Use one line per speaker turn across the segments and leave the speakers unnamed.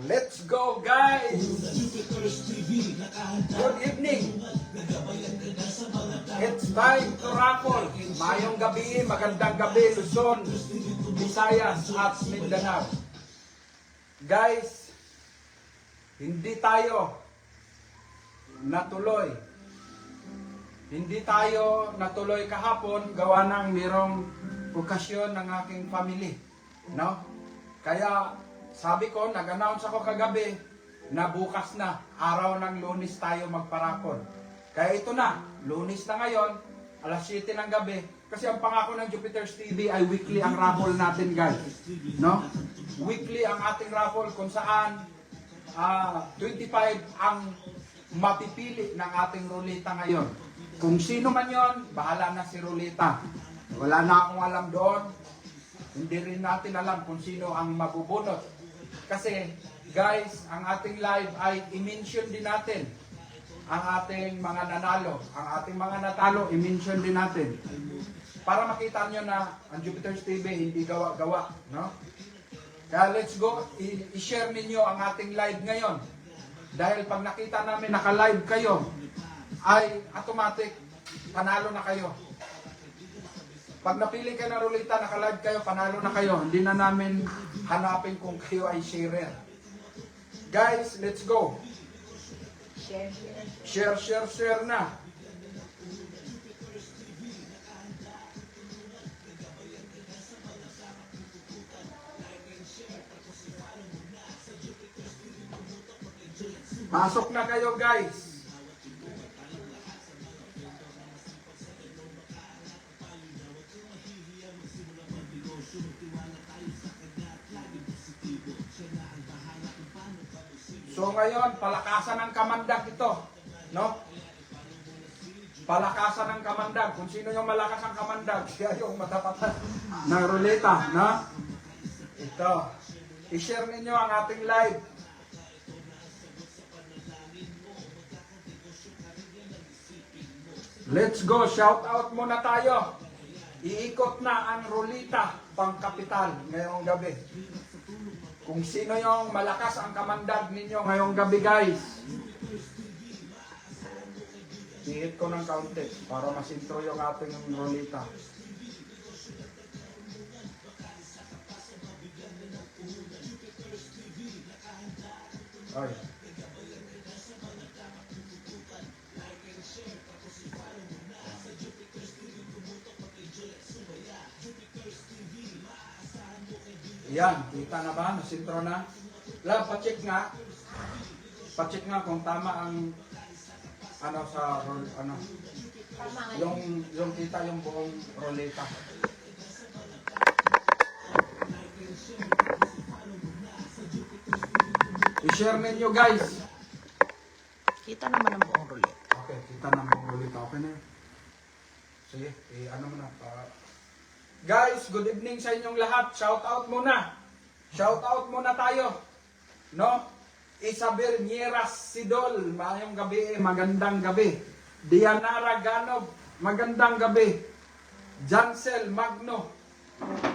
Let's go, guys! Good evening! It's time to raffle. Mayong gabi, magandang gabi, Luzon, Visayas at Mindanao. Guys, hindi tayo natuloy. Hindi tayo natuloy kahapon gawa ng mayroong okasyon ng aking family. No? Kaya sabi ko, nag-announce ako kagabi na bukas na, araw ng Lunes tayo magparapon. Kaya ito na, Lunes na ngayon, alas 7 ng gabi. Kasi ang pangako ng Jupiter's TV ay weekly ang raffle natin, guys. No? Weekly ang ating raffle kung saan 25 ang mapipili ng ating ruleta ngayon. Kung sino man yon, bahala na si ruleta. Wala na akong alam doon. Hindi rin natin alam kung sino ang mabubunot. Kasi, guys, ang ating live ay i-mention din natin ang ating mga nanalo. Ang ating mga natalo, i-mention din natin. Para makita nyo na ang Jupiter's TV hindi gawa-gawa. No? Kaya let's go, i-share ninyo ang ating live ngayon. Dahil pag nakita namin naka-live kayo, ay automatic, panalo na kayo. Pag napili kayo ng ruleta, naka-live kayo, panalo na kayo. Hindi na namin hanapin kung kayo ay sharer. Guys, let's go. Share na. Pasok na kayo, guys. So ngayon, palakasan ng kamandag ito, no? Palakasan ng kamandag. Kung sino yung malakas ang kamandag, siya yung matapatan ng ruleta, no? Ito. I-share ninyo ang ating live. Let's go, shout out muna tayo. Iikot na ang ruleta pang kapital ngayong gabi. Kung sino yung malakas ang kamandag ninyo ngayong gabi, guys. Ihit ko ng kaunti para masintro yung ating ruleta. Ay. Yan, kita na ba? Nasintro na? Lab, pacheck nga. Pacheck nga kung tama ang ano sa ano. Yung kita yung buong ruleta. I-share ninyo, guys.
Kita naman ang buong ruleta.
Okay, kita na ang buong ruleta. Okay na yun. Sige, ano mo na. Guys, good evening sa inyong lahat. Shout out muna. Shout out muna tayo. No? Isabel Nieras Sidol, mayong gabi, magandang gabi. Dianara Ganob, magandang gabi. Jansel Magno,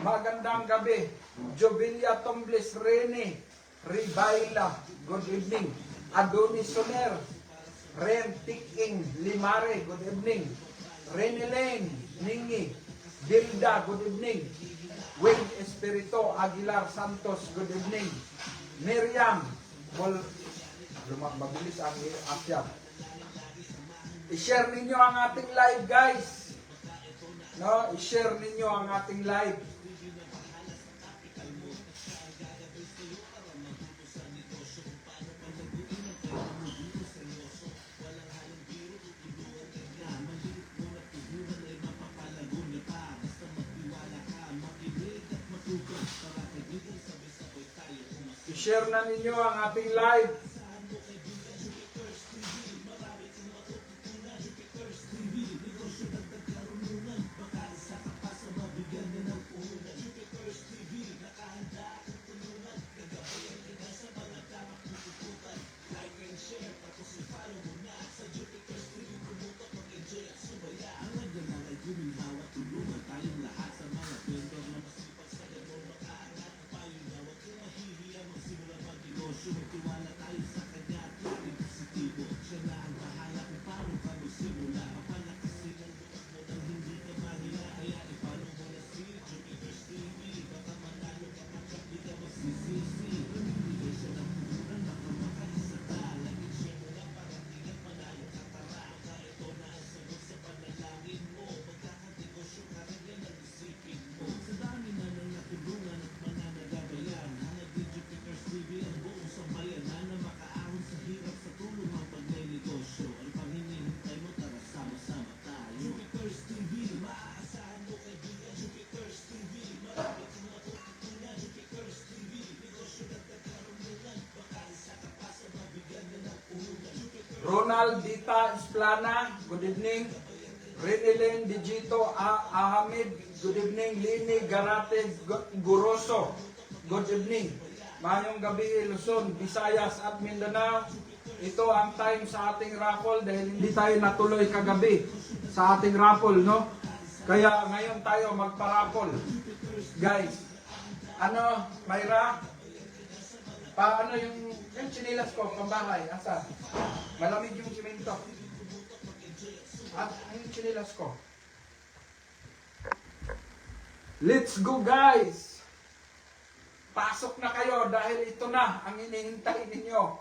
magandang gabi. Jovilia Tombles Rene, Ribaila, good evening. Adonis Soner, Ren Tiking Limare, good evening. Rene Lane, Ningi, Dilda, good evening. Wing Espirito Aguilar Santos, good evening. Miriam, mabilis ang Asya. I-share ninyo ang ating live, guys. No, i-share ninyo ang ating live. I-share na ninyo ang ating live. Ronald Dita Esplana, good evening. Renilyn Digito Ahamid, good evening. Lini Garate Guroso, good evening. Mayong gabi Luzon, Visayas at Mindanao. Ito ang time sa ating raffle dahil hindi tayo natuloy kagabi sa ating raffle, no? Kaya ngayon tayo magpa-raffle. Guys, ano, Mayra? Paano yung chinilas ko, pambahay, asa? Malamig yung simento. At yung chinilas ko. Let's go guys! Pasok na kayo dahil ito na ang inihintay ninyo.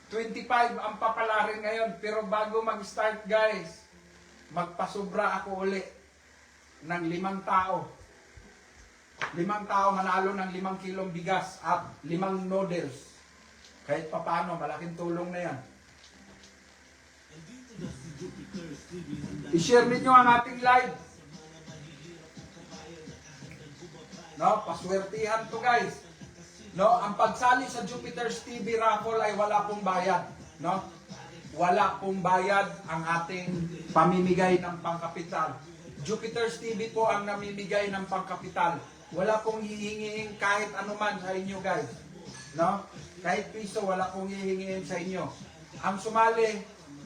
25 ang papalarin ngayon. Pero bago mag-start guys, magpasubra ako uli ng 5 tao. 5 tao manalo ng 5 kilong bigas at 5 noodles. Kahit papano, malaking tulong na yan. I-share ninyo ang ating live. No, paswertihan to guys. No, ang pagsali sa Jupiter's TV raffle ay wala pong bayad, no? Wala pong bayad ang ating pamimigay ng pangkapital. Jupiter's TV po ang namimigay ng pangkapital. Wala pong hihingiin kahit anuman sa inyo guys. No? Kahit piso, wala pong hihingiin sa inyo. Ang sumali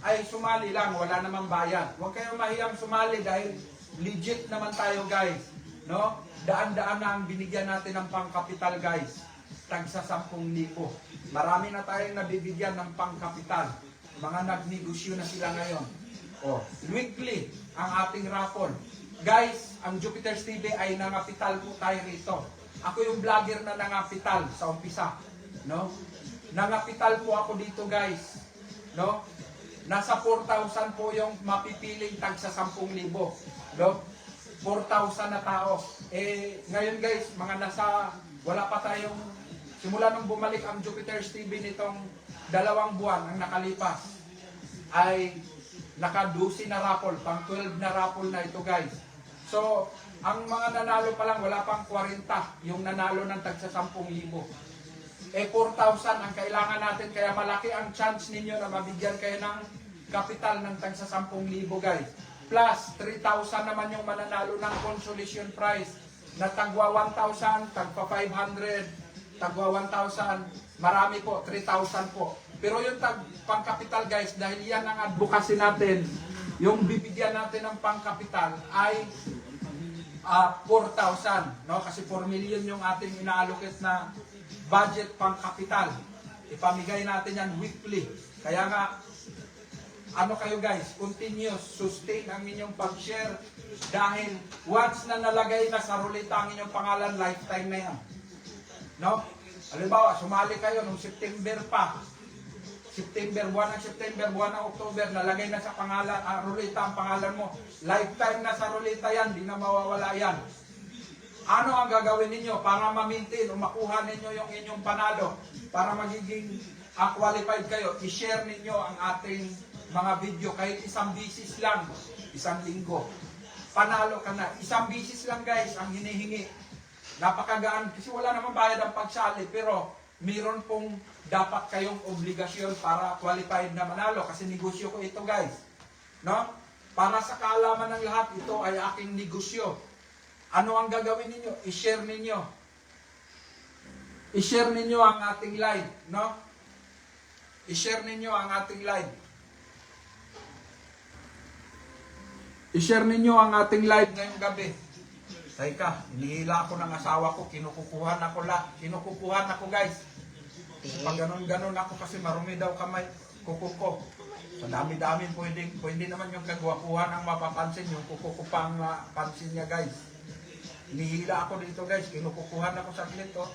ay sumali lang, wala namang bayad. Huwag kayong mahiyang sumali dahil legit naman tayo guys. No? Daan-daan na ang binigyan natin ng pangkapital guys. Tagsa 10,000. Marami na tayong nabibigyan ng pangkapital. Mga nagnegosyo na sila ngayon. Oh, weekly ang ating raffle. Guys, ang Jupiter's TV ay nangapital po tayo rito. Ako yung vlogger na nangapital sa umpisa. No? Nangapital po ako dito guys. No? Nasa 4,000 po yung mapipiling tag sa 10,000. No? 4,000 na tao. Eh, ngayon guys, mga nasa, wala pa tayong, simula nung bumalik ang Jupiter's TV nitong 2 buwan ang nakalipas, ay naka-12 na raffle, pang 12 na raffle na ito guys. So, ang mga nanalo pa lang, wala pang 40 yung nanalo ng tag sa 10,000. Eh, 4,000 ang kailangan natin, kaya malaki ang chance ninyo na mabigyan kayo ng kapital ng tag sa 10,000 guys. Plus, 3,000 naman yung mananalo ng consolation prize na tagwa 1,000, tagpa 500, tagwa 1,000, marami po, 3,000 po. Pero yung pangkapital guys, dahil yan ang advocacy natin, yung bibigyan natin ng pangkapital ay 4,000, no? Kasi 4 million yung ating ina-allocate na budget pangkapital. Ipamigay natin yan weekly. Kaya nga, ano kayo guys, continuous, sustain ang inyong pag-share dahil once na nalagay na sa ruleta ang inyong pangalan, lifetime na yan. No? Halimbawa, sumali kayo nung September pa. Buwan ng September, buwan ng October, nalagay na sa pangalan, ruleta ang pangalan mo. Lifetime na sa ruleta yan, di na mawawala yan. Ano ang gagawin ninyo para ma-maintain o makuha ninyo yung inyong panalo? Para magiging qualified kayo, i-share ninyo ang ating mga video kahit isang bisis lang, isang linggo. Panalo ka na. Isang bisis lang guys ang hinihingi. Napakagaan kasi wala namang bayad ang pagsali pero meron pong dapat kayong obligasyon para qualified na manalo kasi negosyo ko ito guys. No? Para sa kaalaman ng lahat, ito ay aking negosyo. Ano ang gagawin ninyo? I-share ninyo. I-share ninyo ang ating live, no? I-share ninyo ang ating live. I-share ninyo ang ating live ngayong gabi. Teka, hinihila ako ng asawa ko, kinukukuhan ako guys. Pag ganon ako kasi marumi daw kamay, kuko ko. Sa dami-dami pwede naman yung kagwapuhan ang mapapansin, yung kuko ko pa ang pansin niya guys. Nihila ako dito guys, kinukukuhan ako sa klit oh.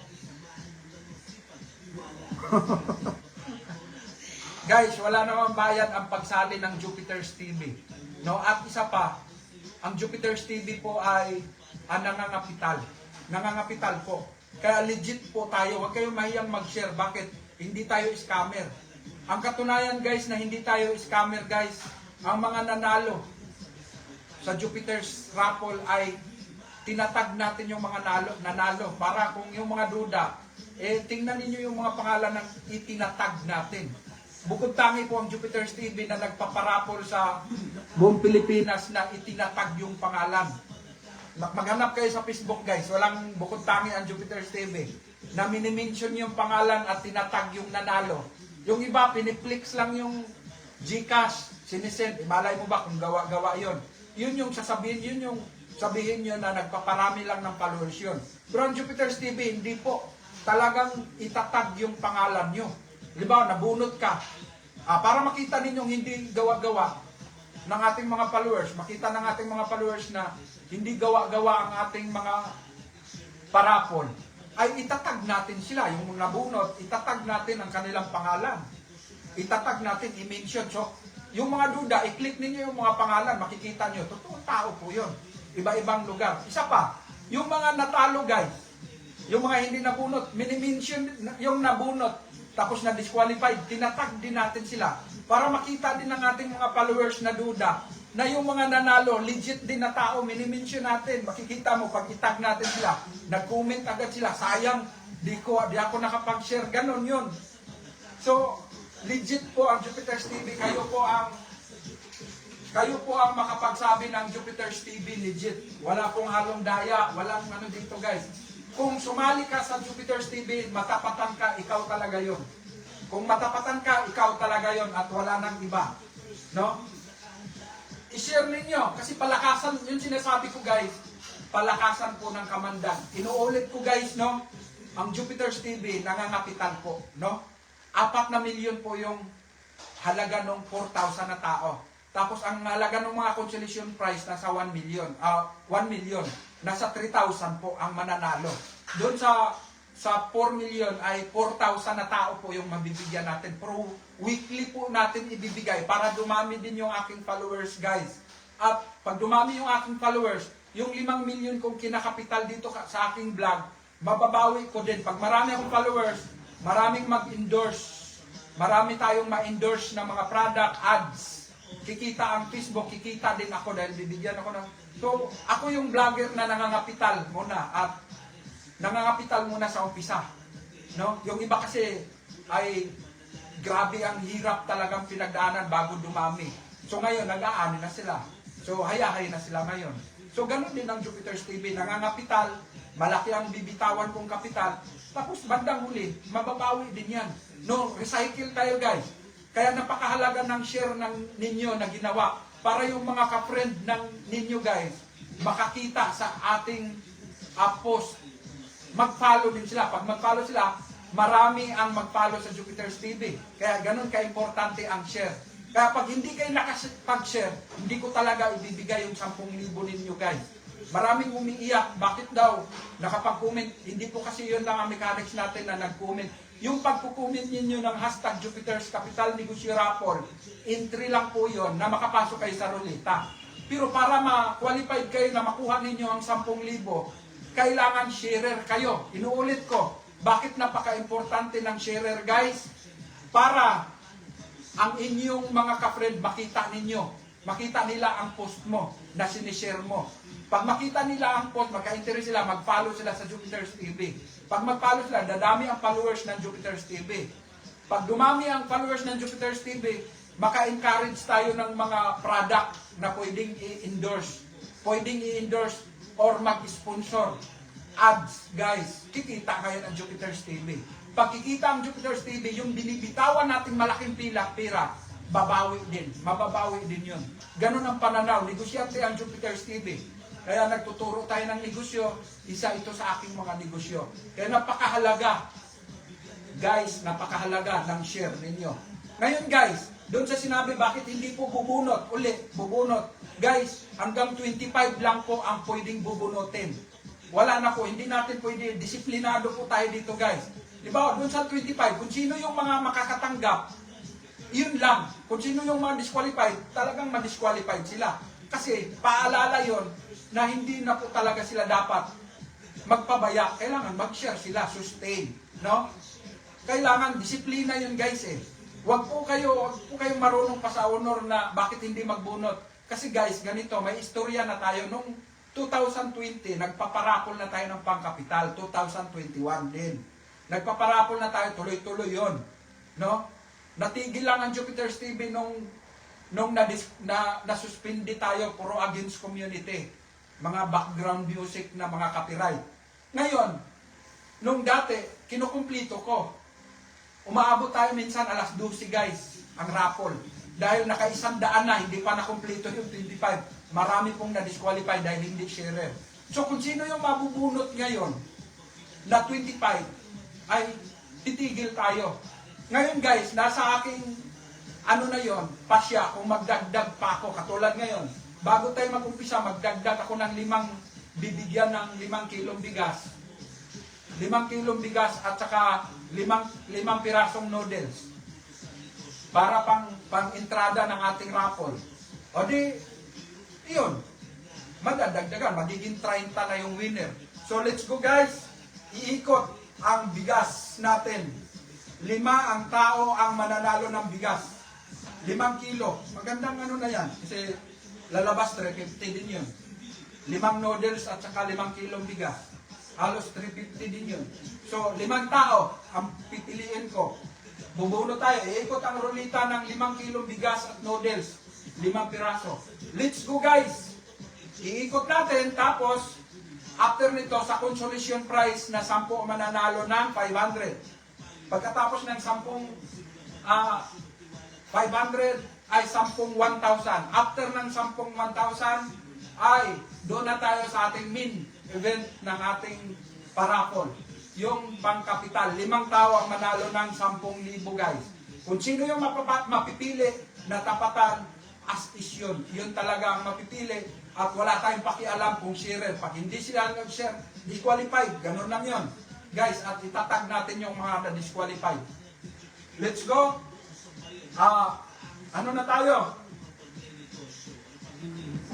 Guys, wala namang bayad ang pagsali ng Jupiter's TV. No? At isa pa, ang Jupiter's TV po ay nangangapital. Nangangapital po. Kaya legit po tayo. Huwag kayong mahiyang mag-share. Bakit? Hindi tayo scammer. Ang katunayan guys na hindi tayo scammer guys, ang mga nanalo sa Jupiter's raffle ay tinatag natin yung mga nanalo. Para kung yung mga duda, tingnan ninyo yung mga pangalan ng itinatag natin. Bukod tangi po ang Jupiter's TV na nagpaparapol sa buong Pilipinas na itinatag yung pangalan. Maghanap kayo sa Facebook guys, walang bukod tangi ang Jupiter's TV na minimension yung pangalan at tinatag yung nanalo. Yung iba, piniplex lang yung GCash, sinisend. Malay mo ba kung gawa-gawa yun? Yun yung sasabihin nyo na nagpaparami lang ng followers yun. Pero ang Jupiter's TV, hindi po. Talagang itatag yung pangalan nyo. Halimbawa, nabunot ka. Para makita ninyong hindi gawa-gawa ng ating mga followers, makita ng ating mga followers na hindi gawa-gawa ang ating mga parapol, ay itatag natin sila. Yung nabunot, itatag natin ang kanilang pangalan. Itatag natin, i-mention. So, yung mga duda, i-click ninyo yung mga pangalan, makikita nyo, totoong tao po yun. Iba-ibang lugar. Isa pa, yung mga natalo guys, yung mga hindi nabunot, mini-mention yung nabunot, tapos na disqualified, tinatag din natin sila para makita din ng ating mga followers na duda na yung mga nanalo, legit din na tao, mini-mention natin. Makikita mo, pag itag natin sila, nag-comment agad sila, sayang, di ako nakapag-share, ganon yun. So, legit po ang Jupiter's TV, kayo po ang makapagsabi ng Jupiter's TV legit. Wala pong halong daya, walang ano dito guys. Kung sumali ka sa Jupiter's TV, matapatan ka, ikaw talaga yon. Kung matapatan ka, ikaw talaga yon at wala nang iba. No? I-share ninyo, kasi palakasan, yung sinasabi ko guys, palakasan po ng kamandag. Inuulit ko guys, no? Ang Jupiter's TV, nangangapital po, no? 4 na milyon po yung halaga ng 4,000 na tao. Tapos ang halaga ng mga consolation prize nasa 1 million. 1 million. Nasa 3,000 po ang mananalo. Doon sa 4 million ay 4,000 na tao po yung mabibigyan natin. Pero weekly po natin ibibigay para dumami din yung aking followers guys. At pag dumami yung aking followers, yung 5 million kong kinakapital dito sa aking vlog, mababawi ko din. Pag marami akong followers, maraming mag-endorse. Marami tayong ma-endorse ng mga product ads. Kikita ang Facebook, kikita din ako dahil bibigyan ako ng... So, ako yung vlogger na nangangapital muna at nangangapital muna sa umpisa. No? Yung iba kasi ay grabe ang hirap talagang pinagdaanan bago dumami. So ngayon, nag-aani na sila. So hayahay na sila ngayon. So ganun din ang Jupiter's TV, nangangapital, malaki ang bibitawan kong kapital, tapos bandang huli, mababawi din yan. No, recycle tayo guys. Kaya napakahalaga ng share ninyo na ginawa para yung mga ka-friend ninyo guys makakita sa ating post. Mag-follow din sila. Pag mag-follow sila, marami ang mag-follow sa Jupiter's TV. Kaya ganun ka-importante ang share. Kaya pag hindi kayo nakapag-share, hindi ko talaga ibibigay yung 10,000 ninyo guys. Maraming umiiyak. Bakit daw? Nakapag-comment. Hindi po kasi yun lang ang mechanics natin na nag-comment. Yung pag-comment ninyo ng hashtag Jupiter's Capital Negosyo Raffle, entry lang po yun na makapasok kayo sa ruleta. Pero para ma-qualified kayo na makuha ninyo ang 10,000, kailangan sharer kayo. Inuulit ko, bakit napaka-importante ng sharer guys? Para ang inyong mga ka-friend makita ninyo. Makita nila ang post mo na sinishare mo. Pag makita nila ang post, magka-interest sila, mag-follow sila sa Jupiter's TV. Pag mag-follow sila, dadami ang followers ng Jupiter's TV. Pag dumami ang followers ng Jupiter's TV, maka-encourage tayo ng mga product na pwedeng i-endorse. Pwedeng i-endorse or mag-sponsor. Ads, guys. Kikita kayo ng Jupiter's TV. Pag kikita ang Jupiter's TV, yung binibitawan nating malaking pera, babawi din. Mababawi din yun. Ganun ang pananaw. Negosyante ang Jupiter's TV. Kaya nagtuturo tayo ng negosyo, isa ito sa aking mga negosyo. Kaya napakahalaga. guys, napakahalaga ng share ninyo. Ngayon guys, doon sa sinabi bakit hindi po bubunot, bubunot. Guys, hanggang 25 lang po ang pwedeng bubunutin. Wala na po, hindi natin pwede, disiplinado po tayo dito guys. Di ba, doon sa 25, kung sino yung mga makakatanggap, yun lang. Kung sino yung mga disqualified, talagang ma-disqualified sila. Kasi paalala yon na hindi na po talaga sila dapat magpabaya. Kailangan mag-share sila, sustain. No? Kailangan disiplina yun guys eh. Huwag po kayo marunong pa sa honor na bakit hindi magbunot. Kasi guys, ganito, may istorya na tayo. Nung 2020, nagpaparapol na tayo ng pangkapital. 2021 din. Nagpaparapol na tayo, tuloy-tuloy yon. No? Natigil lang ang Jupiter's TV nung nasuspindi tayo, puro against community. Mga background music na mga copyright. Ngayon, nung dati, kinukumplito ko. Umaabot tayo minsan alas 12 guys, ang raffle. Dahil naka-100 na, hindi pa nakumplito yung 25. Marami pong na-disqualify dahil hindi sharer. So kung sino yung mabubunot ngayon na 25, ay titigil tayo. Ngayon guys, nasa aking na yon, pasya, kung magdagdag pa ako, katulad ngayon, bago tayo mag-umpisa, magdagdag ako ng bibigyan ng 5 kilong bigas. 5 kilong bigas at saka 5 pirasong noodles. Para pang-entrada ng ating raffle. O di, yun, madadagdagan, magiging 30 na yung winner. So let's go guys, iikot ang bigas natin. 5 ang tao ang mananalo ng bigas. 5 kilo. Magandang na yan. Kasi lalabas 350 din yun. 5 noodles at saka 5 kilong bigas. Halos 350 din yun. So 5 tao ang pipiliin ko. Bubuno tayo. Iikot ang rolita ng 5 kilong bigas at noodles. 5 piraso. Let's go guys. Iikot natin. Tapos after nito sa consolation prize na 10 mananalo ng 500. Pagkatapos ng 10 500 ay 10 1,000. After ng 10 1,000 ay doon na tayo sa ating main event ng ating parapol. Yung pangkapital. 5 tao ang manalo ng 10,000 guys. Kung sino yung mapipili na tapatan, as is yun. Yun talaga ang mapipili at wala tayong pakialam kung sharer. Pag hindi sila nag-share, disqualified. Ganun lang yun. Guys, at itatag natin yung mga na-disqualified. Let's go. Ano na tayo?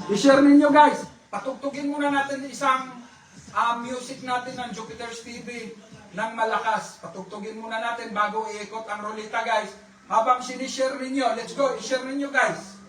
I-share ninyo guys. Patugtugin muna natin isang music natin ng Jupiter's TV ng malakas. Patugtugin muna natin bago iikot ang rolita guys. Habang sinishare ninyo, let's go. I-share ninyo guys.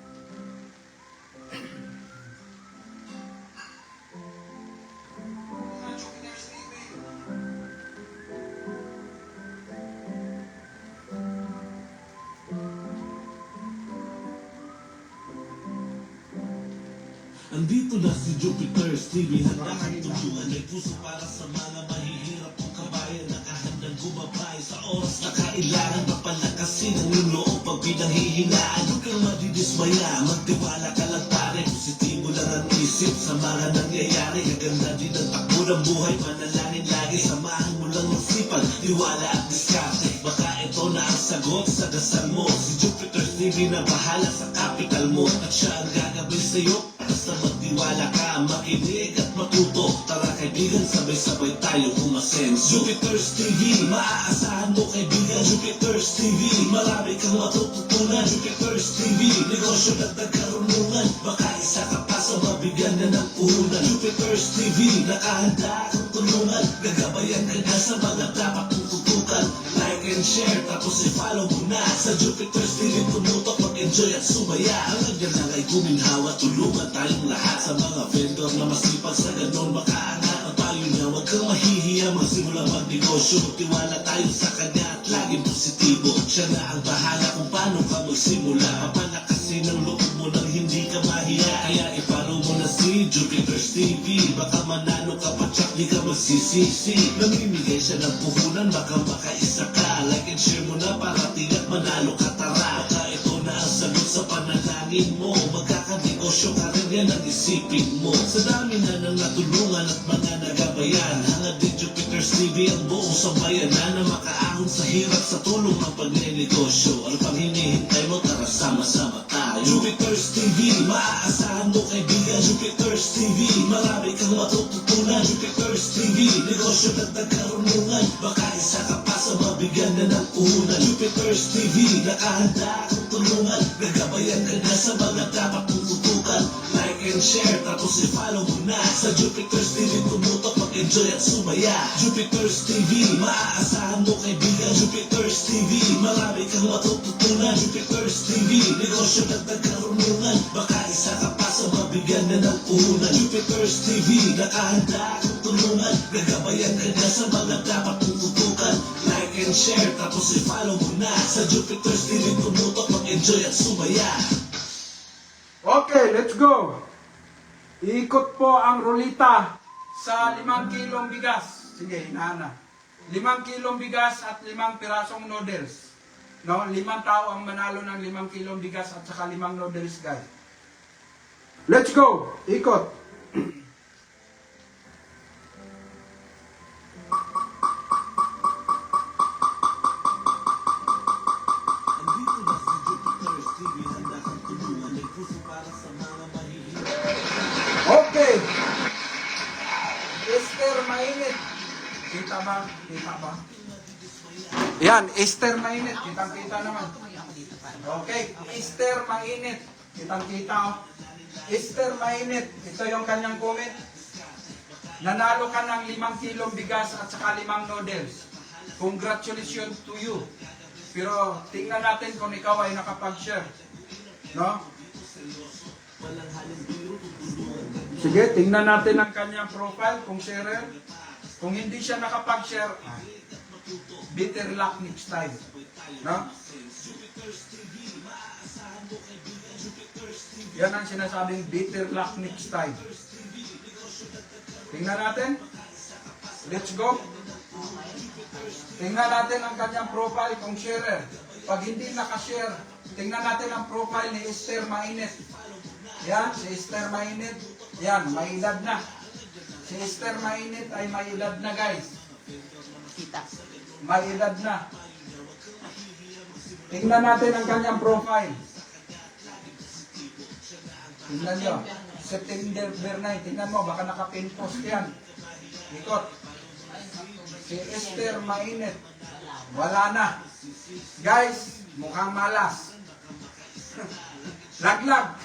Andito na si Jupiter's TV, handa kang tulungan. May puso para sa mga mahihirap kong kabayan. Nakahandang gumabay sa oras na kailangan. Mapalakasin ang iyong loob pag pinanghihinaan. Huwag kang madidismaya, magtiwala ka lang pare. Positibo lang ang isip sa mga nangyayari. Gaganda din ang takbo ng buhay, manalangin lagi. Samahan mo lang ng sipag, tiwala at diskarte. Baka ito na ang sagot sa dasal mo. Si Jupiter's TV na bahala sa capital mo. At siya ang gagawin sa'yo. Basta magtiwala ka, makinig at matuto. Tara kaibigan, sabay-sabay tayo umasenso. Jupiter's TV, maaasahan mo kaibigan. Jupiter's TV, marami kang matututunan. Jupiter's TV, negosyo at nagkarunungan. Baka isa ka pa sa mabigyan na ng puhunan. Jupiter's TV, nakahanda kang tulungan. Gagabayan ka na sa mga dapat tututukan. Like and share, tapos i-follow mo na. Sa Jupiter's TV, tumutok, mag-enjoy at sumaya. Hanggang yan lang ay guminhawa, tulungan tayong lahat. Sa mga vendor na masipag, sa ganon makaangat ang tayo na. Huwag kang mahihiya, magsimula magnegosyo. Magtiwala tayo sa kanya at laging positibo. Siya na ang bahala kung paano ka magsimula. Papalakasin ang loob mo nang hindi ka mahiya. Kaya i-follow mo na si Jupiter's TV. Baka manalo ka pa, tsak di ka magsisisi. Namimigay siya ng puhunan, baka makaisa ka. Like and share mo na para tiyak manalo ka, tara. Baka ito na ang sagot sa panalangin mo. Magkakadegosyo ka rin yan ang isipin mo. Sa dami na nang natulungan at mga nagabayan, hangad din Jupiter's TV ang buong sambayanan na makaahon sa hirap sa tulong ng pagnenegosyo. Ano pang hinihintay mo? Tara sama-sama tayo. Jupiter's TV, maaasahan mo kaibigan. Jupiter's TV, marami kang matututunan. Jupiter's TV, negosyo dagdag karunungan. Baka isa ka pa sa mabigyan na ng puhunan. Jupiter's TV, nakahanda akong tulungan. Nagabayan ka na sa mga dapat mong tutukan. Like and share, tapos i-follow mo na. Sa Jupiter's TV, tumutok, mag-enjoy at sumaya. Jupiter's TV, maaasahan mo kaibigan. Jupiter's TV, marami kang matututunan. Jupiter's TV, negosyo dagdag karunungan. Baka isa ka pa sa mabigyan na ng puhunan. Jupiter's TV, nakahanda akong tulungan. Nagabayan ka na sa mga dapat mong tutukan. Like and share, tapos i-follow mo na. Sa Jupiter's TV, tumutok, mag-enjoy at sumaya.
Okay, let's go. Iikot po ang rulita sa 5 kilong bigas. Sige, inaana. 5 kilong bigas at 5 pirasong noodles. No, 5 tao ang manalo ng 5 kilong bigas at saka 5 noodles, guys. Let's go. Ikot.
Andito na si Jupiter's TV, handa kang tulungan. May puso para sa mga mahihirap.
Okay. Esther mainit. Kita ba? Kita ba? Yan, Esther mainit. Kitang-kita naman. Okay, Esther mainit. Kitang-kita, oh. Esther mainit. Ito yung kanyang comment. Nanalo ka ng 5 kilong bigas at saka 5 noodles. Congratulations to you. Pero tingnan natin kung ikaw ay nakapag-share. No? Sige, tingnan natin ang kanyang profile kung sharer. Kung hindi siya nakapag-share, better luck next time. No? Yan ang sinasabing better luck next time. Tingnan natin. Let's go. Tingnan natin ang kanyang profile kung sharer. Pag hindi nakashare, tingnan natin ang profile ni Esther Mainit. Yan, si Esther Mainit. Yan, may edad na. Si Esther Mainit ay may edad na, guys.
Kita.
May edad na. Tingnan natin ang kanyang profile. Tingnan nyo. September 9. Tingnan mo, baka naka-pin post yan. Ikot. Si Esther Mainit. Wala na. Guys, mukhang malas. Laglag.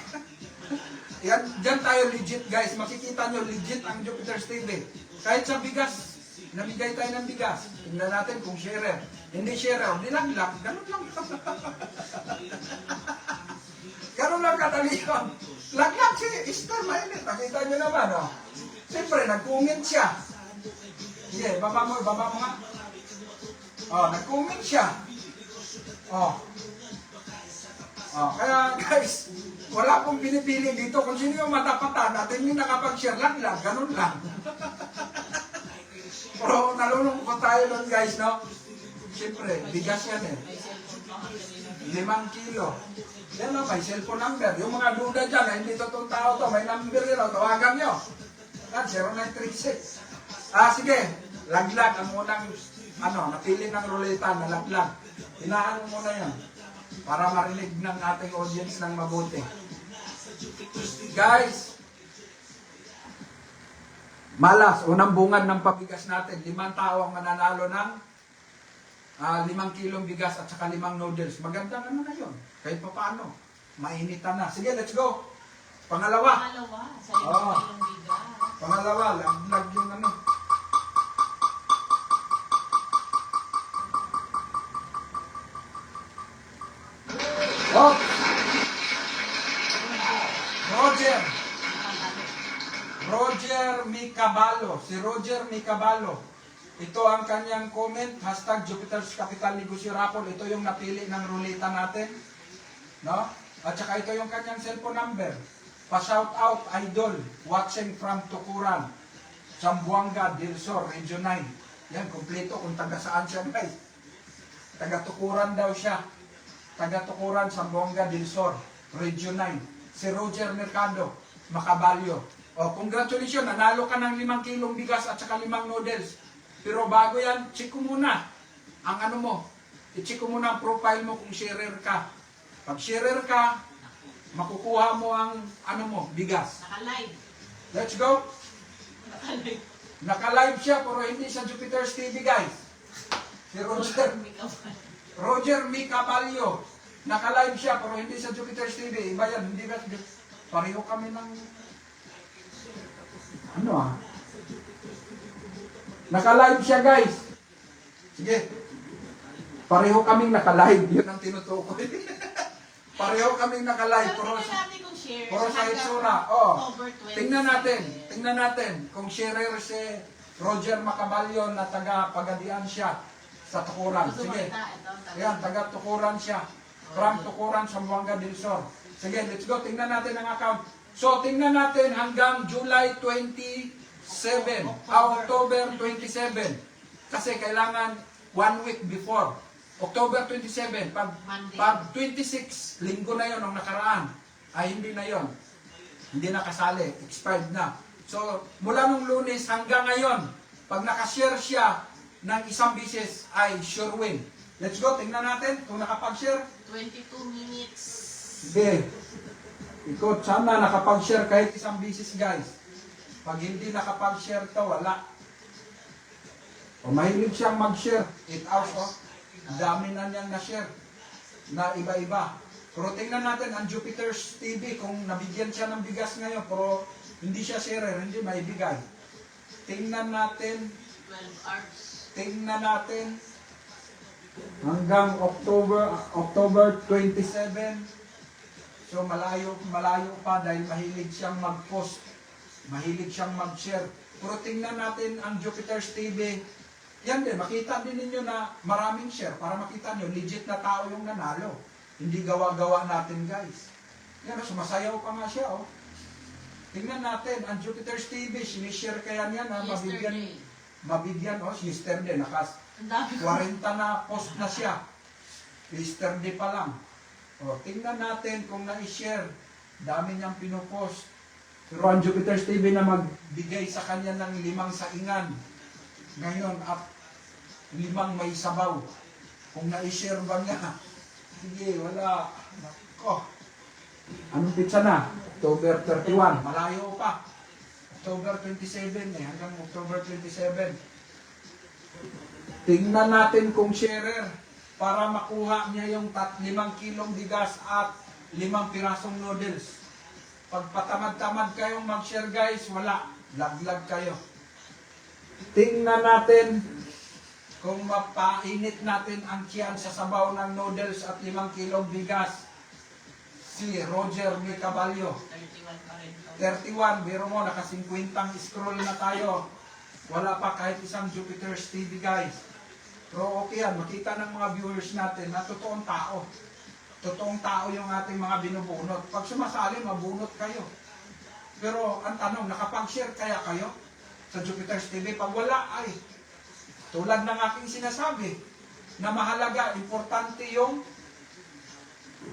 Yan, dyan tayo legit, guys. Makikita nyo legit ang Jupiter's TV. Kahit sa bigas, namigay tayo ng bigas. Tingnan natin kung sharer. Hindi sharer, hindi laglag. Ganun lang. Ganun lang kadali yun. Laglag si Esther Mainit. Nakita nyo naman, oh. Siyempre, nag-comment siya. Sige, baba mo nga. Oh, nag-comment siya. Oh. Oh, kaya guys, wala pong pinipili dito kung sino yung matapatan natin yung nakapag-share lang, ganun lang. Pero nalulungkot tayo nun, guys, no? Siyempre, bigas yan eh. 5 kilo. Yan na, may cellphone number. Yung mga duda dyan, na hindi totoong tao to, may number yun, tawagan nyo. Yan, 0936. Sige, laglag ang unang, napili ng ruleta na laglag. Hinaan mo muna yan para marinig ng ating audience ng mabuti. Guys, malas, unang bungad ng pabigas natin. 5 tao ang mananalo ng 5 kilong bigas at saka 5 noodles. Maganda na yun. Kahit pa paano, mainitan na. Sige, let's go. Pangalawa.
Sa 5 kilong bigas.
Pangalawa, laglag yung ano. Oh! Roger Micabalo. Si Roger Micabalo. Ito ang kanyang comment. Hashtag Jupiter's Capital Negosyo Raffle. Ito yung napili ng ruleta natin. No? At saka ito yung kanyang cellphone number. Pa-shout out, idol. Watching from Tukuran. Zamboanga del Sur, Region 9. Yan, kompleto kung taga saan siya, guys. Taga Tukuran daw siya. taga-tukuran sa Buanga del Sur, Region 9. Si Roger Mercado, Macaballo. O, congratulations, nanalo ka ng 5 kilong bigas at saka 5 noodles. Pero bago yan, check ko muna ang ano mo. I-check ko muna ang profile mo kung sharer ka. Pag sharer ka, makukuha mo ang ano mo, bigas.
Naka-live.
Let's go!
Naka-live.
Naka-live siya pero hindi sa Jupiter's TV, guys. Si Roger Micaballo. Naka-live siya pero hindi sa Jupiter's TV. Iba yan, hindi ba? Pareho kami ng... Ano ah? Naka-live siya, guys. Sige. Pareho kaming naka-live. Yun ang tinutukoy. Pareho kaming naka-live.
Pero tingnan natin kung share.
Puro sa
hanggang
itsura. Oh.
October 27.
Tingnan natin kung sharer si Roger Macaballo na taga-Pagadian siya sa Tukuran. Sige. Ayan, taga-Tukuran siya. From Tukuran sa Buanga del Sur. Sige, let's go. Tingnan natin ang account. So, tingnan natin hanggang July 27. October 27. Kasi kailangan 1 week before. October 27. Pag 26, linggo na yon ang nakaraan. Ay, hindi na yon. Hindi nakasali. Expired na. So, mula nung Lunes hanggang ngayon, pag nakashare siya ng isang bisis, ay sure win. Let's go, tingnan natin kung nakapag-share.
22 minutes.
Sige. Ikaw, sana nakapag-share kahit isang bisis, guys. Pag hindi nakapag-share to, wala. O mahilig siyang mag-share. 8 hours, oh. Dami na niyang na-share. Na iba-iba. Pero tingnan natin ang Jupiter's TV kung nabigyan siya ng bigas ngayon pero hindi siya sharer, hindi maibigay. Tingnan natin
12 hours.
tingnan natin hanggang October 27. So malayo pa dahil mahilig siyang mag-post, mahilig siyang mag-share. Pero tingnan natin ang Jupiter's TV. Yan din, makita din ninyo na maraming share para makita nyo, legit na tao yung nanalo. Hindi gawa-gawa natin, guys. Yan, sumasayaw pa nga siya, oh. Tingnan natin, ang Jupiter's TV, sinishare kaya niya na mabigyan, oh, yesterday,
Ang dami ko.
40 na post na siya. Yesterday pa lang. O, tingnan natin kung na-share. Dami niyang pinopost. Pero ang Jupiter's TV na magbigay sa kanya ng 5 saingan. Ngayon, 5 may sabaw. Kung na-share ba niya? Sige, wala. Nako. Anong pizza na? October 31. Malayo pa. October 27 eh. Hanggang October 27. Tingnan natin kung sharer para makuha niya yung 5 kilong bigas at 5 pirasong noodles. Pag patamad-tamad kayong mag-share, guys, wala. Laglag kayo. Tingnan natin kung mapainit natin ang tiyan sa sabaw ng noodles at 5 kilong bigas. Si Roger Micaballo.
31 pa rin.
31, biro mo, naka 50 scroll na tayo. Wala pa kahit isang Jupiter's TV, guys. Pero okay yan, makita ng mga viewers natin na totoong tao. Totoong tao yung ating mga binubunot. Pag sumasali, mabunot kayo. Pero ang tanong, nakapag-share kaya kayo sa Jupiter's TV? Pag wala, ay, tulad ng aking sinasabi, na mahalaga, importante yung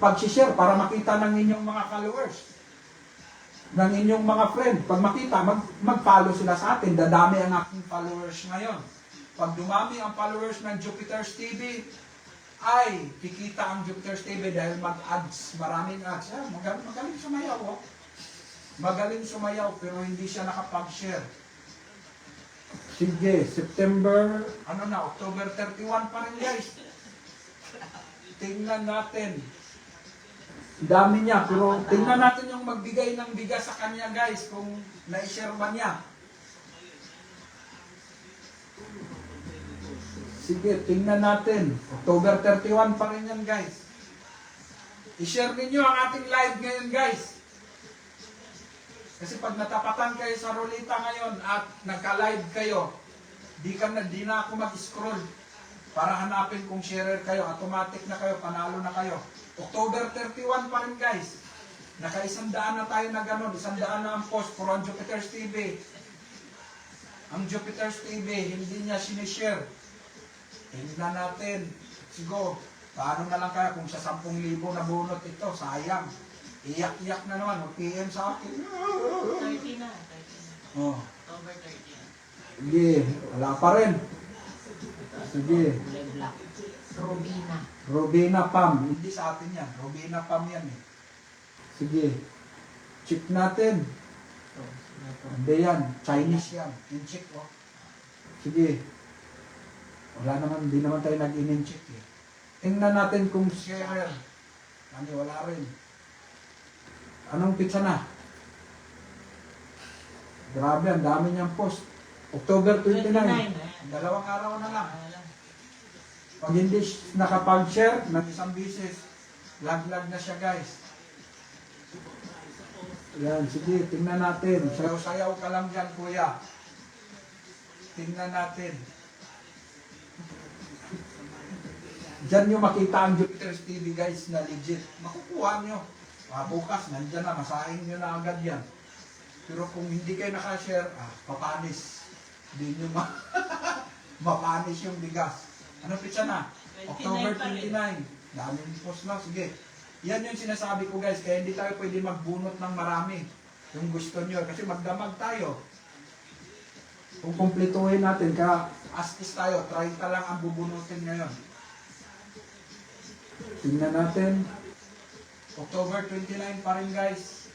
pag-share para makita ng inyong mga followers, ng inyong mga friend. Pag makita, mag-follow sila sa atin. Dadami ang aking followers ngayon. Pag dumami ang followers ng Jupiter's TV, ay kikita ang Jupiter's TV dahil mag-ads. Maraming ads. Magaling sumayaw, oh. Magaling sumayaw pero hindi siya nakapag-share. Sige, October 31 pa rin, guys. Tingnan natin. Dami niya, pero tingnan natin yung magbigay ng bigas sa kanya, guys, kung na-share ba niya. Sige, tingnan natin. October 31 pa rin yan, guys. I-share ninyo ang ating live ngayon, guys. Kasi pag natapatan kayo sa Rolita ngayon at nagka-live kayo, di na ako mag-scroll para hanapin kung sharer kayo. Automatic na kayo, panalo na kayo. October 31 pa rin, guys. Naka-100 na tayo na gano'n. 100 na ang post for ang Jupiter's TV. Ang Jupiter's TV, hindi niya sinishare. Tingnan natin. Sigo. Paano na lang kaya kung sa 10,000 na bunot ito, sayang. Iyak-iyak na naman, mag-PM sa akin.
30 na. 30 na.
Oh,
October 30 na.
sige, wala pa rin. Sige,
Kulay black. Robina.
Robina Pam, hindi sa atin yan. Robina Pam yan eh. Sige, check natin. Hindi yan, Chinese yan. In-check oh. Sige. Wala naman, hindi naman tayo nag-in-check eh. Tingnan natin kung share. Ano, wala rin. Anong pizza na? Grabe, ang dami niyang post. October 29.
29,
Dalawang araw na lang. Pag hindi nakapag-share ng isang bisis, lag-lag na siya guys. Yan, sige, tingnan natin. Sayaw-sayaw ka lang dyan, kuya. Tingnan natin. Diyan nyo makita ang Jupiter's TV guys na legit. Makukuha nyo. Bukas, nandyan na, masahin nyo na agad yan. Pero kung hindi kayo nakashare, papanis. Hindi nyo mapanis yung bigas. Ano pizza na?
29
October
pa rin.
29. Daming post na. Sige. Yan yung sinasabi ko guys. Kaya hindi tayo pwede magbunot ng marami. Yung gusto nyo. Kasi magdamag tayo. Kung kumpletuhin natin, kaya as is tayo. 30 lang ang bubunutin ngayon. Tingnan natin. October 29 pa rin guys.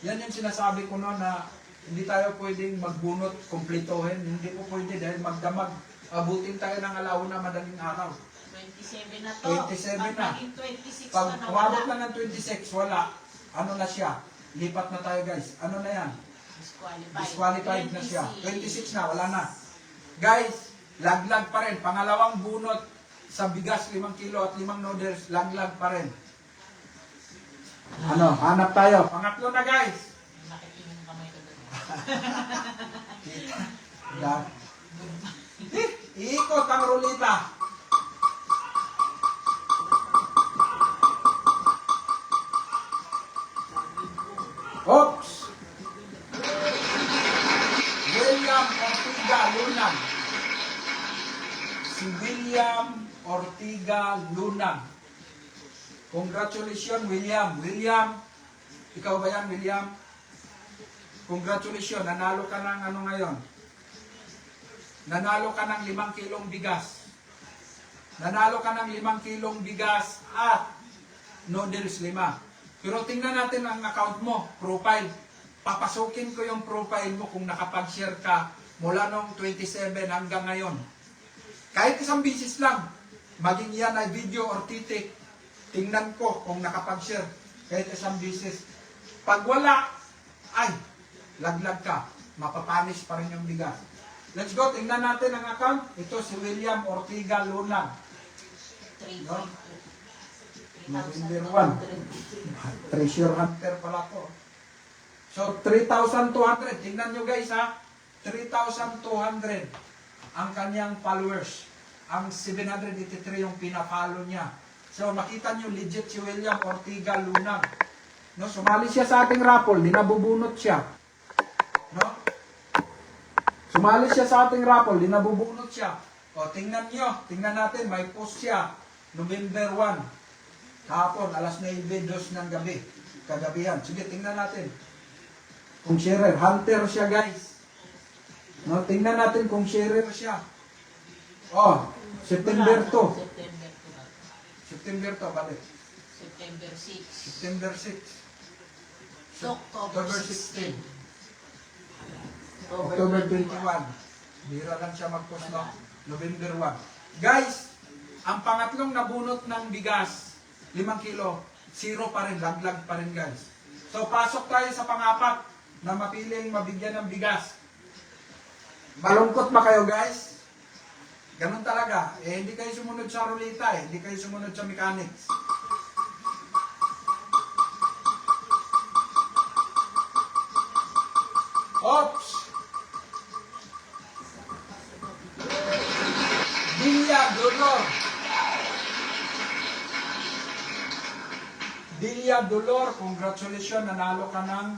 Yan yung sinasabi ko no na hindi tayo pwedeng magbunot, kumpletuhin. Hindi po pwede dahil magdamag. Abutin tayo ng alauna madaling araw.
27 na to.
27 na.
Pag naging 26
Pag
na
umabot
nawala.
na ng 26, wala. Ano na siya? Lipat na tayo guys. Ano na yan?
Disqualified.
Disqualified na siya. 26 na, wala na. Guys, laglag pa rin. Pangalawang bunot sa bigas 5 kilo at 5 noodles, laglag pa rin. Ano, hanap tayo. Pangatlo na guys.
Nakita yung kamay ko doon.
Yan. Iikot ang rulita. Oops! William Ortiga Lunag. Si William Ortiga Lunag. Congratulations, William. William, ikaw ba yan, William? Congratulations, nanalo ka ng ano ngayon? Nanalo ka ng 5 kilong bigas. Nanalo ka ng 5 kilong bigas at noodles 5. Pero tingnan natin ang account mo, profile. Papasukin ko yung profile mo kung nakapag-share ka mula noong 27 hanggang ngayon. Kahit isang bisis lang, maging yan ay video or titik, tingnan ko kung nakapag-share kahit isang bisis. Pag wala, ay, laglag ka. Mapapanis pa rin yung bigas. Let's go, tingnan natin ang account. Ito si William Ortiga Lunag.
3.2.
No?
3,000.
November 1. Treasure hunter pala to. So, 3,200. Tingnan nyo guys ha. 3,200 ang kanyang followers. Ang 783 yung pinapalo niya. So, makita nyo legit si William Ortiga Lunag. No, sumali siya sa ating raffle. Di nabubunot siya. No? Sumali siya sa ating raffle. Di nabubunot siya. O, tingnan nyo. Tingnan natin. May post siya. November 1. Kahapon, alas 9:02 ng gabi. Kagabihan. Sige, tingnan natin. Kung sharer. Hunter siya, guys. No, tingnan natin kung sharer siya. Oh, September 2.
September 2 ba?
September 2, balik.
September 6.
September 6.
October
16.
16.
October 21. Bira lang siya mag-post, no? November 1. Guys, ang pangatlong nabunot ng bigas, 5 kilo, 0 pa rin, laglag pa rin guys. So, pasok tayo sa pang-apat na mapiling mabigyan ng bigas. Malungkot ba kayo guys? Ganun talaga. Hindi kayo sumunod sa rulita Hindi kayo sumunod sa mechanics. Oops! Dilia Dolor. Dilia Dolor, congratulations, nanalo ka ng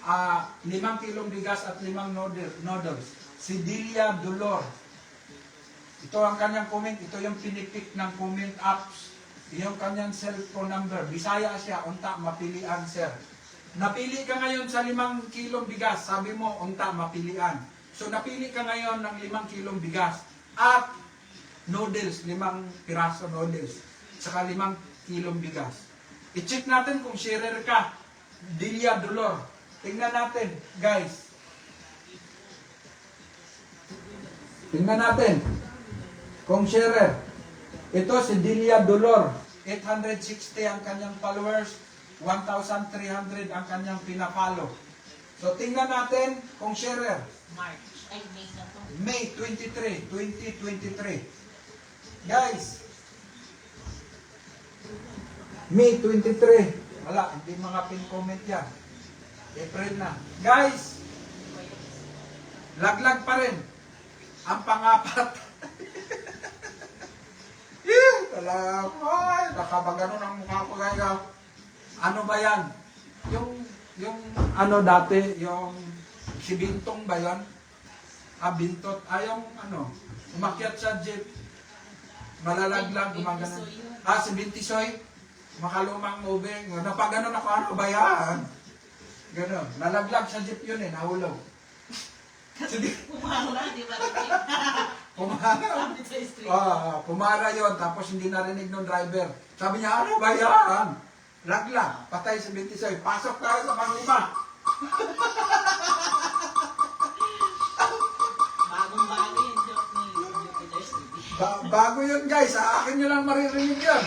5 kilong bigas at 5 noodles. Si Dilia Dolor. Ito ang kanyang comment. Ito yung pinipick ng comment apps. Yung kanyang cellphone number. Bisaya siya. Unta, mapilian, sir. Napili ka ngayon sa 5 kilong bigas. Sabi mo, unta, mapilian. So, napili ka ngayon ng 5 kilong bigas. At noodles, 5 piraso noodles. Saka 5 kilong bigas. I-check natin kung sharer ka. Delia Dolor. Tingnan natin, guys. Tingnan natin. Kung sharer. Ito si Delia Dolor. 860 ang kanyang followers. 1,300 ang kanyang pinapalo. So, tingnan natin kung sharer.
March. Ay, May na to.
May 23, 2023. Guys. May 23. Wala, hindi mga pin-comment yan. April na. Guys, laglag pa rin. Ang pangapat. Talaga, ay, nakabagano ng mukha ko kaya. Ano ba yan? Yung ano dati, yung si Bintong ba yan? Bintot. Yung ano, umakyat sa jeep. Malalaglag, gumagano. Si Bintisoy. Makalumang moving. Napagano ako, ano ba yan? Ganon. Nalaglag sa jeep yun nahulog.
Pumara, di ba?
Pumara.
Sabi sa street.
Pumara yun, tapos hindi narinig ng driver. Sabi niya, ano ba yan? Laglag. Patay si Bintisoy. Pasok tayo sa panglima.
Bagong-bago yung joke ni Jupiter's TV.
Bago yun guys, sa akin nyo lang maririnig yun.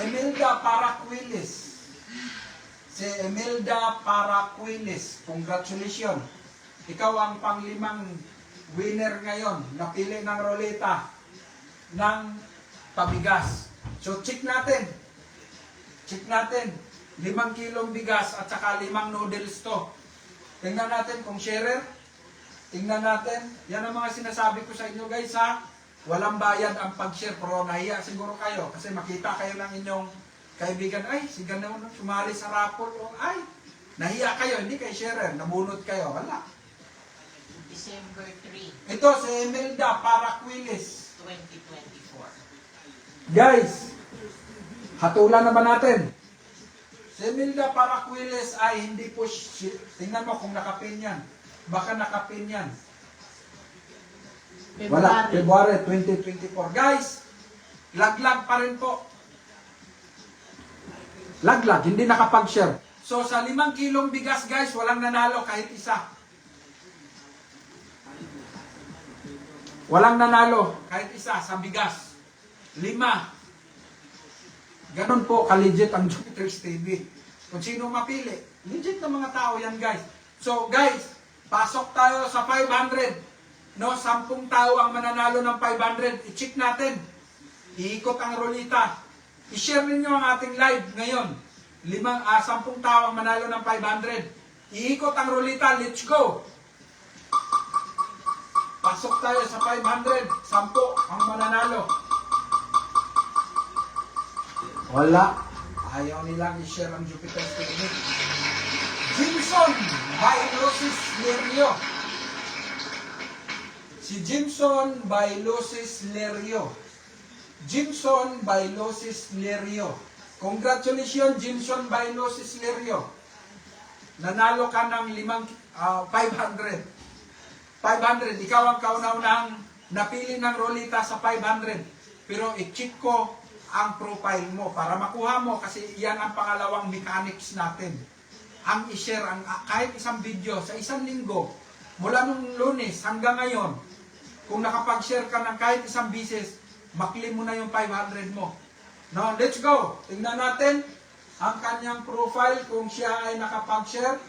Emelda Paraquiles. Si Emelda Paraquiles. Congratulations. Ikaw ang pang-5 winner ngayon. Napili ng roleta ng pabigas. So check natin. Check natin. 5 kilong bigas at saka 5 noodles to. Tingnan natin kung sharer. Tingnan natin. Yan ang mga sinasabi ko sa inyo guys ha. Walang bayad ang pag-share, pero nahiya siguro kayo kasi makita kayo ng inyong kaibigan, ay, si gano'n sumali sa raffle, o ay, nahiya kayo, hindi kayo sharer, nabunot kayo, wala.
December 3,
Ito, si Emelda Paraquiles.
2024.
Guys, hatulan na ba natin? Si Emelda Paraquiles ay hindi po, tingnan mo kung nakapin yan. Baka nakapin yan. Wala, February 2024. Guys, laglag pa rin po. Laglag, hindi nakapag-share. So sa 5 kilong bigas guys, walang nanalo kahit isa. Walang nanalo kahit isa sa bigas. 5. Ganon po ka-legit ang Jupiter's TV. Kung sino mapili, legit na mga tao yan guys. So guys, pasok tayo sa 500. No, 10 tao ang mananalo ng 500. I-check natin. Iikot ang rolita. I-share ninyo ang ating live ngayon. 10 tao ang manalo ng 500. Iikot ang rolita. Let's go. Pasok tayo sa 500. 10 ang mananalo. Wala. Ayaw nilang i-share ang Jupiter's TV. Jimson Bailosis Lerio. Si Jimson Bailosis Lerio. Jimson Bailosis Lerio. Congratulations, Jimson Bailosis Lerio. Nanalo ka ng 500. 500. Ikaw ang kauna-unahang napili ng rolita sa 500. Pero i-check ko ang profile mo para makuha mo kasi yan ang pangalawang mechanics natin. Ang i-share ang kahit isang video sa isang linggo mula nung Lunes hanggang ngayon. Kung nakapag-share ka ng kahit isang bisis, maklim mo na yung 500 mo. Now, let's go. Tingnan natin ang kanyang profile kung siya ay nakapag-share.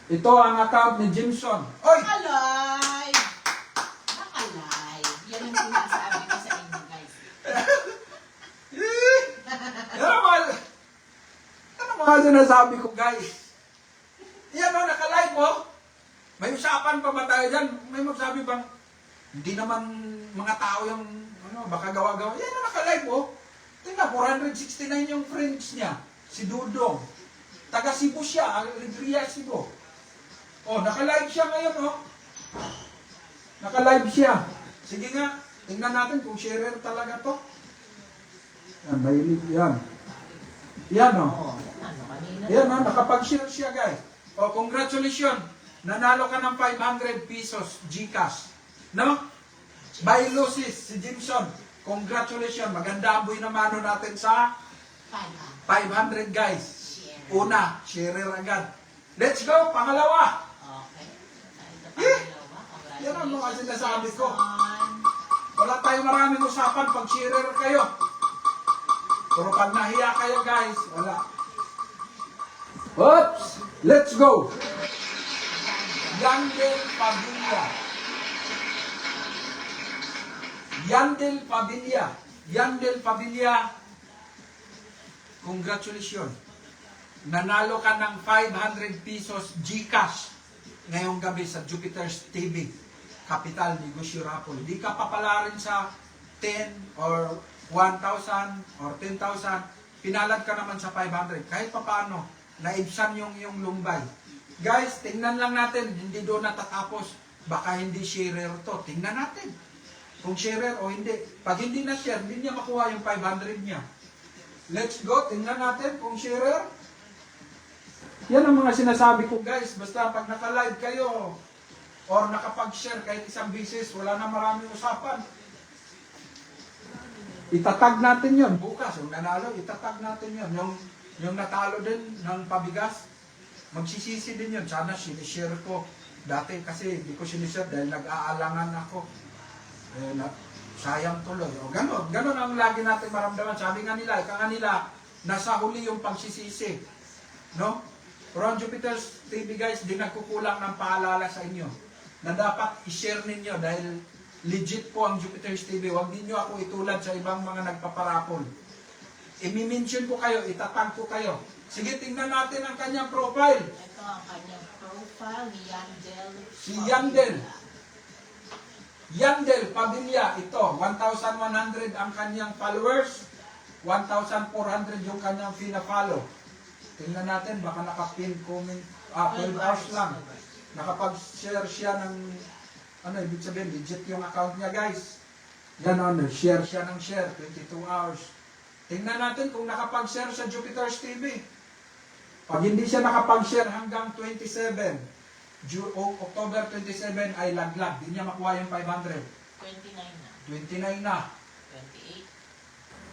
Ito ang account ni Jimson. Oy!
Alive! Nakalive. Yan yung sinasabi ko sa inyo, guys.
Ano mga sinasabi ko, guys? Yan o, nakalive mo. May usapan pa ba tayo dyan? May magsabi bang, hindi naman mga tao yung, baka gawa-gawa. Yan na naka-live oh. Tingnan, 469 yung friends niya. Si Dudong. Taga Cebu siya, Alegria, Cebu. Oh, naka-live siya ngayon, oh. Naka-live siya. Sige nga, tingnan natin kung sharer talaga to. Yan, mahilig yan. Yan, oh.
Oo, ano kanina.
Yan, oh, nakapag-share siya, guys. Oh, congratulations. Nanalo ka ng 500 pesos GCash. No? By Lucis, si Jimson. Congratulations. Maganda ang buhay na mano natin sa 500, guys.
Share.
Una, sharer agad. Let's go, pangalawa.
Okay. Ito
Eh,
pangalawa.
yan ang mga sinasabi ko.
Congratulations.
Wala tayong maraming usapan pag sharer kayo. Pero pag nahiya kayo, guys, wala. Oops! Let's go! Yandel Padilla. Yandel Padilla. Yandel Padilla. Congratulations. Nanalo ka ng 500 pesos GCash ngayong gabi sa Jupiter's TV. Capital Negosyo Raffle. Hindi ka papalarin sa 10 or 1,000 or 10,000. Pinalad ka naman sa 500. Kahit papaano, naibsan yung iyong lumbay. Guys, tingnan lang natin. Hindi doon natatapos. Baka hindi sharer to. Tingnan natin. Kung sharer o hindi. Pag hindi na share, hindi niya makuha yung 500 niya. Let's go. Tingnan natin kung sharer. Yan ang mga sinasabi ko, guys. Basta pag naka-live kayo or nakapag-share kahit isang bisis, wala na maraming usapan. Itatag natin yon bukas. Yung nanalo, itatag natin yon. Yung natalo din ng pabigas, magsisisi din yun. Sana sinishare ko. Dati kasi hindi ko sinishare dahil nag-aalangan ako. Sayang tuloy. O ganon. Ganon ang lagi natin maramdaman. Sabi nga nila, ika nga nila, nasa huli yung pagsisisi. No? Pero ang Jupiter's TV, guys, di nagkukulang ng paalala sa inyo na dapat i-share ninyo dahil legit po ang Jupiter's TV. Huwag ninyo ako itulad sa ibang mga nagpaparapol. I-mention ko kayo, itatag ko kayo. Sige, tingnan natin ang kanyang profile.
Ito ang kanyang profile ni Yandel.
Si Yandel. Yandel Padilla. Ito, 1,100 ang kanyang followers. 1,400 yung kanyang pina-follow. Tingnan natin, baka naka-pin comment. 12 hours lang. Nakapag-share siya ng, ano, ibig sabihin, legit yung account niya, guys. Yan, share siya ng share, 22 hours. Tingnan natin kung nakapag-share sa Jupiter's TV. Pag hindi siya nakapag-share hanggang 27, October 27 ay laglag. Hindi niya makuha yung 500.
29 na.
29 na.
28.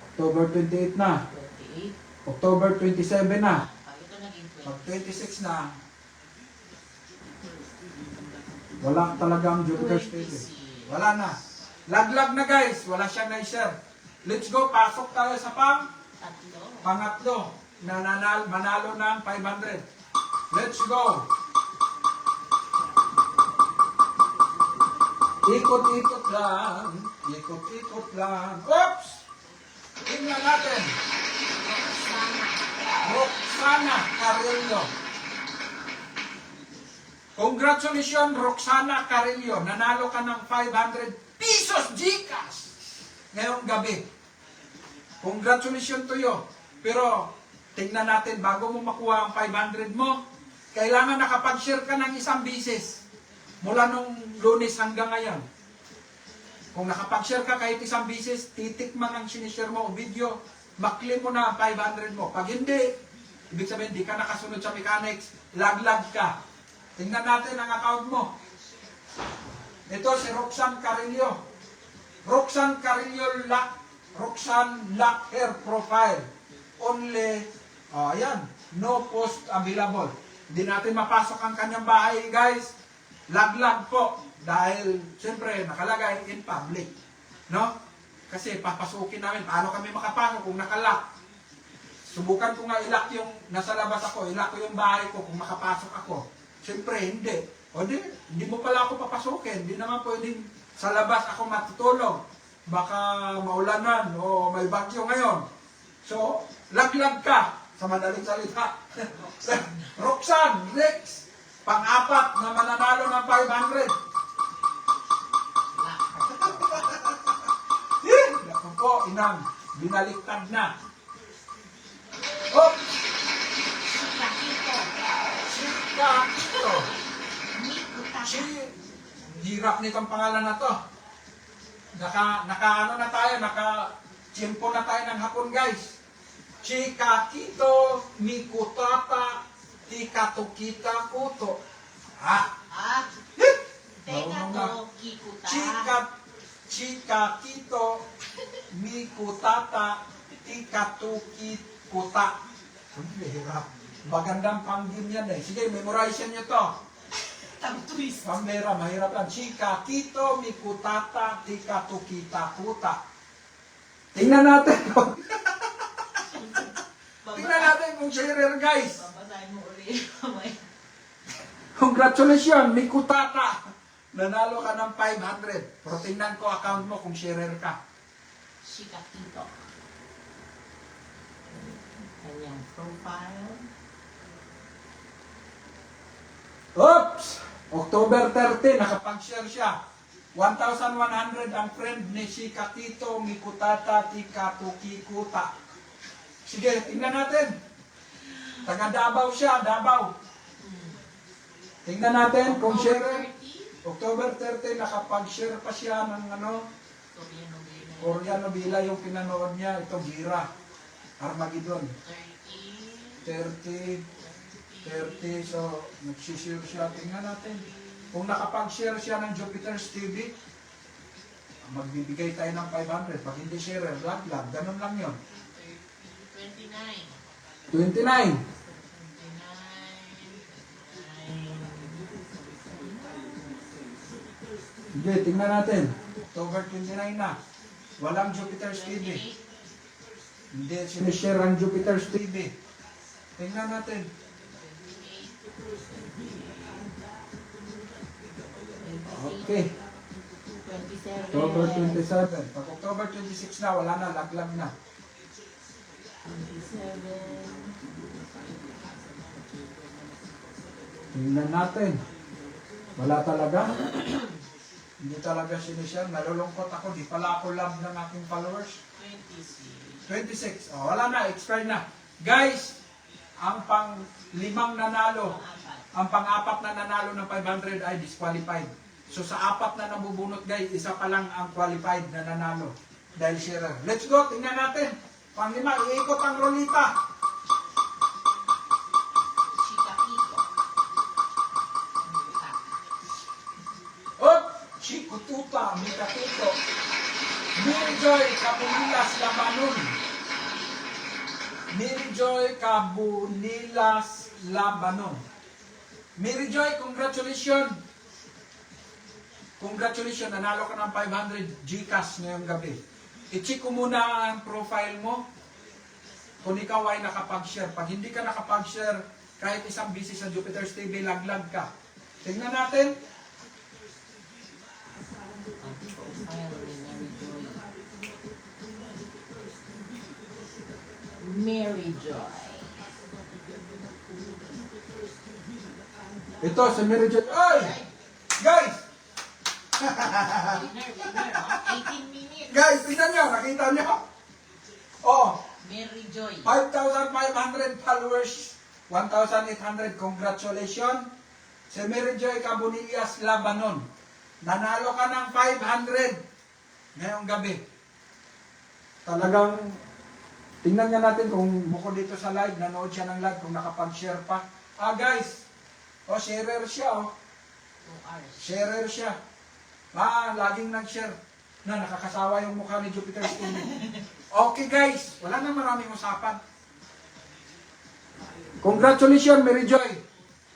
October 28 na.
28.
October 27 na.
Ito naging 20.
Pag 26 na, wala talaga ang Jupiter's TV. Wala na. Laglag na, guys. Wala siyang na-share. Let's go. Pasok tayo sa pangatlo na manalo ng 500. Let's go. Ikot-ikot lang. Ikot-ikot lang. Oops! Tingnan natin. Roxana Carillo. Congratulations, Roxana Carillo. Nanalo ka ng 500 pesos GCash ngayong gabi. Congratulations to you. Pero, tingnan natin, bago mo makuha ang 500 mo, kailangan nakapag-share ka ng isang bisis. Mula nung Lunes hanggang ngayon. Kung nakapag-share ka kahit isang bisis, titikman ang sinishare mo o video, maklim mo na ang 500 mo. Pag hindi, ibig sabihin, di ka nakasunod sa mechanics, laglag ka. Tingnan natin ang account mo. Ito si Roxanne Carillo. Roxanne Carillo Roxanne Lock Hair Profile. Only, ayan, no post available. Hindi natin mapasok ang kanyang bahay, guys. Laglag po. Dahil, siyempre, nakalagay in public. No? Kasi papasukin namin. Paano kami makapasok kung nakalock? Subukan ko nga ilock yung nasa labas ako. Ilock ko yung bahay ko kung makapasok ako. Siyempre, hindi. O hindi mo pala ako papasukin. Hindi naman pwedeng sa labas ako matutulog. Baka maulanan o may bagyo ngayon. So, laglag ka. Sa madaling salita. Roxanne, next. Pang-apat na mananalo ng 500. Naku po, inang. Binaliktad na. Oh! Sika ito. Hirap nitong pangalan na to. Naka ano na tayo, naka-chimpo na tayo ng hapon, guys. Chikakito mikutata tikatukita kuto. Ha?
Ah, teka
Marunong
to,
na.
kikuta.
Chikakito mikutata tikatukikuta. Hirap. Magandang panggim yan eh. Sige, memorize nyo to.
Tag-twist.
Pambera, mahirap lang. Chika, kito, mikutata, tika, tukita, kuta. Tingnan natin. Tingnan natin kung sharer, guys.
Babasahin mo ulit. Mamaya.
Congratulations, mikutata. Nanalo ka ng 500. Pero tingnan ko account mo kung sharer ka.
Shikakito. Kanyang profile.
Oops! October 30, nakapag-share siya. 1,100 ang friend ni Shikakito, mikutata, tika, tukikuta. Sige, tingnan natin. Taga Davao siya, Davao. Tingnan natin kung share. October 30, nakapag-share pa siya ng Korean novela yung pinanood niya. Ito, Gira. Armageddon. 30. So, nagsishare siya. Tingnan natin. Kung nakapag-share siya ng Jupiter's TV, magbibigay tayo ng 500. Pag hindi share, lag. Ganun lang yun. 29. Sige, tingnan natin. October 29 na. Walang Jupiter's TV. Hindi sinishare ang Jupiter's TV. Tingnan natin. Okay.
27.
October 27. Pag October 26 na, wala na, laglag na.
27.
Tingnan natin. Wala talaga. Hindi talaga sinishare. Nalulungkot ako. Di pala ako love ng aking followers. 26. Oh, wala na. Expired na. Guys, ang pang-limang nanalo, ang pang-apat na nanalo ng 500 ay disqualified. So sa apat na nabubunot guys, isa pa lang ang qualified na nanalo. Dahil sharer. Let's go. Tingnan natin. Pang-lima. Iikot ang rolita.
Shikakito.
Op! Chikututa, Mikatuto. Mirijoy Kabunilas Labanon. Mirijoy Kabunilas Labanon. Mirijoy, congratulations. Congratulations, nanalo ka ng 500 Gcash ngayong gabi. I-check ko muna ang profile mo kung ikaw ay nakapag-share. Pag hindi ka nakapag-share, kahit isang busy sa Jupiter's TV, laglag ka. Tingnan natin.
Ang profile ni Mary Joy.
Ito, si Mary Joy. Ay! Guys!
Winner, 18 minutes.
Guys, tingnan nyo. Nakita nyo? Oh,
Mary Joy.
5,500 followers. 1,800. Congratulations. Si Mary Joy Cabunillas Labanon. Nanalo ka ng 500 ngayong gabi. Talagang, tingnan nga natin kung bukod dito sa live, nanood siya ng live, kung nakapag-share pa. Ah guys, sharer siya
2 hours.
Sharer siya. Laging nag-share. Nakakasawa yung mukha ni Jupiter's TV. Okay guys, wala na maraming usapan. Congratulations, Mary Joy.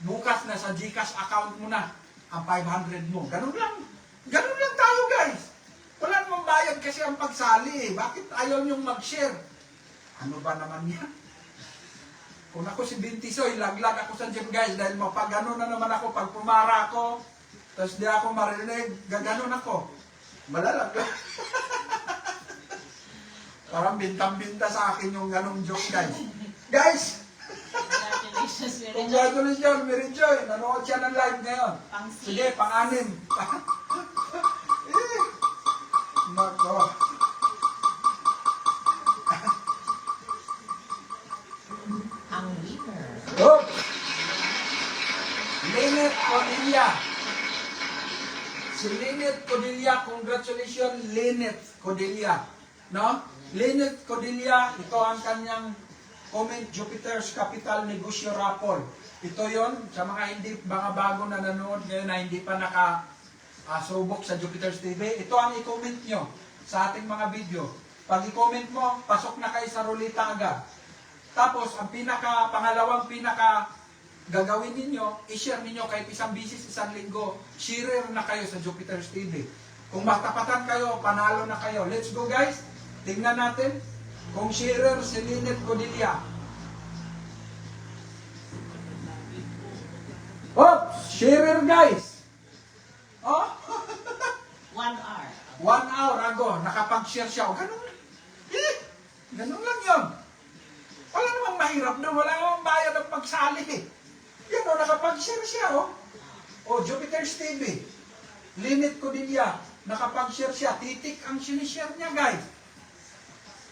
Bukas na sa Gcash account mo na ang 500 mo. Ganun lang. Ganun lang tayo guys. Wala namang bayad kasi ang pagsali. Bakit ayaw niyong mag-share? Ano ba naman yan? Kung ako si Bintisoy, laglag ako sa gym guys dahil mapagano na naman ako pag pumara ako. Tapos di ako marinig, gaganon ako. Malalaglag. Parang bintang-binta sa akin yung ganong joke guys. Guys!
Congratulations, Mary Joy.
Congratulations, Mary Joy. Nanood siya ng live ngayon.
Pang-6.
Sige, pang-anim. Nako.
Ang winner.
Oh! Lynette Cornelia. Si Lynette Codilla, congratulations Lynette Codilla. No? Lynette Codilla, ito ang kanyang comment, Jupiter's Capital Negosyo Raffle. Ito yon sa mga bago na nanonood ngayon na hindi pa subok sa Jupiter's TV. Ito ang i-comment nyo sa ating mga video. Pag i-comment mo, pasok na kayo sa rulita agad. Tapos, ang pangalawang gagawin ninyo, i-share ninyo kahit isang bisis, isang linggo, share na kayo sa Jupiter's TV. Kung matapatan kayo, panalo na kayo. Let's go guys! Tingnan natin kung sharer si Lynette Codilla. Oh! Sharer guys! Oh!
1 hour.
1 hour ago, nakapag-share siya. O, ganun. Ganun lang yun. Wala namang mahirap doon. Wala namang bayad ng pagsali eh. Yan o, nakapag-share siya o. O, Jupiter's TV. Lynette Codilla. Nakapag-share siya. Titik ang sinishare niya, guys.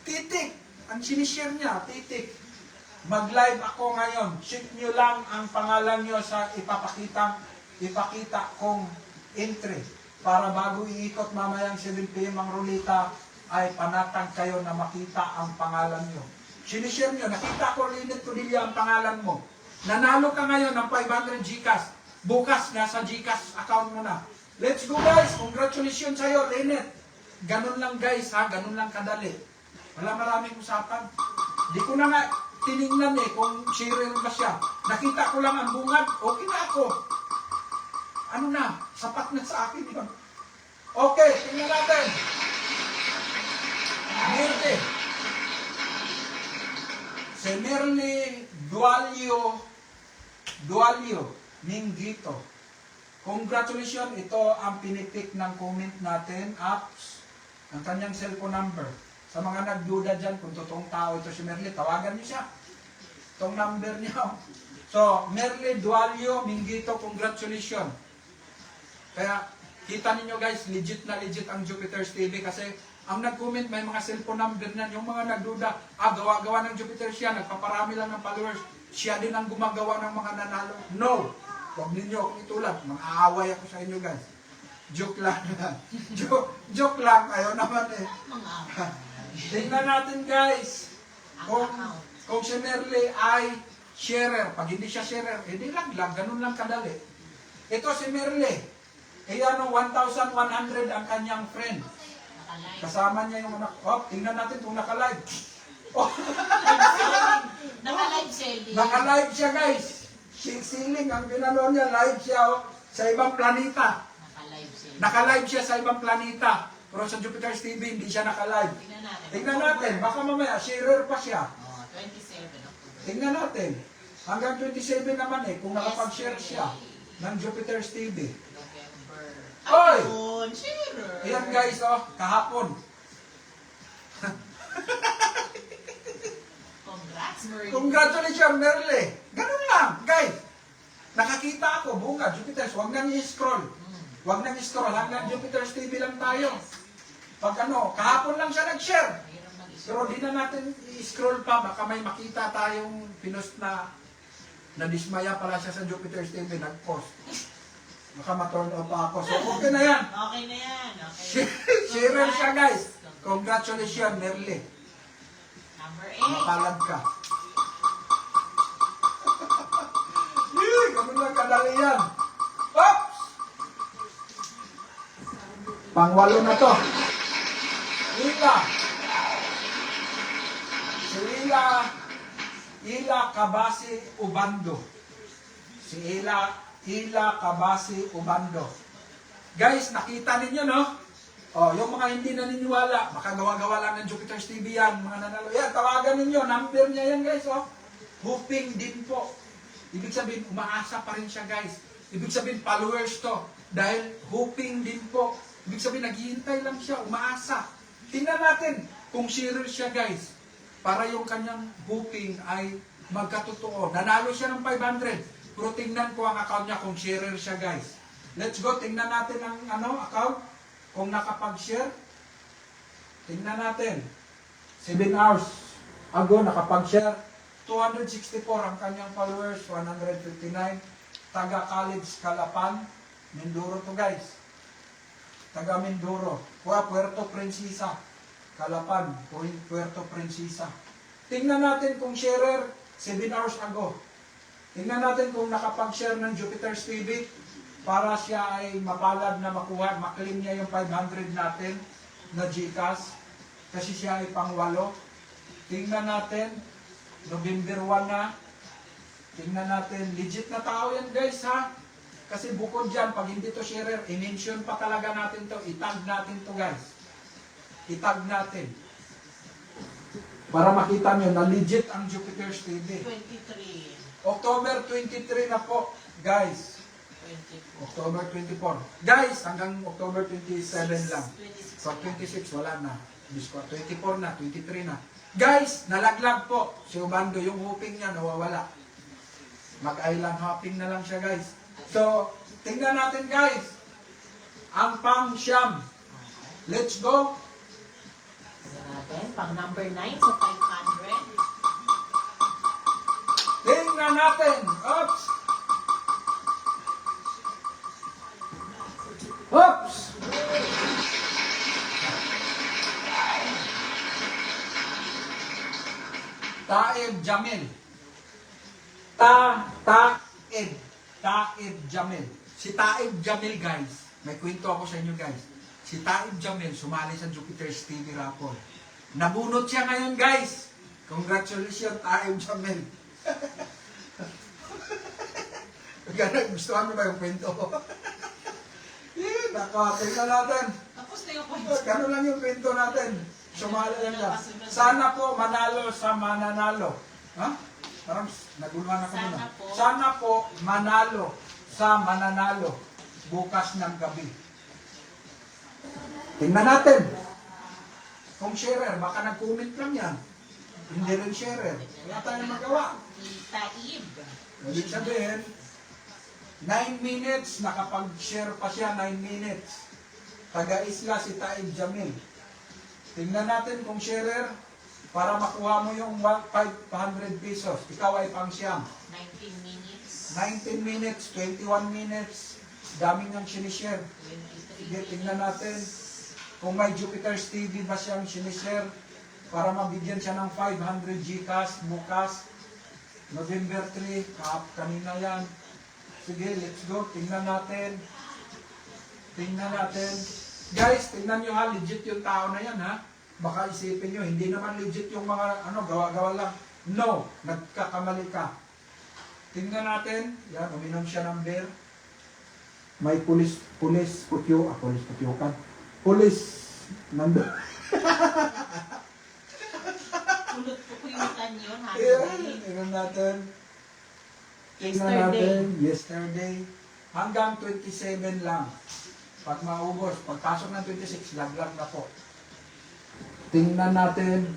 Titik ang sinishare niya. Titik. Mag-live ako ngayon. Check nyo lang ang pangalan nyo sa ipakita kong entry. Para bago iikot mamayang 7 PM ang rulita, ay panatag kayo na makita ang pangalan nyo. Sinishare nyo, nakita ko Lynette Codilla ang pangalan mo. Nanalo ka ngayon ng 500 GCash. Bukas, nasa GCash account mo na. Let's go guys! Congratulations sa'yo, Lynette. Ganun lang guys ha, ganun lang kadali. Wala maraming usapan. Di ko na nga tinignan kung sharer ba siya. Nakita ko lang ang bungad, okay na ako. Ano na, sapat na sa akin yun. Okay, tingnan natin. Merle. Si Merle Dualio Minggito. Congratulations, ito ang pinipick ng comment natin, apps, ang kanyang cellphone number. Sa mga nagduda dyan, kung totoong tao ito si Merle, tawagan niyo siya. Itong number niyo. So, Merle Dualio Minggito, congratulations. Kaya, kita ninyo guys, legit na legit ang Jupiter's TV kasi ang nag-comment may mga cellphone number na, yung mga nagduda, gawa-gawa ng Jupiter siya, nagpaparami lang ng followers, siya din ang gumagawa ng mga nanalo. No! Huwag ninyo akong itulad. Mang-aaway ako sa inyo guys. Joke lang. Joke lang. Ayaw naman eh. Tingnan natin guys. Kung si Merle ay sharer. Pag hindi siya sharer, hindi lang. Ganun lang kadali. Ito si Merle. Kaya 1,100 ang kanyang friend. Kasama niya yung anak. Oh, tingnan natin kung naka-live. Oh.
Naka-live selling.
Naka-live siya guys. Siling ang ginano niya, live siya sa ibang planeta.
Naka-live selling.
Naka-live siya sa ibang planeta. Pero sa Jupiter's TV, hindi siya naka-live. Tingnan natin. Baka mamaya, sharer pa siya.
27 October.
Tingnan natin. Hanggang 27 naman kung nakapag-share siya ng Jupiter's TV.
November.
Oy!
Ayun, sharer.
Ayan guys, kahapon.
Congrats, Merle.
Congratulations, Merle. Ganun lang, guys. Nakakita ako, bunga, Jupiter's. Huwag nang i-scroll. Huwag nang i-scroll. Hanggang Jupiter's TV lang tayo. Pag kahapon lang siya nag-share. Pero di na natin i-scroll pa. Baka may makita tayong pinost na nadismaya pala siya sa Jupiter's TV. Nag-post. Baka ma-turn off pa ako. So, okay na yan.
Okay na yan. Okay.
Share siya, guys. Congratulations, Merle.
Number 8.
Mapalad ka. Ganun lang kadali yan. Oops! Pangwalo na to. Ila. Si Ila Kabasi Ubando. Si Ila Kabasi Ubando. Guys, nakita ninyo, no? Oh, yung mga hindi naniniwala, makagawa-gawa lang ng Jupiter's TV yan, mga nanalo. Yan, tawagan ninyo, number niya yan, guys, oh. Hoping din po. Ibig sabihin, umaasa pa rin siya, guys. Ibig sabihin, followers to. Dahil hoping din po. Ibig sabihin, naghihintay lang siya, umaasa. Tingnan natin kung sharer siya, guys. Para yung kanyang hoping ay magkatotoo. Nanalo siya ng 500. Pero tingnan ko ang account niya kung sharer siya, guys. Let's go, tingnan natin ang account. Kung nakapag-share, tingnan natin. 7 hours ago, nakapag-share. 264 ang kanyang followers, 159. Taga College Calapan, Mindoro to guys. taga Mindoro, Puerto Princesa, Calapan, Puerto Princesa. Tingnan natin kung sharer 7 hours ago. Tingnan natin kung nakapag-share ng Jupiter's TV para siya ay mapalad na makuha, maklaim niya yung 500 natin na GCash kasi siya ay pang-8. Tingnan natin, November 1 na. Tingnan natin, legit na tao yan guys ha. Kasi bukod dyan, pag hindi to sharer, i-mention pa talaga natin to, itag natin to guys. Itag natin. Para makita nyo na legit ang Jupiter's TV.
23.
October 23 na po, guys.
24.
October 24. Guys, hanggang October 27 lang.
26.
So 26 wala na. 24 na, 23 na. Guys, nalaglag po si Ubando. Yung hooping niya nawawala. Mag-island hopping na lang siya guys. So, tingnan natin guys. Ang pang-siyam. Let's go.
Tingnan natin, pang number 9 sa 500.
Tingnan natin. Oops. Oops. Taib Jamil. Taib Jamil. Si Taib Jamil guys, may kwento ako sa inyo guys. Si Taib Jamil sumali sa Jupiter's TV Raffle. Nabunot siya ngayon guys. Congratulations Taib Jamil. Ganun, gustuhan mo ba yung kwento ko? Nako, tingnan natin.
Tapos na yung points.
Ganun lang yung kwento natin. Sumali lang ka. Sana po manalo sa mananalo. Ha? Parang naguluhan ako muna. Sana po manalo sa mananalo bukas ng gabi. Tingnan natin. Kung sharer, baka nag-comment lang yan. Hindi rin sharer. Wala tayong magawa.
Taib.
Ibig sabihin, 9 minutes, nakapag-share pa siya 9 minutes. Taga-isla si Taib Jamil. Tingnan natin kung sharer para makuha mo yung 500 pesos. Ikaw ay pang-siyam.
19 minutes.
19 minutes, 21 minutes. Daming niyang sinishare.
23
Sige, tingnan natin kung may Jupiter's TV ba siyang sinishare para mabigyan siya ng 500 GCash bukas. November 3, kanina yan. Sige, let's go. Tingnan natin. Tingnan natin. Guys, tingnan nyo ha, legit yung tao na yan ha. Baka isipin nyo, hindi naman legit yung mga gawa-gawa lang. No, nagkakamali ka. Tingnan natin. Yan, uminom siya ng beer. May pulis putyukan. Pulis, nandun.
Kulot po kuyutan yun.
Ayan, tingnan natin. Tingnan natin, yesterday. Hanggang 27 lang. Pag maubos, pagpasok ng 26, laglag na po. Tingnan natin.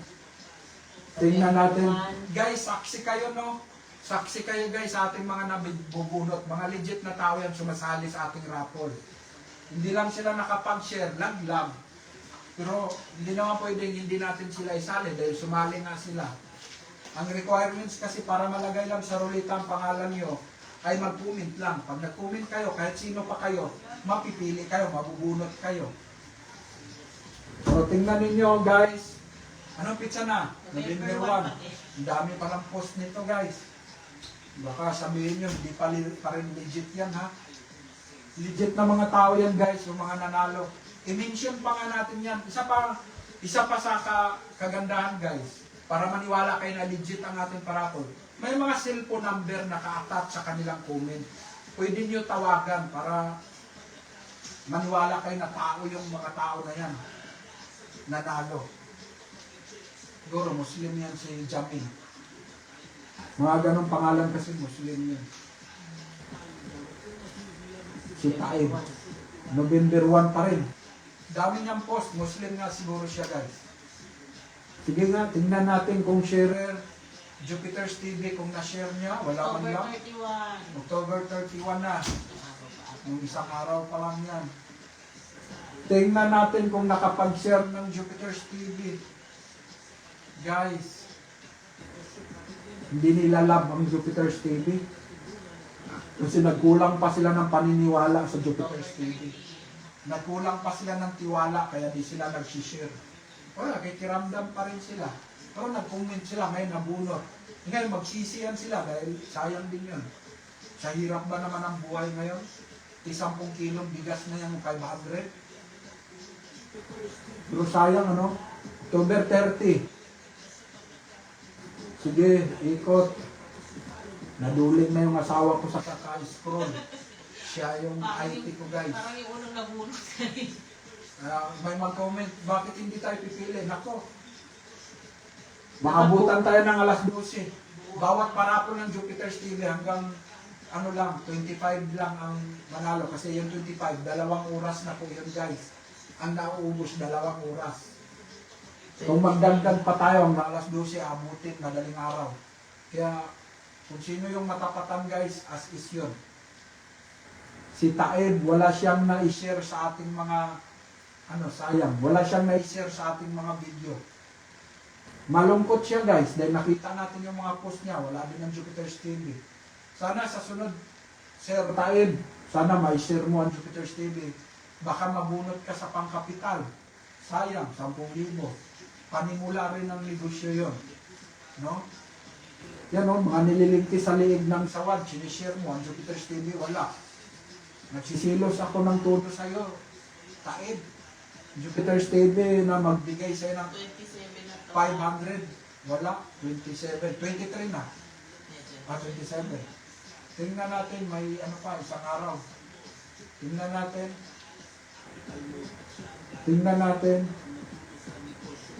Tingnan natin. Guys, saksi kayo no? Saksi kayo guys sa ating mga nabubunot. Mga legit na tao yan sumasali sa ating raffle. Hindi lang sila nakapag-share, laglag. Pero hindi naman pwedeng hindi natin sila isali dahil sumali nga sila. Ang requirements kasi para malagay lang sa ruleta ang pangalan nyo ay mag-comment lang. Pag nag-comment kayo, kahit sino pa kayo, mapipili kayo, mabubunot kayo. So, tingnan ninyo guys. Anong pizza na? November 1. Ang dami palang post nito guys. Baka sabihin nyo, hindi pa rin legit yan ha. Legit na mga tao yan guys, yung mga nanalo. I-mention pa nga natin yan. Isa pa sa kagandahan guys. Para maniwala kayo na legit ang ating parapol. May mga cellphone number na ka-attach sa kanilang comment. Pwede nyo tawagan para maniwala kayo na tao yung mga tao na yan. Nanalo. Siguro Muslim yan si Jamil. Mga ganong pangalan kasi Muslim yan. Si Taib. November 1 pa rin. Dami niyang post. Muslim nga siguro siya guys. Sige nga, tingnan natin kung sharer Jupiter's TV kung na-share niya. Wala man
October
lang.
31.
October 31 na. Yung isang araw pa lang yan. Tingnan natin kung nakapag-share ng Jupiter's TV. Guys, hindi nila love ang Jupiter's TV. Kasi nagkulang pa sila ng paniniwala sa Jupiter's TV. nagkulang pa sila ng tiwala, kaya di sila nag-share. Wala, kikiramdam pa rin sila. Pero nag-comment sila, ngayon nabunot. Ngayon magsisiyan sila dahil sayang din yun. Sa hirap ba naman ang buhay ngayon? 10 kilong bigas na yung 500. Pero sayang ano? October 30. Sige, ikot. Naduling na yung asawa ko sa kaka-scroll. Siya yung IT ko, guys.
Parang yung unang nabunot.
May mag-comment, bakit hindi tayo pipili? Nako, maabutan tayo ng alas 12. Bawat parapon ng Jupiter's TV hanggang ano lang, 25 lang ang manalo. Kasi yung 25, 2 oras na po yun, guys. Ang nauubos, 2 oras. Kung magdagdag pa tayo hanggang alas 12, abutin, madaling araw. Kaya, kung sino yung matapatan, guys, as is yun. Si Taed, wala siyang na-share sa ating mga sayang. Wala siyang na-share sa ating mga video. Malungkot siya, guys, dahil nakita natin yung mga post niya. Wala din ang Jupiter's TV. Sana sa sunod, Sir Taed, sana ma-share mo ang Jupiter's TV. Baka mabunot ka sa pangkapital. Sayang, 10,000. Panimula rin ng negosyo yun. No? Yan o, mga nililingkis sa liig ng sawad. Sinishare mo ang Jupiter's TV, wala. Nagsisilos ako ng todo sa'yo. Taed. Jupiter's TV na magbigay sa'yo ng
27 na to.
500. Wala. 27. 23 na. 27. Tingnan natin, may isang araw. Tingnan natin.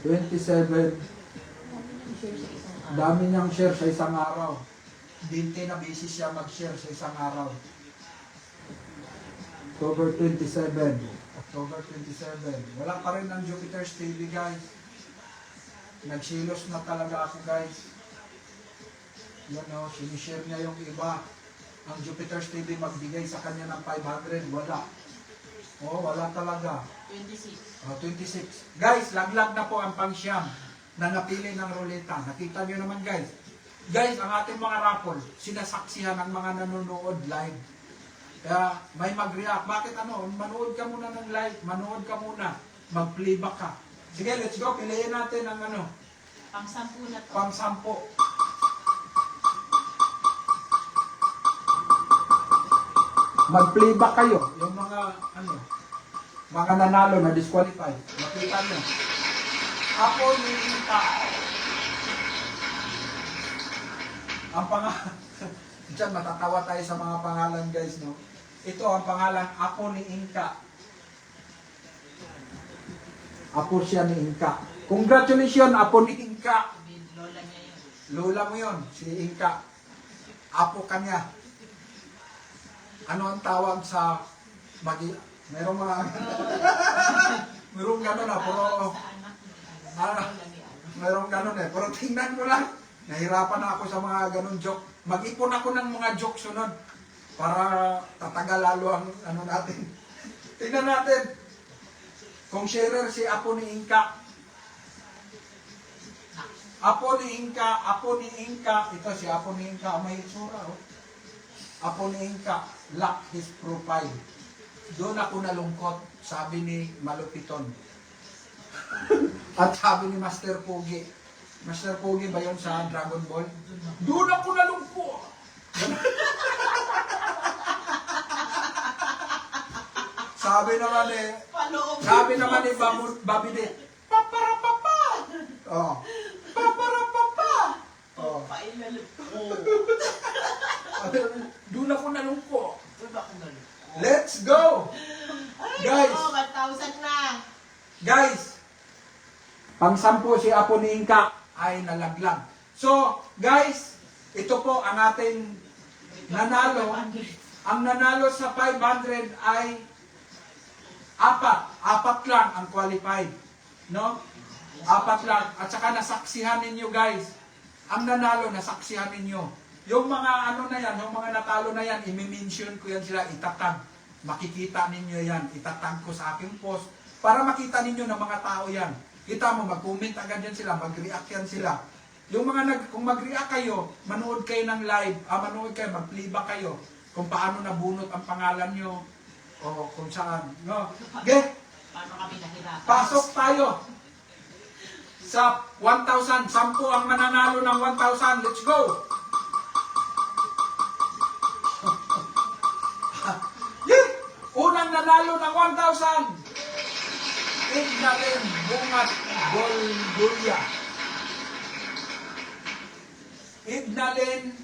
27. Dami niyang share sa isang araw. 20 na beses siya mag-share sa isang araw. October 27. October 27. Wala pa rin ang Jupiter's TV, guys. Nagsilos na talaga ako, guys. Yan o, sinishare niya yung iba. Ang Jupiter's TV magbigay sa kanya ng 500. Wala. Wala talaga.
26.
26. Guys, laglag na po ang pangsyam na napili ng ruleta. Nakita niyo naman, guys. Guys, ang ating mga raffle, sinasaksihan ng mga nanonood live. Kaya may mag-react. Bakit manood ka muna ng live, manood ka muna, mag-playback ka. Sige, let's go. Piliin natin ang
Pang-10 na to.
pang-10. Mag-playback kayo. Yung mga nanalo na disqualify. Makita nyo. Ako ni Inka. Ang pangalan. Diyan, matatawa tayo sa mga pangalan, guys, no? Ito ang pangalan, Apo ni Inka. Apo siya ni Inka. Congratulations, Apo ni Inka.
Lola niya yun.
Lola mo yun, si Inka. Apo kanya. Ano ang tawag sa merong mga merong gano'n puro
Sa anak niya. Lola ni
merong gano'n pero tingnan ko lang. Nahirapan na ako sa mga ganun joke. Mag-ipon ako ng mga joke sunod para tatagal lalo ang natin. Tingnan natin. Kung sharer si Apo ni Inka. Apo ni Inka. Ito si Apo ni Inka. May itsura, Apo ni Inka. Lock his profile. Doon ako nalungkot, sabi ni Malupiton. At sabi ni Master Pogi. Master Pogi ba yun sa Dragon Ball? Doon ako nalungkot. Sabi naman ni Bobby De, paparapapa. Paparapapa.
Pailalo ko.
Doon ako nalungkot.
Doon ako nalungkot.
Let's go! Guys!
1,000 na.
Guys! Pang-10 si Apo ni Inka ay nalaglag. So, guys, ito po ang ating nanalo. Ang nanalo sa 500 ay 4 lang ang qualified. No? 4 lang. At saka nasaksihan ninyo, guys. Ang nanalo, nasaksihan ninyo. Yung mga na yan, yung mga natalo na yan, i-mention ko yan sila, itatag. Makikita ninyo yan, itatag ko sa aking post para makita ninyo ng mga tao yan. Kita mo, mag-comment agad yan sila, mag-react yan sila. Yung kung mag-react kayo, manood kayo ng live, manood kayo, mag-playback kayo, kung paano nabunot ang pangalan nyo, o kung saan. No? Okay,
Paano kami nahirapan?
pasok tayo sa 1,000. 10 ang mananalo ng 1,000. Let's go! Yeah! Unang nanalo ng 1,000. Ednalyn Bungat Doldolya.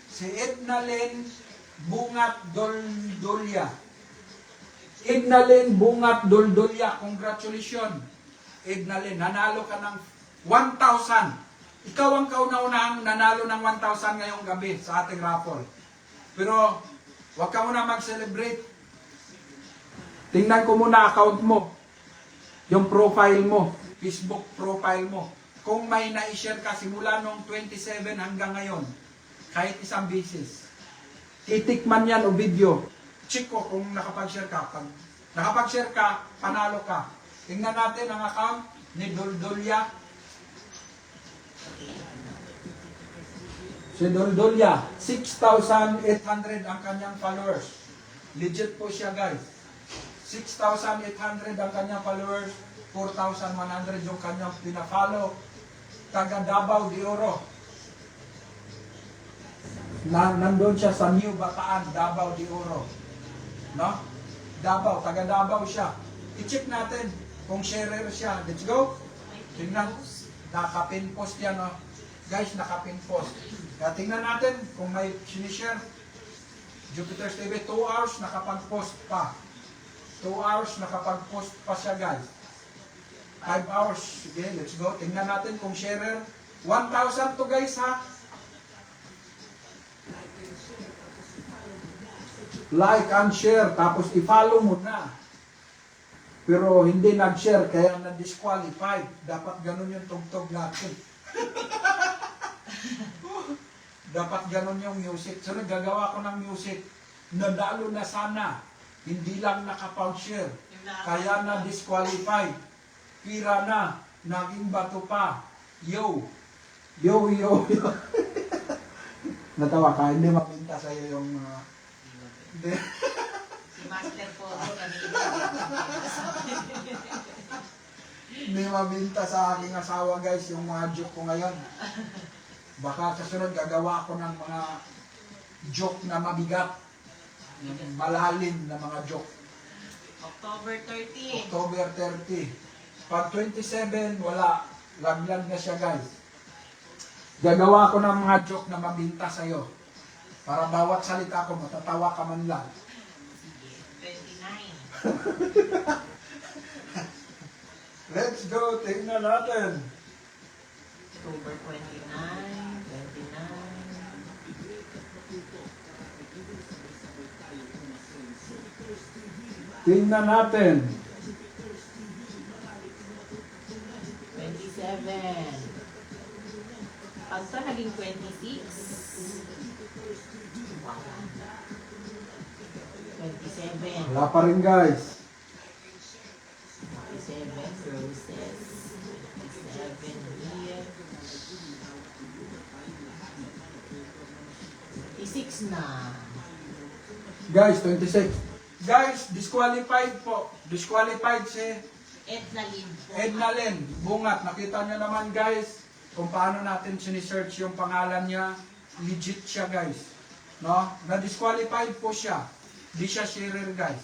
Si Ednalyn Bungat Doldolya. Ednalyn Bungat Doldolya, congratulations. Ednalyn, nanalo ka ng 1,000. Ikaw ang kauna-unahang nanalo ng 1,000 ngayong gabi sa ating raffle. Pero, huwag ka muna mag-celebrate. Tingnan ko muna account mo. Yung profile mo, Facebook profile mo. Kung may na-share ka simula nung 27 hanggang ngayon, kahit isang beses, titikman yan o video. Check ko kung nakapag-share ka. Pag nakapag-share ka, panalo ka. Tingnan natin ang account ni Doldolya. Si Doldolya, 6,800 ang kanyang followers. Legit po siya, guys. 6,800 ang kanyang followers, 4,100 yung kanyang pinafollow. Taga Davao de Oro. Nandun siya sa New Bataan, Davao de Oro. No? Davao, taga Davao siya. I-check natin kung sharer siya. Let's go. Tingnan, nakapin post yan. No? Guys, nakapin post. Kaya tingnan natin kung may sinishare. Jupiter's TV, 2 hours nakapag-post pa. 2 hours nakapag-post pa siya, guys. 5 hours. Sige, let's go. Tingnan natin kung sharer. 1,000 to, guys, ha? Like and share. Tapos i-follow mo na. Pero hindi nag-share, kaya na-disqualified. Dapat ganun yung tugtog natin. Dapat ganun yung music. So, naggagawa ko ng music. Nadalo na sana. Hindi lang nakapag-share. Kaya na-disqualified. Pira na. Naging bato pa. Yo. Yo, yo, yo. Natawa ka. Hindi mapinta sa'yo yung... Hindi.
Si Master po kanina.
Hindi mabinta sa aking asawa, guys, yung mga joke ko ngayon. Baka kasunod gagawa ako ng mga joke na mabigat. Malalim na mga joke.
October 30.
October 30. Pag 27, wala. Laglag na siya, guys. Gagawa ko ng mga joke na mabinta sa'yo. Para bawat salita ko, matatawa ka man lang.
Sige, 29.
Let's go, tingnan natin.
October 29, 29.
Tingnan natin.
27. Pagka naging 26. Wala. 27.
Wala pa rin, guys.
27 roses. 27 here. 26 na.
Guys, 26. Guys, disqualified po. Disqualified si
Ednalyn po.
Ednalyn Bungat. Nakita nyo naman, guys, kung paano natin sinisearch yung pangalan niya. Legit siya, guys. No? Na-disqualified po siya. Di siya sharer, guys.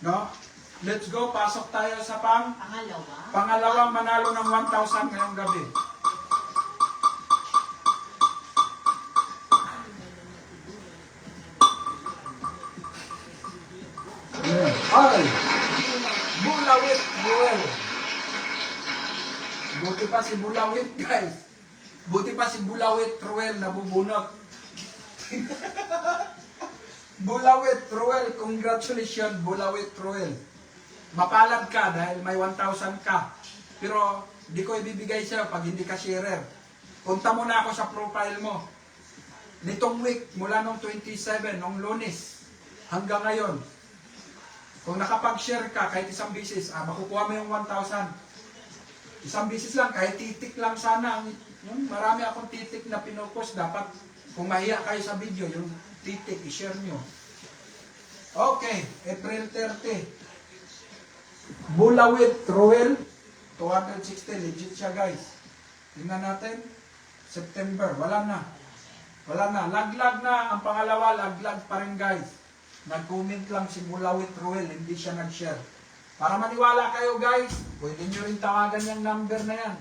No? Let's go. Pasok tayo sa
Pangalawa.
pangalawang manalo ng 1,000 ngayong gabi. Ay! Bulawit Ruel. Buti pa si Bulawit, guys. Buti pa si Bulawit Ruel nabubunot. Bulawit Ruel, congratulations Bulawit Ruel. Mapalad ka dahil may 1,000 ka. Pero di ko ibibigay sa'yo pag hindi ka sharer. Punta muna ako sa profile mo. Nitong week, mula nung 27, nung Lunes, hanggang ngayon, kung nakapag-share ka kahit isang bisis, makukuha mo yung 1,000. Isang bisis lang, kahit titik lang sana. Yung marami akong titik na pinupost. Dapat, kung mahiya kayo sa video, yung titik, i-share nyo. Okay, April 30. Bulawit Roel, 260. Legit siya guys. Tingnan natin. September, wala na. Wala na. Laglag na. Ang pangalawa, laglag pa rin guys. Nag-comment lang si Bulawit Roel, hindi siya nag-share. Para maniwala kayo guys, pwede nyo rin tawagan yung number na yan.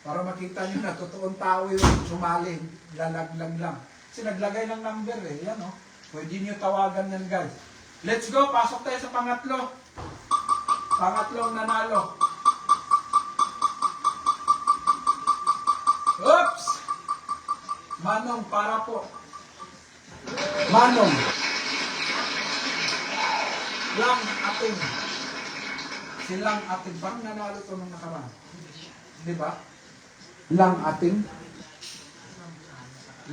Para makita nyo na totoong tao yung sumali, lalaglag lang. Kasi naglagay ng number eh, yan o. Pwede nyo tawagan yan guys. Let's go, pasok tayo sa pangatlo. Pangatlong nanalo. Oops! Manong, para po. Manong. Lang ating. Silang ating. Parang nanalo to nung nakaraan. Di ba? Lang ating.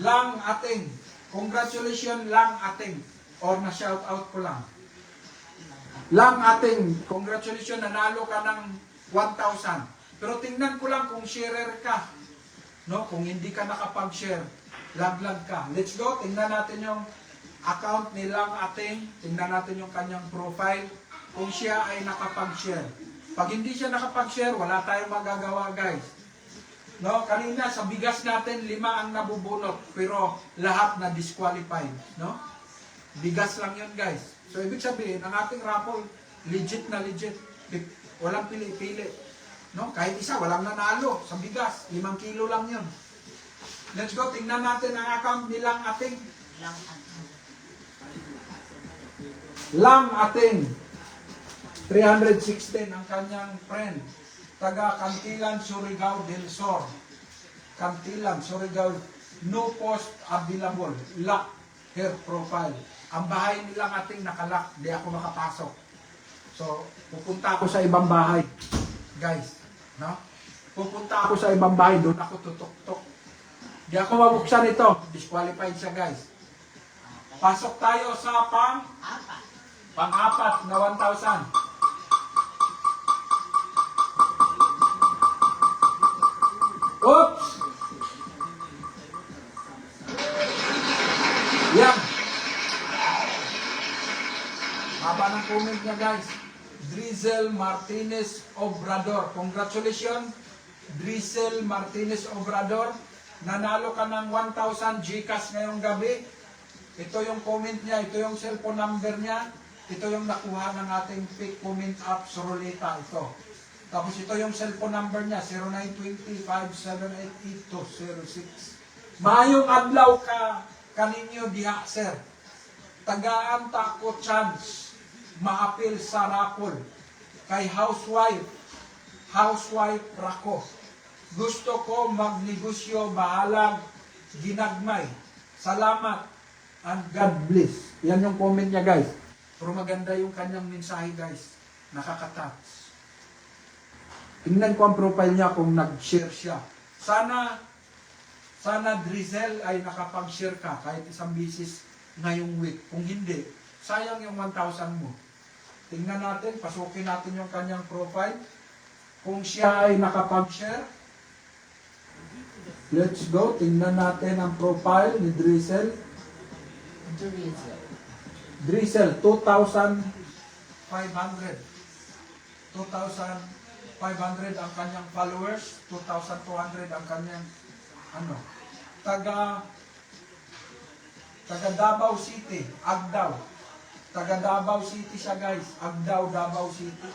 Lang ating. Congratulations, lang ating. Or na-shout out ko lang. Lang ating. Congratulations, nanalo ka ng 1,000. Pero tingnan ko lang kung sharer ka. No, kung hindi ka nakapag-share, laglag ka. Let's go, tingnan natin yung account nilang ating, tingnan natin yung kanyang profile, kung siya ay nakapag-share. Pag hindi siya nakapag-share, wala tayong magagawa guys. No, kanina sa bigas natin, 5 ang nabubunot, pero lahat na disqualified. No? Bigas lang yun guys. So ibig sabihin, ang ating raffle, legit na legit. Walang pili-pili. No? Kahit isa, walang nanalo sa bigas. 5 kilo lang yun. Let's go, tingnan natin ang account nilang ating. Lang ating. 316 ang kanyang friend. Taga Cantilan, Surigao del Sur. Cantilan, Surigao. No post available. Lock her profile. Ang bahay nilang ating nakalak. Di ako makapasok. So, pupunta ako sa ibang bahay. Guys, no? Pupunta ako sa ibang bahay, doon ako tutok-tok. Di ako mabuksan ito. Disqualified siya, guys. Pasok tayo sa pang-apat na 1,000. Oops! Yan. Haba ng comment niya, guys. Drizel Martinez Obrador. Congratulations, Drizel Martinez Obrador. Nanalo ka ng 1,000 GCash ngayong gabi. Ito yung comment niya, ito yung cellphone number niya. Ito yung nakuha ng ating fake comment app, Soroleta. Ito. Tapos ito yung cellphone number niya, 0920-5788-206. Maayong adlaw ka kaninyo diha, sir. Tagaan ta ko chance maapil sa raffle kay housewife Rako. Gusto ko magnegosyo, bahalang ginagmay. Salamat and God bless. Yan yung comment niya guys. Pero maganda yung kanyang mensahe guys. Nakaka-touch. Tingnan ko ang profile niya kung nag-share siya. Sana Drizel ay nakapag-share ka kahit isang bisis ngayong week. Kung hindi, sayang yung 1,000 mo. Tingnan natin, pasukin natin yung kanyang profile. Kung siya ay nakapag-share, let's go. Tingnan natin ang profile ni Drizel. Drizel, 2,500. 2,500 ang kanyang followers. 2,200 ang kanyang taga Davao City, Agdao. Taga Davao City siya guys. Agdao, Davao City.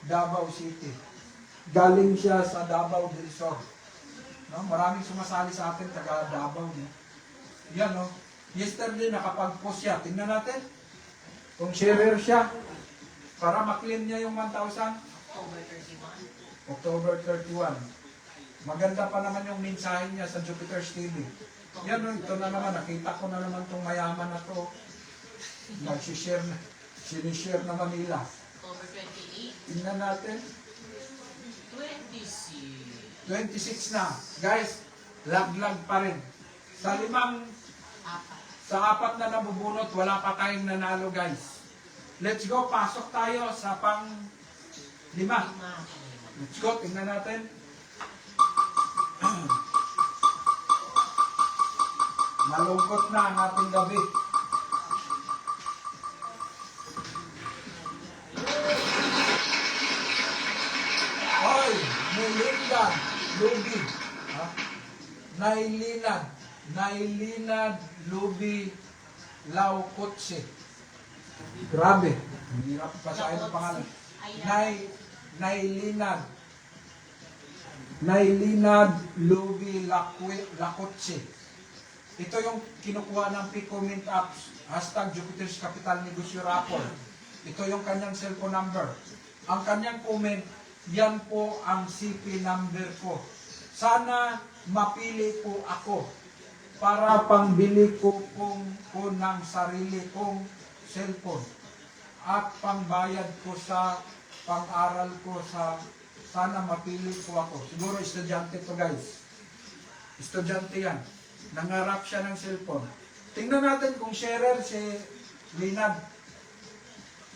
Davao City. Galing siya sa Davao del Sur. No? Maraming sumasali sa atin taga Davao. Yan no. Yesterday nakapag-post siya. Tingnan natin. Kung sharer siya. Para maklaim niya yung 1,000. October 31. Maganda pa naman yung mensahe niya sa Jupiter's TV. Yan no. Ito na naman. Nakita ko na naman itong mayaman na to. Nagsishare na. Sinishare na Manila.
October 28.
Tingnan natin. 26 na. Guys, laglag pa rin. Sa apat na nabubunot, wala pa tayong nanalo guys. Let's go, pasok tayo sa pang-5. Let's go, tingnan natin. Malungkot na ang ating gabi. Nailinan Lubi. Ha? Nailinan Lubi Laukotse. Grabe. Hirap basahin ang pangalan. Nailinad Lubi Lakotse. Ito yung kinukuha ng Pico Mint Apps. Hashtag Jupiter's Capital Negosyo Rapol. Ito yung kanyang cellphone number. Ang kanyang comment, yan po ang CP number ko. Sana mapili po ako para pangbili ko ng sarili kong cellphone at pangbayad ko sa pang-aral ko sana mapili ko ako. Siguro estudyante to guys. Estudyante yan. Nangarap siya ng cellphone. Tingnan natin kung sharer si Linad.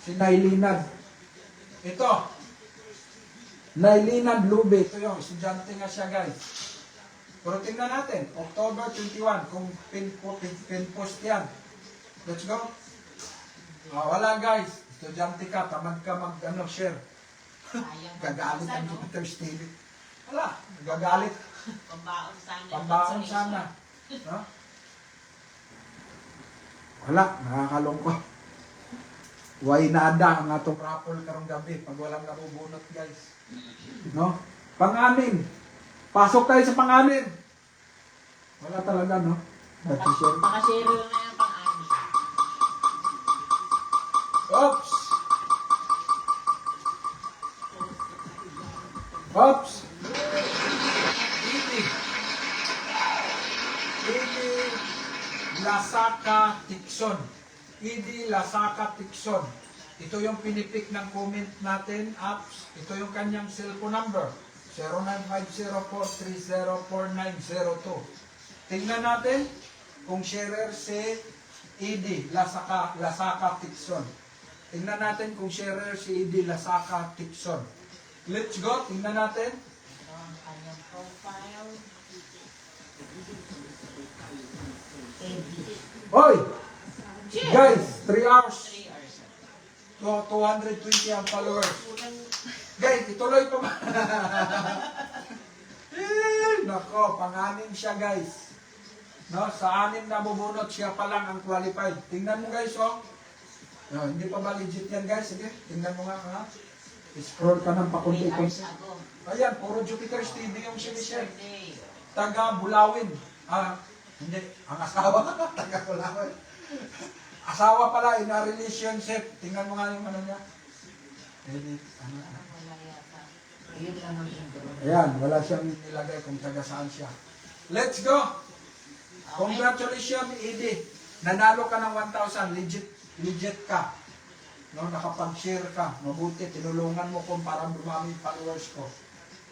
Si Nailinad. Ito. Nailinad Lube. Ito yung estudyante nga siya guys. Pero tingnan natin. October 21. Kung pin-post yan. Let's go. Wala guys. Estudyante ka. Tamad ka share. Gagalit ang Jupiter's TV. Wala. Gagalit.
Pambaon sana.
Pambaon sana. No? Wala. Nakakalungkot. Way nada ang atong raffle karong gabi pag walang nabubunot guys. No? Pang-anim. Pasok tayo sa pang-anim. Wala talaga, no? Share.
Pakashare na yung pang-ani.
Oops! Oops! Idi Lasaka Tikson. Idi Lasaka Tikson. Ito yung pinipik ng comment natin, apps. Ito yung kanyang cellphone number. 0950-430-4902. Tingnan natin kung sharer si Idi Lasaka Tikson. Tingnan natin kung sharer si Idi Lasaka Tikson. Let's go. Tingnan natin.
Ito ang kanyang profile.
Hoy! Guys, 3 hours.
3 hours.
220 ang followers. Guys, ituloy pa ba? Nako, pang-anim siya guys. No, sa 6 na bubunot siya pa lang ang qualified. Tingnan mo guys, oh. No, hindi pa ba legit yan guys? Sige, tingnan mo nga, ha? Scroll ka ng
3
pakunti.
hours ago.
Ayan, puro Jupiter's TV yung sinishare.
Yesterday.
Taga Bulawin. Hindi, ang asawa. Taga Bulawin. Asawa pala, in a relationship. Tingnan mo nga yung ano niya. Edit, ano.
Wala yata. Ayun lang ang intro.
Ayan, wala siyang nilagay kung taga saan siya. Let's go! Congratulations, Edie. Nanalo ka ng 1,000. Legit ka. No, nakapag-share ka. Mabuti, tinulungan mo ko para dumami yung followers ko.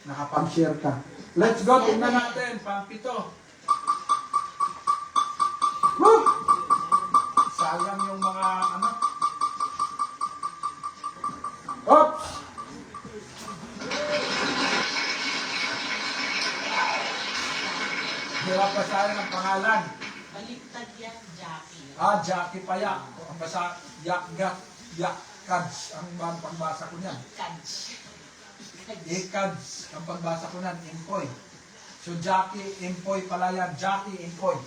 Nakapag-share ka. Let's go, tingnan natin. Pang-pito. Woo! Sayang yung mga ano. Oops! Hirap pa sayang ang pangalan.
Baliktad yan, Jackie.
Jackie Paya. Ang basa, Kads ang pagbasa ko niyan.
Kads.
Kads ang pagbasa ko niyan, Impoy. So Jackie Impoy pala yan. Jackie Impoy.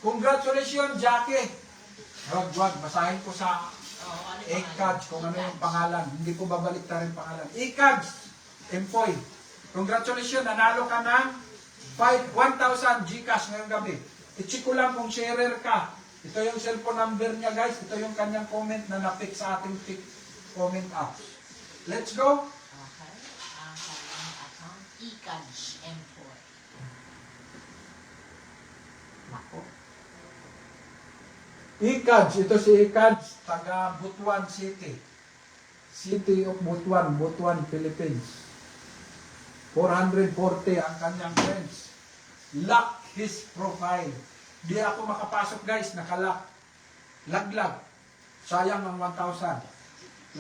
Congratulations, Jackie! Wag, basahin ko sa Kads kung ano yung pangalan. Hindi ko babalik na rin pangalan. Kads Impoy. Congratulations, nanalo ka ng 1,000 Gcash ngayong gabi. I-check ko lang kung sharer ka. Ito yung cellphone number niya guys. Ito yung kanyang comment na na-pick sa ating pick comment apps. Let's go.
Okay. Ang kanyang account, Ikads M4. Nako.
Ikads. Ito si Ikads. Taga Butuan City. City of Butuan. Butuan, Philippines. 440 ang kanyang friends. Lock his profile. Di ako makapasok guys, nakalock. Laglag. Sayang ang 1,000.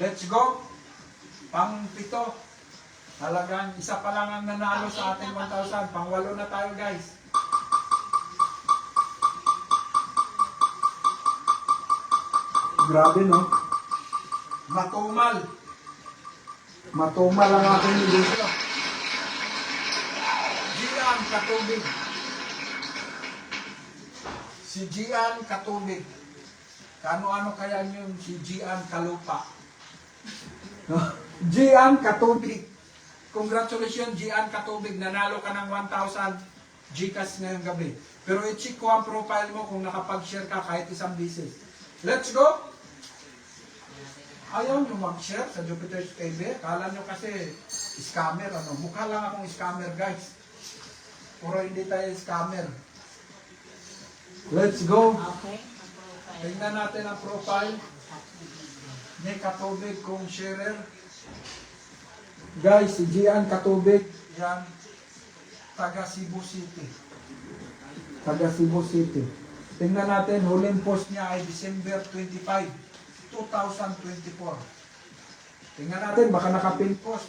Let's go. Pang-pito. Talagang isa pa lang ang nanalo sa ating 1,000. Pang-8 na tayo guys. Grabe no. Matumal. Matumal ang ating negosyo. Katubig. Si Gian Katubig. Kano-ano kaya yun si Gian Kalupa? No? Gian Katubig. Congratulations, Gian Katubig. Nanalo ka ng 1,000 Gcash ngayong gabi. Pero i-check ko ang profile mo kung nakapag-share ka kahit isang bisis. Let's go! Ayaw nyo mag-share sa Jupiter's TV. Kala nyo kasi scammer. Ano? Mukha lang akong scammer, guys. Puro hindi tayo scammer. Let's go!
Okay.
Tingnan natin ang profile ni Katubig kung sharer. Guys, si Gian Katubig, yan, taga Cebu City. Taga Cebu City. Tingnan natin, huling post niya ay December 25, 2024. Tingnan natin, baka nakapin post.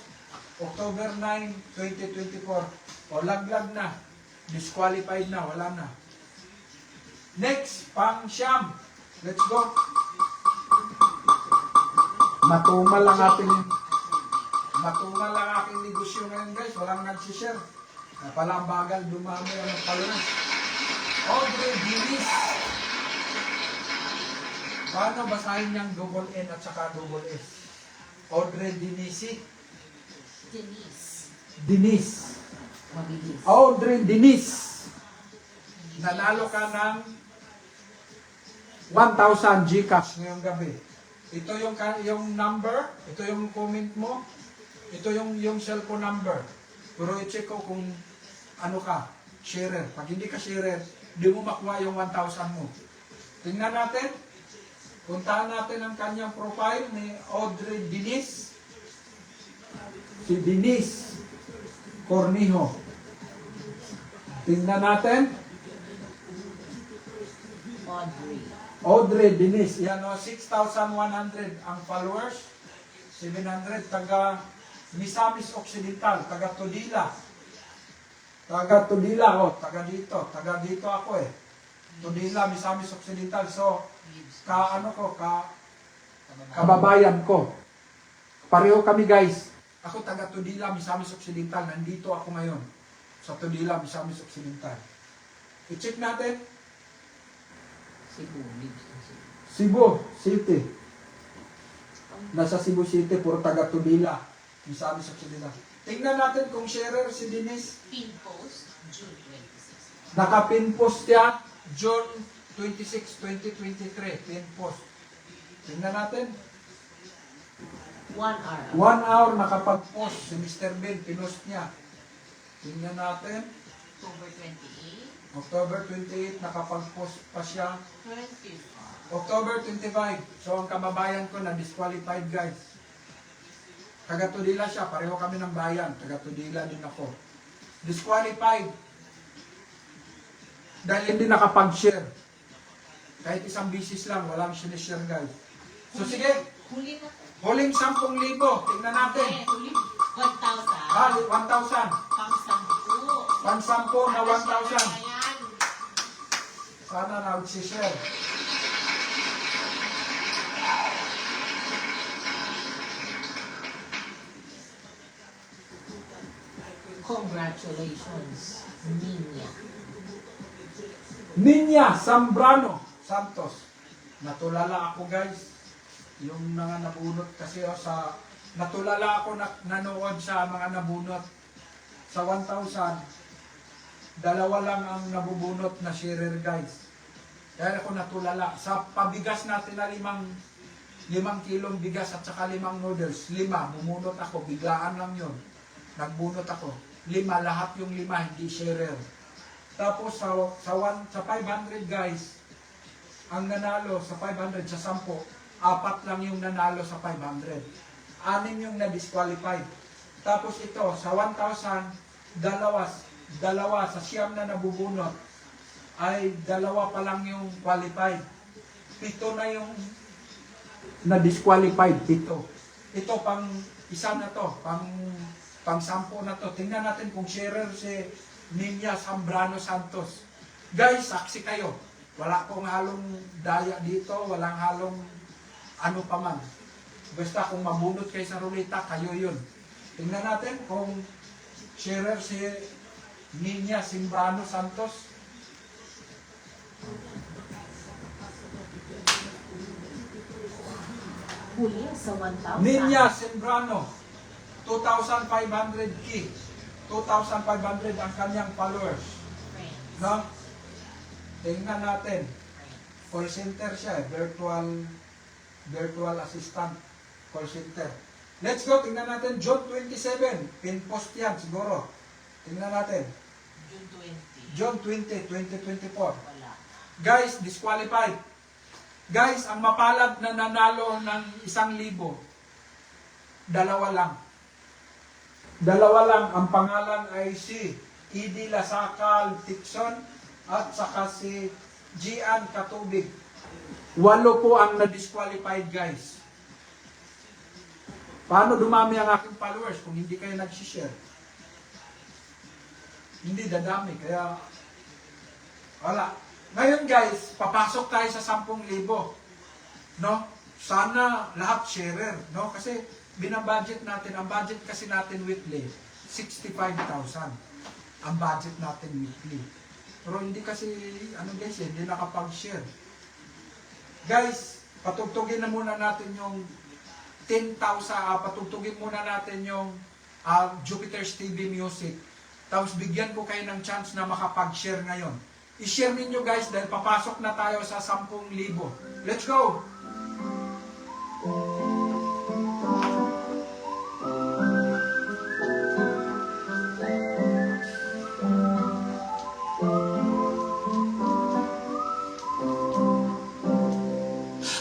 October 9, 2024. O laglag na. Disqualified na, wala na. Next, pang siyam. Let's go. Matumal lang aking negosyo ngayon, guys. Walang nagsishare. Pala ang bagal, dumami ang followers. Audrey Dinis. Paano basahin niyang double N at saka double S? Audrey Dinisi. Dinis.
Mabilis.
Audrey Dinis. Nanalo ka ng 1,000 Gcash ngayong gabi. Ito yung number, ito yung comment mo, ito yung cellphone number. Pero i-check ko kung ano ka, sharer. Pag hindi ka sharer, di mo makuha yung 1,000 mo. Tingnan natin. Puntahan natin ang kanyang profile ni Audrey Dinis. Si Dinis Cornijo. Tingnan natin. Audrey Dinis. Yan o, 6,100 ang followers. 700 taga Misamis Occidental, taga Tudela. Taga Tudela, oh, taga dito ako eh. Tudela, Misamis Occidental. So, kababayan ko. Pareho kami, guys. Ako taga Tudela, Misamis Occidental. Nandito ako ngayon sa Tudela, Misamis Occidental. I-check natin. Cebu City. Nasa Cebu City, puro taga Tudela, Misamis Occidental. Tingnan natin kung sharer si Dinis.
Pin post, June 26.
Naka-pin post yan, June 26, 2023. Pin post. Tingnan natin.
1 hour.
1 hour nakapag-post si Mr. Ben, pinost niya. Tingnan natin.
October 28.
October 28, nakapag-post pa siya.
24.
October 25. So, ang kababayan ko na disqualified, guys. Taga Tudela siya. Pareho kami ng bayan. Taga Tudela din ako. Disqualified. Dahil hindi nakapag-share. Kahit isang bisis lang, walang sinishare, guys. So, sige.
Huli na.
Huling 10,000. Tingnan natin.
Huli 1,000.
1,000.
Pang-sampu.
Pang-sampo na 1,000.
Ayan.
Sana nag-share.
Congratulations, Ninya.
Ninya Zambrano Santos. Natulala ako, guys. Yung mga nabunot kasi natulala ako nanood sa mga nabunot. Sa 1,000, dalawa lang ang nabubunot na sharer, guys. Kaya ako natulala. Sa pabigas natin na 5 kilong bigas at saka 5 noodles. 5, bumunot ako. Biglaan lang yun. Nagbunot ako. 5, lahat yung 5, hindi sharer. Tapos sa 500, guys, ang nanalo sa 500 sa 10, 4 lang yung nanalo sa 500. 6 yung na-disqualified. Tapos ito, sa 1,000, dalawa sa 9 na nabubunot, ay 2 pa lang yung qualified. 7 na yung na-disqualified. 7. Ito, isa na to, pang 10 na to. Tingnan natin kung sharer si Ninya Zambrano Santos. Guys, saksi kayo. Wala akong halong daya dito, walang halong ano pa man. Basta kung mabunot kayo sa ruleta, kayo yun. Tingnan natin kung sharer si Ninya Simbrano Santos.
Huli sa 1,000.
Ninya Simbrano, 2,500 key. 2,500 ang kanyang followers.
Friends.
No? Tingnan natin. Call center siya, virtual assistant, call center. Let's go, tingnan natin. June 27, pin-post yan siguro. Tingnan natin.
June 20.
June 20, 2024.
Wala.
Guys, disqualified. Guys, ang mapalad na nanalo ng 1,000, dalawa lang. Dalawa lang. Ang pangalan ay si Idi Lasakal Tikson at saka si Gian Katubig. 8 po ang na-disqualified, guys. Paano dumami ang aking followers kung hindi kayo nag-share? Hindi dadami, kaya wala. Ngayon guys, papasok tayo sa 10,000. No? Sana lahat sharer, no? Kasi binabudget natin, ang budget kasi natin weekly, 65,000. Ang budget natin weekly. Pero hindi kasi, guys, hindi nakapag-share. Guys, patugtugin na muna natin yung 10,000, patugtugin muna natin yung Jupiter's TV Music. Tapos bigyan ko kayo ng chance na makapag-share ngayon. I-share ninyo guys dahil papasok na tayo sa 10,000. Let's go!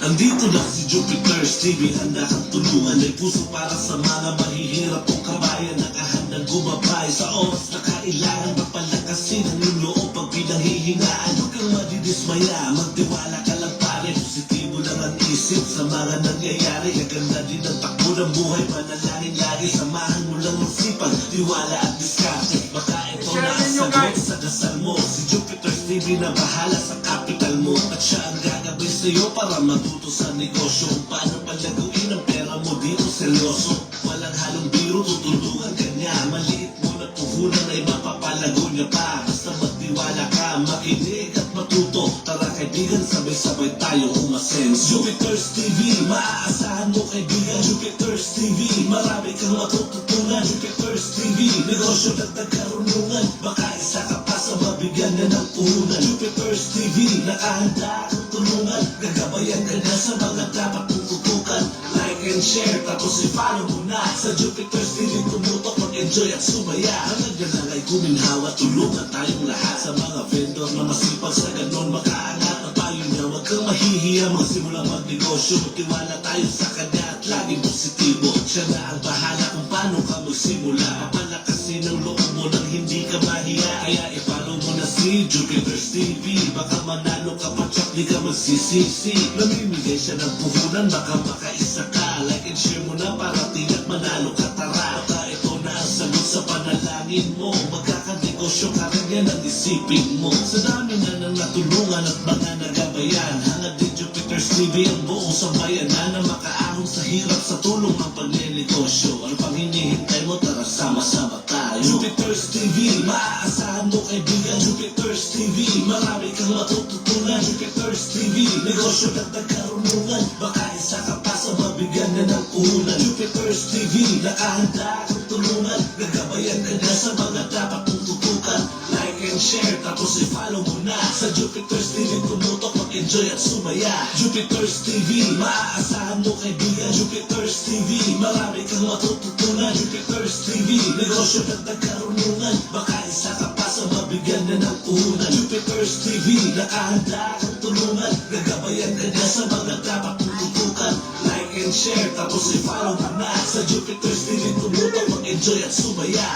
Andito na si Jupiter's TV, handa kang tulungan. May puso para sa mga mahihirap kong kabayan. Nakahandang gumabay sa oras na kailangan. Mapalakasin ang iyong loob pag pinanghihingaan. Huwag kang madidismaya, magtiwala ka lang pare. Positibo lang ang isip sa mga nangyayari. Gaganda din ang takbo ng buhay, panalangin lagi. Samahan mo lang ang sipag, tiwala at diskarte. Baka ito na ang sagot sa dasal mo. Si Jupiter's TV na bahala sa capital mo. At siya ang gagabay sa'yo para matuto sa negosyo. Kung paano palaguin ang pera mo dito seryoso. Walang halong biro, tutulungan ka niya. Maliit mo na puhunan ay mapapalago niya pa. Basta magtiwala ka, makinig at matuto. Tara kaibigan, sabay-sabay tayo umasenso. Jupiter's TV, maaasahan mo kaibigan. Jupiter's TV, marami kang matututunan. Jupiter's TV, negosyo dagdag karunungan. Baka isa ka pa sa mabigyan na ng puhunan. Jupiter's TV, nakahanda kang tulungan. Gagabayan ka na sa mga dapat mong tutukan. Like and share, tapos i-follow mo na. Sa Jupiter's TV, tumutok, mag-enjoy at sumaya. Hanggang na lang ay kuminhawa, tulungan tayong lahat. Sa mga vendor na masipag sa ganon makaangat. Ang payo niya, huwag kang mahihiya. Magsimula magnegosyo, magtiwala tayo sa kanya at laging positibo. Siya na ang bahala kung paano ka magsimula. Papalakasin ang loob mo nang hindi ka mahiya. Kaya i-follow mo na si Jupiter's TV. Baka manalo ka pa, tsak di ka magsisisi. Namimigay siya ng puhunan, baka makaisa ka. Like and share mo na para tiyak manalo ka, tara. Baka ito na ang sagot sa panalangin mo. Magkakanegosyo ka rin yan ang isipin mo. Sa dami na nang natulungan at mga nagabayan. Hangad din Jupiter's TV ang buong sambayanan na makaahon sa hirap sa tulong ng pagnenegosyo. Ano pang hinihintay mo, tara sama-sama tayo. Jupiter's TV, maaasahan mo kaibigan. Jupiter's TV, marami kang matututunan. Jupiter's TV, negosyo dagdag karunungan. Baka isa ka pa sa mabigyan na ng puhunan. Jupiter's TV, nakahanda kang tulungan. Gagabayan ka na sa mga dapat mong tutukan. Like and share, tapos i-follow mo na. Sa Jupiter's TV, tumutok, mag-enjoy at sumaya. Jupiter's TV, maaasahan mo kaibigan. Jupiter's TV, marami kang matututunan. Jupiter's TV, negosyo dagdag karunungan. Baka isa ka pa sa mabigyan na ng puhunan. Jupiter's TV, nakahanda kang tulungan. Gagabayan ka na sa mga dapat mong tutukan. Like and share, tapos i-follow mo na. Sa Jupiter's TV, tumutok, mag-enjoy at sumaya.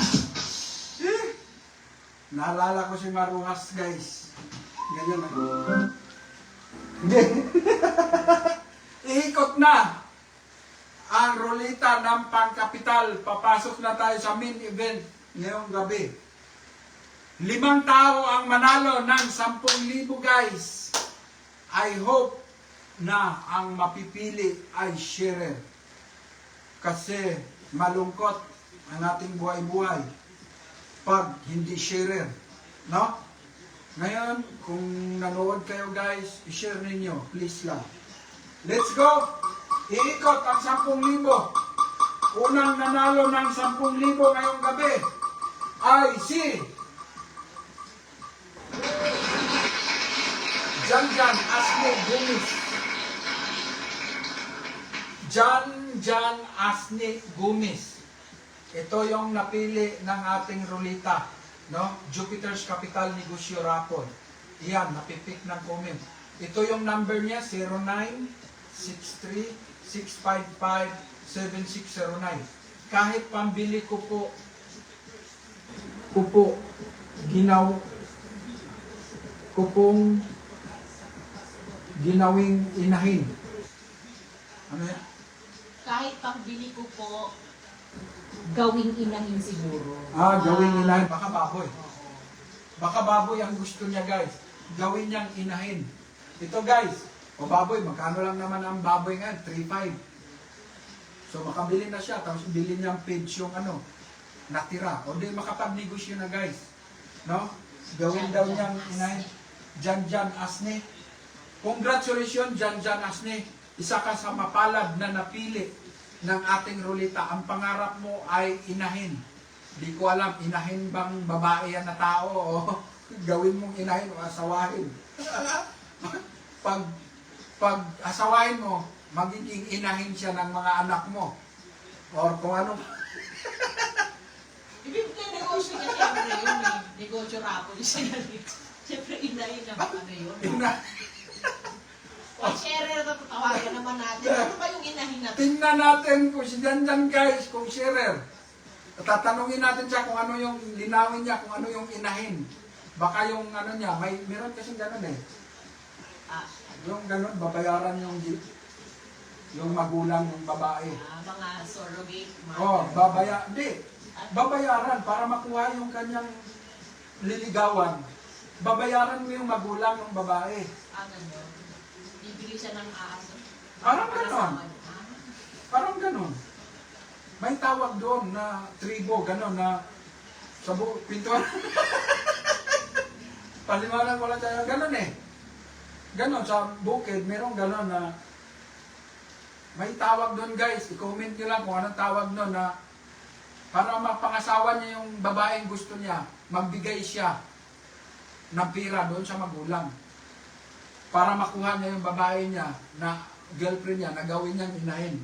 Naalala ko si Maruhas, guys. Ganyan na. Hindi. Iikot na ang rolita ng Pangkapital. Papasok na tayo sa main event ngayong gabi. 5 tao ang manalo ng 10,000, guys. I hope na ang mapipili ay sharer. Kasi malungkot ang ating buhay-buhay. pag hindi sharer. No? Ngayon, kung nanood kayo guys, i-share ninyo. Please lang. Let's go! Iikot ang 10,000. Unang nanalo ng 10,000 ngayong gabi ay si Janjan Asne Gumis. Janjan Asne Gumis. Ito yung napili ng ating rulita, no? Jupiter's Capital Negosyo Rapol. Iyan, napipick ng comment. Ito yung number niya, 0963-655-7609. Kahit pambili ko po ginawing inahin. Ano yan?
Kahit pambili ko po, gawing inahin siguro.
Gawing inahin. Baka baboy.
Oo.
Baka baboy ang gusto niya guys. Gawin niyang inahin. Ito guys, o baboy, magkano lang naman ang baboy ngayon? 3.5. So makabili na siya, tapos bilhin niyang page yung natira. O di makapagnegosyo na guys. No? Gawin daw niyang inahin. Janjan Asne. Congratulations Janjan Asne. Isa ka sa mapalad na napili ng ating rulita. Ang pangarap mo ay inahin. Di ko alam, inahin bang babae yan na tao o gawin mong inahin o asawahin. Pag asawahin mo, magiging inahin siya ng mga anak mo. Or kung ano.
Ibig negosyo niya siyempre yun eh. Negosyo rapo niya siya galit. Siyempre inahin na ano yun. Pag sharer na tatawagan naman natin. Ano ba yung inahin natin?
Tingnan natin kung si Janjan guys, kung sharer. Tatanungin natin siya kung ano yung linawin niya, kung ano yung inahin. Baka yung niya, meron kasing gano'n eh. Yung gano'n, babayaran yung magulang ng babae.
Mga surrogate.
Babayaran para makuha yung kanyang liligawan. Babayaran mo yung magulang ng babae.
Ano? Bibili siya ng aso.
Parang gano'n. Parang gano'n. May tawag doon na tribo, gano'n na sa pintuan. Paliwanag wala tayo. Gano'n eh. Gano'n sa bukid, merong gano'n na may tawag doon guys. I-comment nyo lang kung anong tawag doon na para mapangasawa niya yung babaeng gusto niya, magbigay siya ng pira doon sa magulang. Para makuha niya yung babae niya na girlfriend niya na gawin niyang inahin.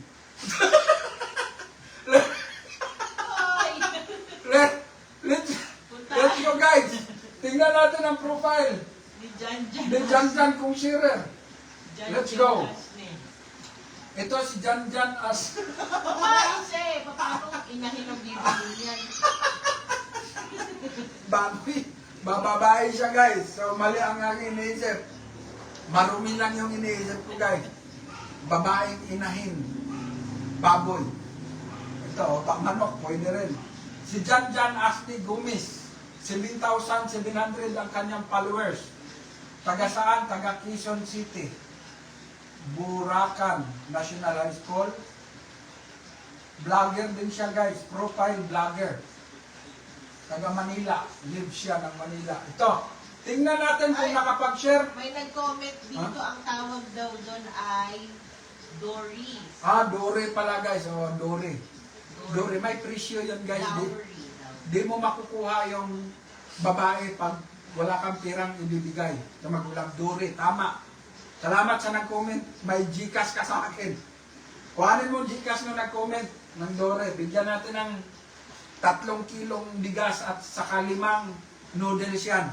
Let's go guys! Tingnan natin ang profile.
Ni Janjan.
Ni Janjan kung sharer. Let's go.
Asne.
Ito si Janjan as...
Paano inahin ang bibili niyan?
Baboy. Bababae siya guys. So mali ang aking iniisip. Marumi lang yung iniisip ko guys. Babaeng inahin. Baboy. Ito, manok, pwede rin. Si Janjan Asne Gumis. 7,700 ang kanyang followers. Taga saan? Taga Quezon City. Buracan National High School. Vlogger din siya guys. Profile vlogger. Taga Manila. Live siya ng Manila. Ito. Tingnan natin kung nakapag-share.
May nag-comment dito, ang tawag daw doon ay Doris.
Dore pala guys. Dore. Dore. May presyo yun guys.
Dowry.
Di mo makukuha yung babae pag wala kang pirang ibibigay sa magulang. Dore. Tama. Salamat sa nag-comment. May Gcash ka sa akin. Kuhanin mo Gcash na nag-comment ng Dore. Bigyan natin ng 3 kilong bigas at saka 5 noodles yan.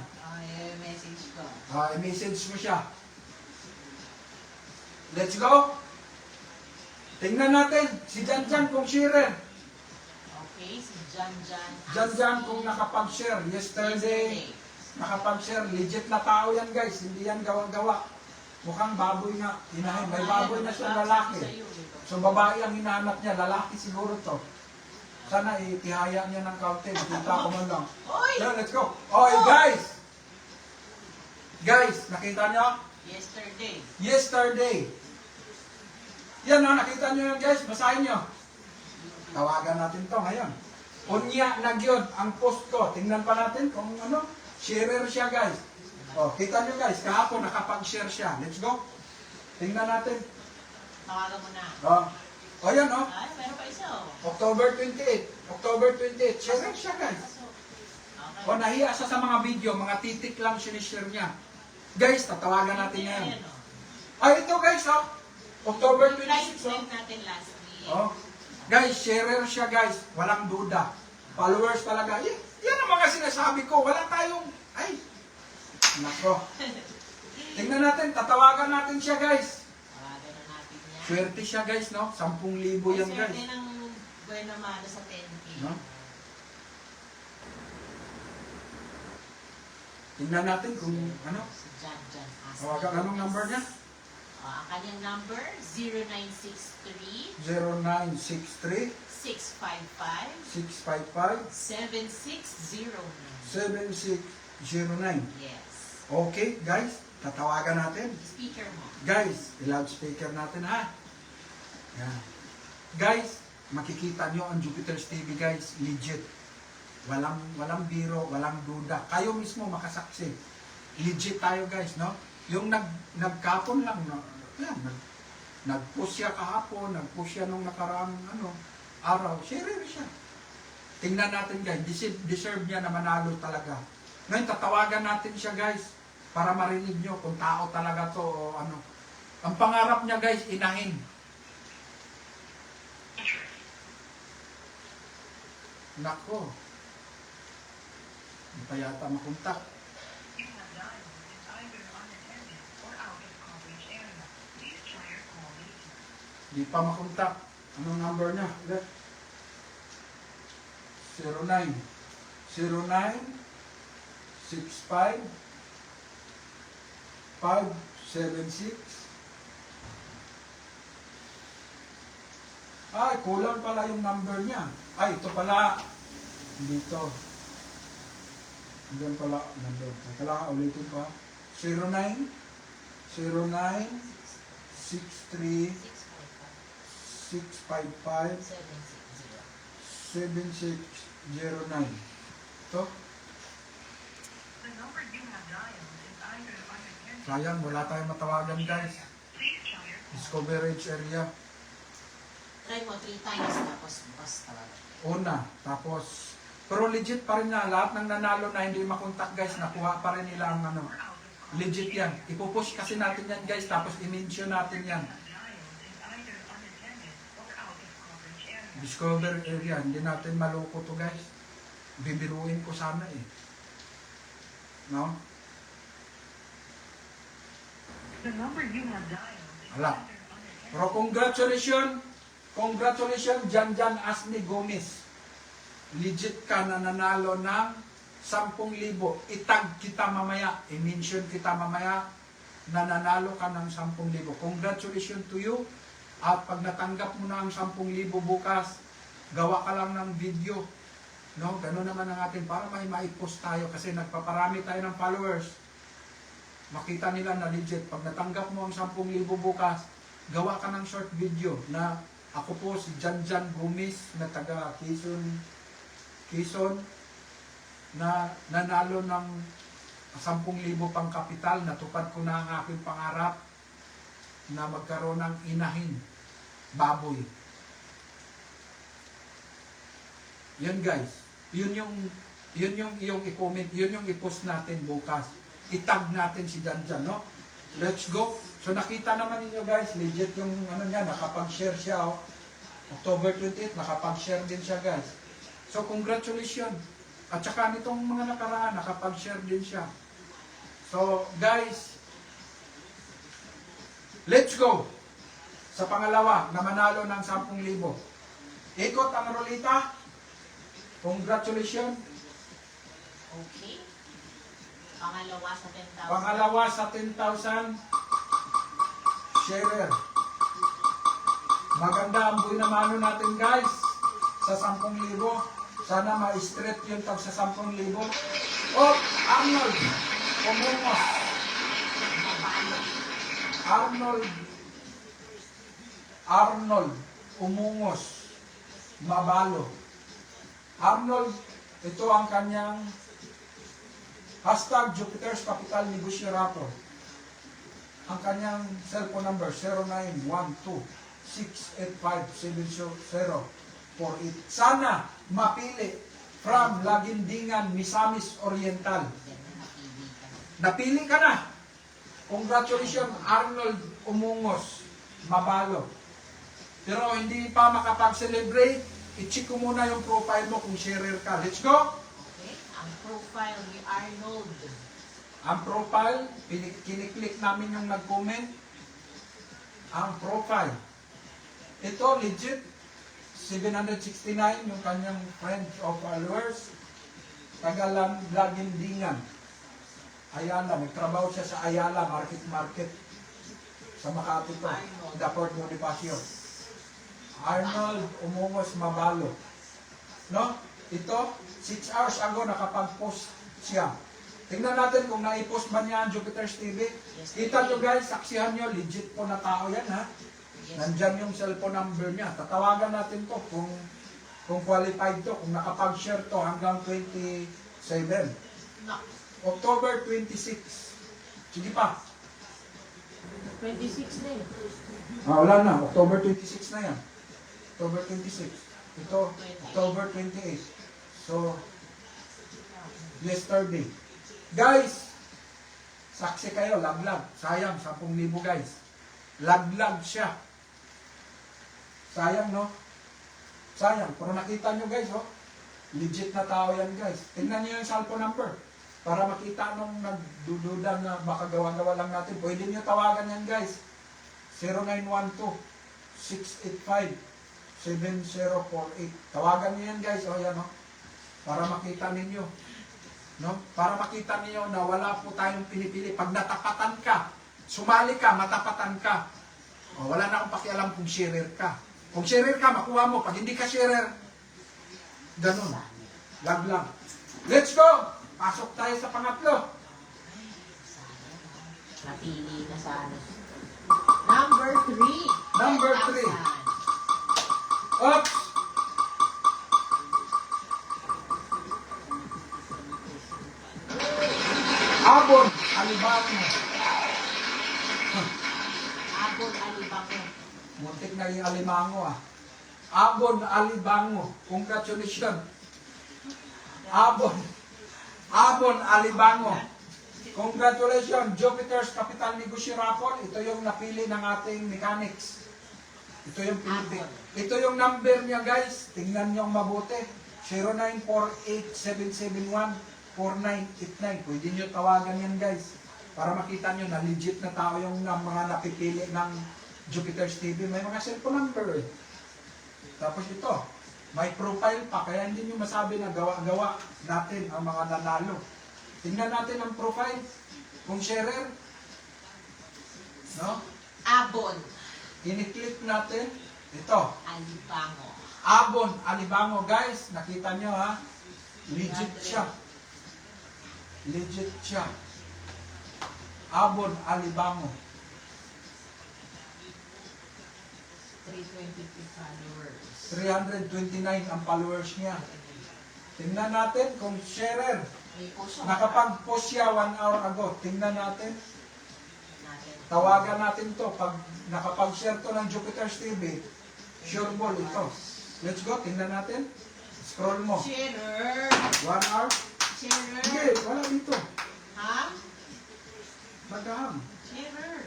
Message ko.
I-message mo siya. Let's go. Tingnan natin. Si Janjan kung sharer.
Okay, si Janjan.
Janjan kung nakapag-share. Yesterday, nakapag-share. Legit na tao yan guys. Hindi yan gawa-gawa. Mukhang baboy nga. Hinahin. May baboy na siyang lalaki. So babae ang hinahanap niya. Lalaki siguro to. Sana itihaya niya ng kaunti. Kita ko man lang.
Oy!
So, let's go. Oy, guys! Guys, nakita niyo?
Yesterday.
Yesterday. Yan o, nakita niyo yan guys. Basahin niyo. Tawagan natin to ngayon. Unya na gyud ang post ko. Tingnan pa natin kung ano. Sharer siya guys. Oh, kita nyo guys, kahapon nakapag-share siya. Let's go. Tingnan natin.
Tawagan mo na.
Oh. O yan oh.
Ay, meron pa isa oh.
October 28. October 28. Sharer siya guys.
Okay.
O nahiya siya sa mga video, mga titik lang sinishare niya. Guys, tatawagan natin ngayon.
Ayan, oh.
Ay, ito guys oh. October
Live
26 oh.
stream natin last week.
Oh. Guys, sharer siya guys. Walang duda. Followers talaga. Yan ang mga sinasabi ko. Wala tayong... Ay. Nako. Tingnan natin. Tatawagan natin siya guys.
Tawagan na natin yan.
Swerte siya guys, no? 10,000 yan
Ay,
guys.
swerte ng Buena Mano sa 10K.
No? Tingnan natin kung ano.
Si Jan Asni.
Tawagan. Anong number niya?
Ang kanyang number, 0963
0963 655
655 7609.
7609.
Yes.
Okay, guys. Tatawagan natin.
Speaker mo.
Guys, i-loudspeaker natin ha. Yan. Guys, makikita nyo ang Jupiter's TV guys, legit. Walang biro, walang duda. Kayo mismo makasaksi. Legit tayo guys, no? Yung nagkapon lang, no? Yan, nag-push siya kahapon, nag-push siya nung nakaraang araw. Sharer siya. Tingnan natin guys, deserve niya na manalo talaga. Ngayon, tatawagan natin siya guys, para marinig nyo kung tao talaga to o ano. Ang pangarap niya guys, inahin. Nako. Hindi pa yata makontak. Hindi pa makontak. Anong number niya? 09 65 576. Ay, kulang pala yung number niya. Ay, ito pala. Dito. Diyan pala number. Kailangan ulitin ko ha. 09 63 655
760.
7609. Ito. Sayang, wala tayong matawagan guys. Discoverage area.
Try mo 3 times tapos bukas tawagan.
Una, tapos pero legit pa rin na lahat ng nanalo na hindi makontak guys, nakuha pa rin nila ang legit yan. Ipupush kasi natin yan guys, tapos i-mention natin yan. Discover area, hindi natin maloko to guys. Bibiruin ko sana eh. No?
The number you have dialed is
Ala. Pero congratulations, Jan Asni Gomez. Legit ka na nanalo ng 10,000. Itag kita mamaya, i-mention kita mamaya na nanalo ka ng 10,000. Congratulations to you. At pag natanggap mo na ang 10,000 bukas, gawa ka lang ng video. No, gano'n naman ang atin para may maipost tayo kasi nagpaparami tayo ng followers. Makita nila na legit. Pag natanggap mo ang 10,000 bukas, gawa ka ng short video na ako po si Jan Gomez na taga Quezon na nanalo ng 10,000 pang kapital. Natupad ko na ang aking pangarap na magkaroon ng inahin, baboy. Yun guys. Yun yung iyong i-comment, yun yung i-post natin bukas. Itag natin si Jan, no? Let's go. So nakita naman niyo guys, legit yung niya, nakapag-share siya. Oh. October 28, nakapag-share din siya guys. So congratulations. At saka nitong mga nakaraan, nakapag-share din siya. So guys, let's go. Sa pangalawa, na manalo ng 10,000. Ikot ang rolita. Congratulations.
Okay. Pangalawa sa 10,000.
Pangalawa sa 10,000. Sharer. Maganda ang buhay na mano natin guys. Sa 10,000. Sana ma-straight yung tag sa 10,000. Oh, Arnold. Umungos. Arnold. Umungos. Mabalo. Arnold, ito ang kanyang hashtag Jupiter's Capital Negosyo Rapor. Ang kanyang cellphone number 0912-685-7048. Sana mapili from Lagindingan, Misamis Oriental.
Yan na, napili ka.
Napili ka na. Congratulations, Arnold Umungos Mabalo. Pero hindi pa makapag-celebrate, i-check ko muna yung profile mo kung sharer ka. Let's go!
Okay? Ang profile ni Arnold.
Ang profile, kiniklik namin yung nag-comment. Ang profile. Ito, legit. 769 yung kanyang friends of followers. Tagalang Lagindingan. Ayala, nagtrabaho siya sa Ayala Market. Sa Makati to.
Arnold.
Daport Bonifacio. Arnold Umungos Mabalo. No? Ito, 6 hours ago nakapag-post siya. Tingnan natin kung nai-post ba niya ang Jupiter's TV.
Yes,
Kita nyo guys, saksihan nyo, legit po na tao yan ha.
Yes.
Nandyan yung cellphone number niya. Tatawagan natin to kung qualified to, kung nakapag-share to hanggang 27.
No.
October 26. Sige pa.
26 na eh.
Wala na. October 26 na yan. October 26. Ito, October 28. So, yesterday. Guys, saksi kayo, laglag. Sayang, 10,000 guys. Laglag siya. Sayang, no? Sayang. Pero nakita nyo guys, oh. Legit na tao yan guys. Tingnan nyo yung cellphone number. Para makita nung nagdududa na baka gawa-gawa lang natin. Pwede nyo tawagan yan guys. 0912-685-7048. Tawagan nyo yan guys. O yan o. Para makita ninyo. No? Para makita niyo na wala po tayong pinipili. Pag natapatan ka, sumali ka, matapatan ka. O, wala na akong pakialam kung sharer ka. Kung sharer ka, makuha mo. Pag hindi ka sharer, ganun. Laglang. Let's go! Pasok tayo sa pangatlo.
Napili na sana. Number 3.
Number 3. Oops! Abon, Alibango.
Abon Alibango.
Muntik na yung Alimango ah. Abon, Alibango. Congratulations. Abon. Abon, Alibango. Congratulations, Jupiter's Capital Negosyo Rapor. Ito yung napili ng ating mechanics. Ito yung pinili. Ito yung number niya guys. Tingnan niyo mabuti. 0948-771-4989. Pwede niyo tawagan yan guys. Para makita niyo na legit na tao yung mga napipili ng Jupiter's TV. May mga cellphone number eh. Tapos ito, may profile pa. Kaya hindi niyo masabi na gawa-gawa natin ang mga nanalo. Tingnan natin ang profile. Kung sharer, no?
Abon
Ini-click natin. Ito.
Alibango.
Abon, Alibango. Guys, nakita nyo ha? Legit siya. Legit siya. Abon, Alibango.
322 followers.
329 ang followers niya. Tingnan natin kung sharer.
May puso.
Nakapag-post siya 1 hour ago. Tingnan natin.
Natin.
Tawagan natin to. Pag nakapag-share to ng Jupiter's TV, sure ball ito. Let's go. Tingnan natin. Scroll mo.
Sharer.
1 hour.
Sharer.
Sige, wala dito.
Ha?
Magaham.
Sharer.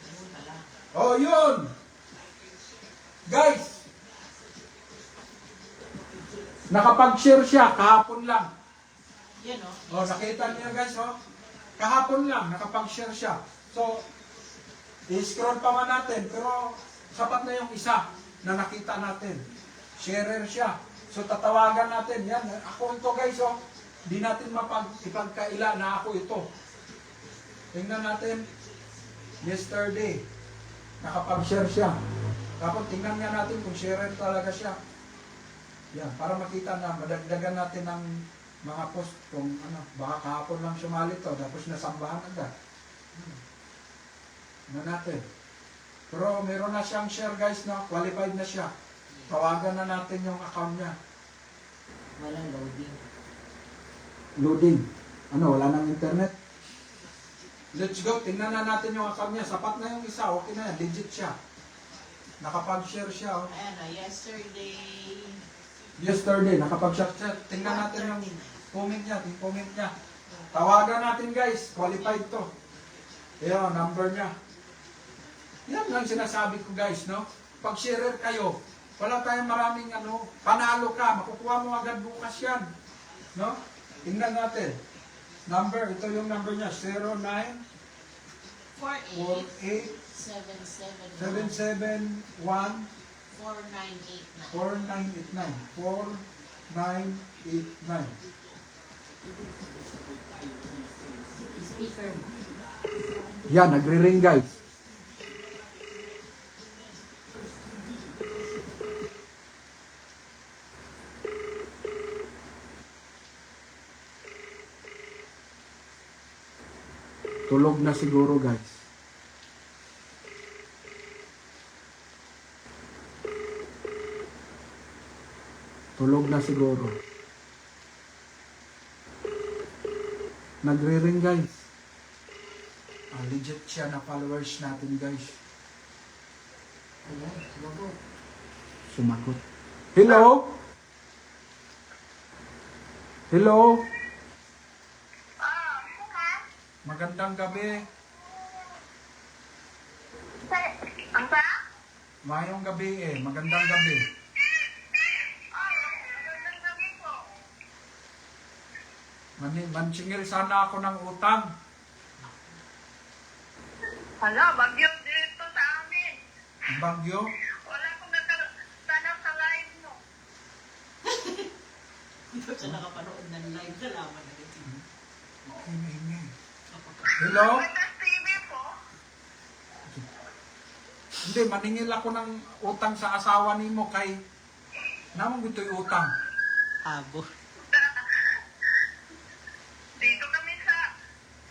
Ayun pala.
Oh, yun! Guys! Nakapag-share siya kahapon lang.
Yan o.
Oh, nakita niyo guys, oh. Kahapon lang, nakapag-share siya. So, i-scroll pa man natin, pero sapat na yung isa na nakita natin. Sharer siya. So, tatawagan natin. Yan, ako ito guys, oh. Di natin ipagkaila na ako ito. Tingnan natin. Yesterday, nakapag-share siya. Tapos tingnan nga natin kung sharer talaga siya. Yan, para makita na, madagdagan natin ng mga post kung ano, baka kahapon lang sumali to, tapos nasambahan agad. Ano natin. Pero meron na siyang share guys, no? Qualified na siya. Tawagan na natin yung account niya.
Walang loading.
Loading. Ano, wala nang internet? Let's go. Tingnan na natin yung account niya. Sapat na yung isa. Okay na yan. Legit siya. Nakapag-share siya. Oh.
Ayan o, yesterday.
Yesterday, nakapag-share siya. Tingnan natin yung comment niya. Yung comment niya. Tawagan natin guys. Qualified to. Ayan, number niya. Yan lang sinasabi ko guys, no? Pag sharer kayo, wala tayong maraming ano, panalo ka, makukuha mo agad bukas yan. No? Tingnan natin. Number, ito yung number niya,
48
0948 771
4989.
4989.
Speaker mo.
Yan, nagre-ring guys. Tulog na siguro guys. Tulog na siguro. Nagre-ring guys. Legit siya na followers natin guys.
Ayan, sumagot.
Sumagot. Hello? Hello? Magandang gabi.
Ang sa?
Mayong gabi eh. Magandang gabi. Mansingil sana ako ng utang.
Hala, bagyo dito sa amin.
Ang bagyo.
Wala akong natanaw sa live mo.
Ito siya nakapanood ng live. Nalaman na ito.
Ingay. Hello?
Sa TV po.
Hindi, maningil ako ng utang sa asawa ni mo kay namang ito'y utang.
Abo.
Dito kami sa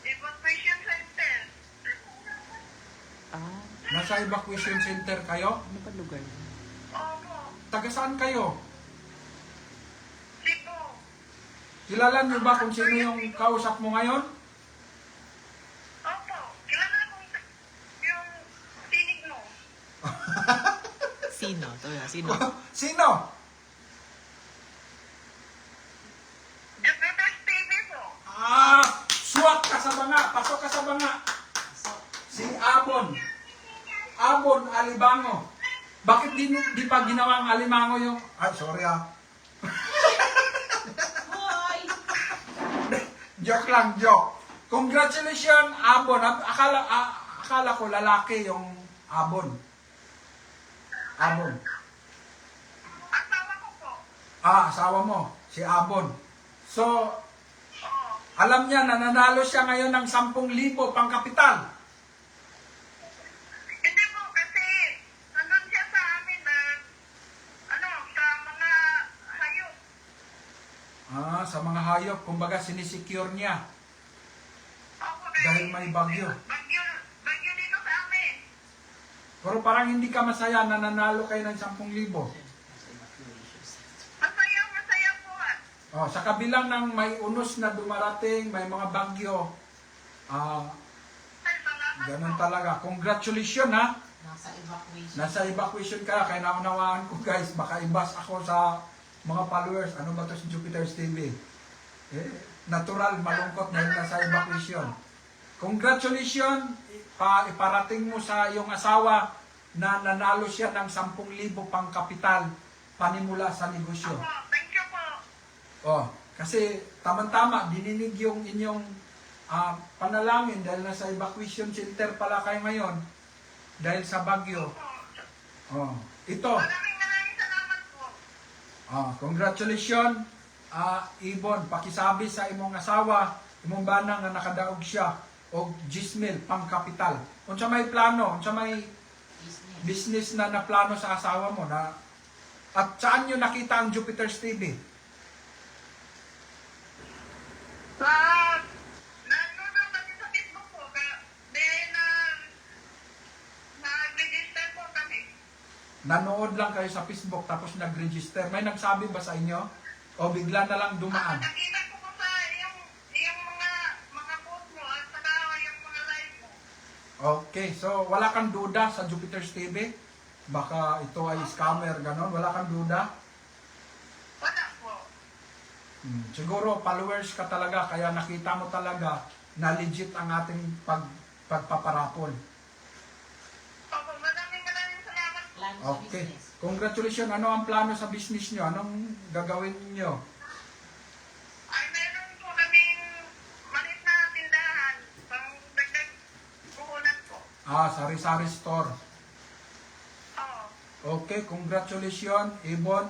evacuation center.
Nasa evacuation center kayo?
Ano ba lugar niyo?
Opo.
Taga saan kayo?
Cebu.
Kilala niyo ba kung sino yung kausap mo ngayon?
Opo. Kilala kong yung tinig mo.
Sino? Ito na, sino?
Sino?
Jupiter's TV po.
Suwak ka sa banga. Pasok ka sa banga. Si Abon. Abon Alibango. Bakit di pa ginawa ang Alimango yung... sorry
Hoy!
Joke lang, joke. Congratulations, Abon. Akala ko lalaki yung Abon. Abon.
Asawa ko po.
Asawa mo, si Abon. So, alam niya na nanalo siya ngayon ng 10,000 pangkapital.
Hindi po kasi nandun siya sa amin na sa mga hayop.
Sa mga hayop, kumbaga sinisecure niya
Opo,
dahil may bagyo.
Bagyo dito sa amin.
Pero parang hindi ka masaya na nanalo kayo ng 10,000.
Masaya po
Sa kabilang ng may unos na dumarating, may mga bagyo,
Ay, salamat
ganun
po.
talaga. Congratulations ha!
Nasa evacuation.
Nasa evacuation ka, kaya naunawaan ko guys, baka ibas ako sa mga followers. Ano ba to si Jupiter's TV? Natural, malungkot dahil nasa evacuation. Congratulations! Iparating mo sa iyong asawa na nanalo siya ng 10,000 pang kapital panimula sa negosyo.
Opo, thank you po.
Kasi tama-tama, dininig yung inyong panalangin dahil nasa evacuation center pala kayo ngayon dahil sa bagyo. Ito,
Maraming salamat po.
congratulations, Ibon, pakisabi sa imong asawa, imong banang nga nakadaog siya og 10,000 pang kapital. Unsa may plano, unsa may business na naplano sa asawa mo na at saan nyo nakita ang Jupiter's TV?
Nanonood kasi sa Facebook po. Nag-register po kami.
Nanood lang kayo sa Facebook tapos nag-register. May nagsabi ba sa inyo? O bigla na lang dumaan?
Nakita ko po sa yung mga post mo at saka yung mga live mo.
Okay, so wala kang duda sa Jupiter's TV? Baka ito ay scammer, ganon? Wala kang duda?
Wala po.
Siguro followers ka talaga, kaya nakita mo talaga na legit ang ating pagpaparapol.
Opo, maraming salamat.
Plano sa
Okay.
business.
Congratulations. Ano ang plano sa business nyo? Anong gagawin nyo?
Ay, meron po kaming maliit na tindahan pang dagdag puhunan po.
Sari-sari store.
Oo.
Okay, congratulations, Ibon.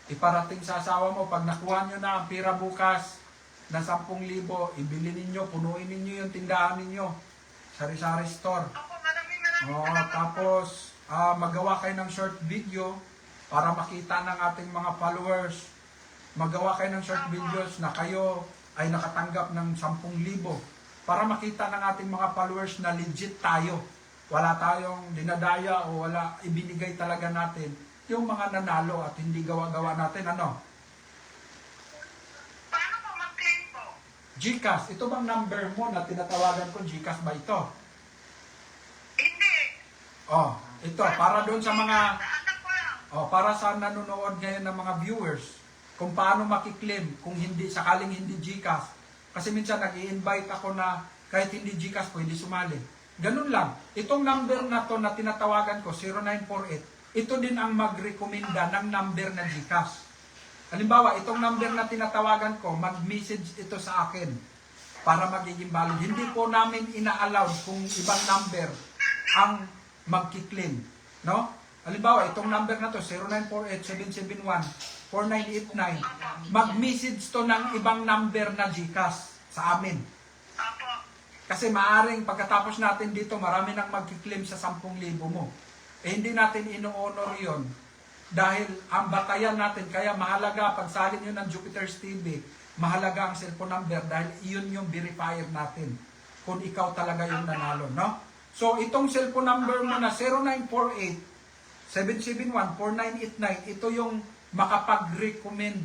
Iparating sa asawa mo, pag nakuha nyo na ang pira bukas na 10,000, ibili ninyo, punuin ninyo yung tindahan ninyo. Sari-sari store.
Opo, maraming salamat po.
Tapos, magawa kayo ng short video para makita ng ating mga followers. Magawa kayo ng short videos na kayo ay nakatanggap ng 10,000 para makita ng ating mga followers na legit tayo. Wala tayong dinadaya o wala ibinigay talaga natin yung mga nanalo at hindi gawa-gawa natin. Ano?
Paano po mag-claim po?
GCash. Ito bang number mo na tinatawagan ko? GCash ba ito?
Hindi.
Ito. Para doon sa mga...
Sa anak ko lang.
Para sa nanonood ngayon ng mga viewers, kung paano makiklaim kung hindi, sakaling hindi GCash. Kasi minsan nag-i-invite ako na kahit hindi GCash, pwede sumali. Ganun lang. Itong number na to na tinatawagan ko, 0948, ito din ang magrekomenda ng number na GCash. Halimbawa, itong number na tinatawagan ko, mag-message ito sa akin para magiging valid. Hindi po namin ina-allow kung ibang number ang magkiklaim. No? Halimbawa, itong number na to, 0948-771-4989, mag-message to ng ibang number na GCash sa amin.
Opo.
Kasi maaring pagkatapos natin dito, marami nang magkiklaim sa 10,000 mo. Hindi natin ino-honor yon dahil ang batayan natin, kaya mahalaga, pag salin nyo ng Jupiter's TV, mahalaga ang cellphone number dahil iyon yung verifier natin kung ikaw talaga yung nanalo. No? So, itong cellphone number mo na 0948-771-4989, ito yung makapag-recommend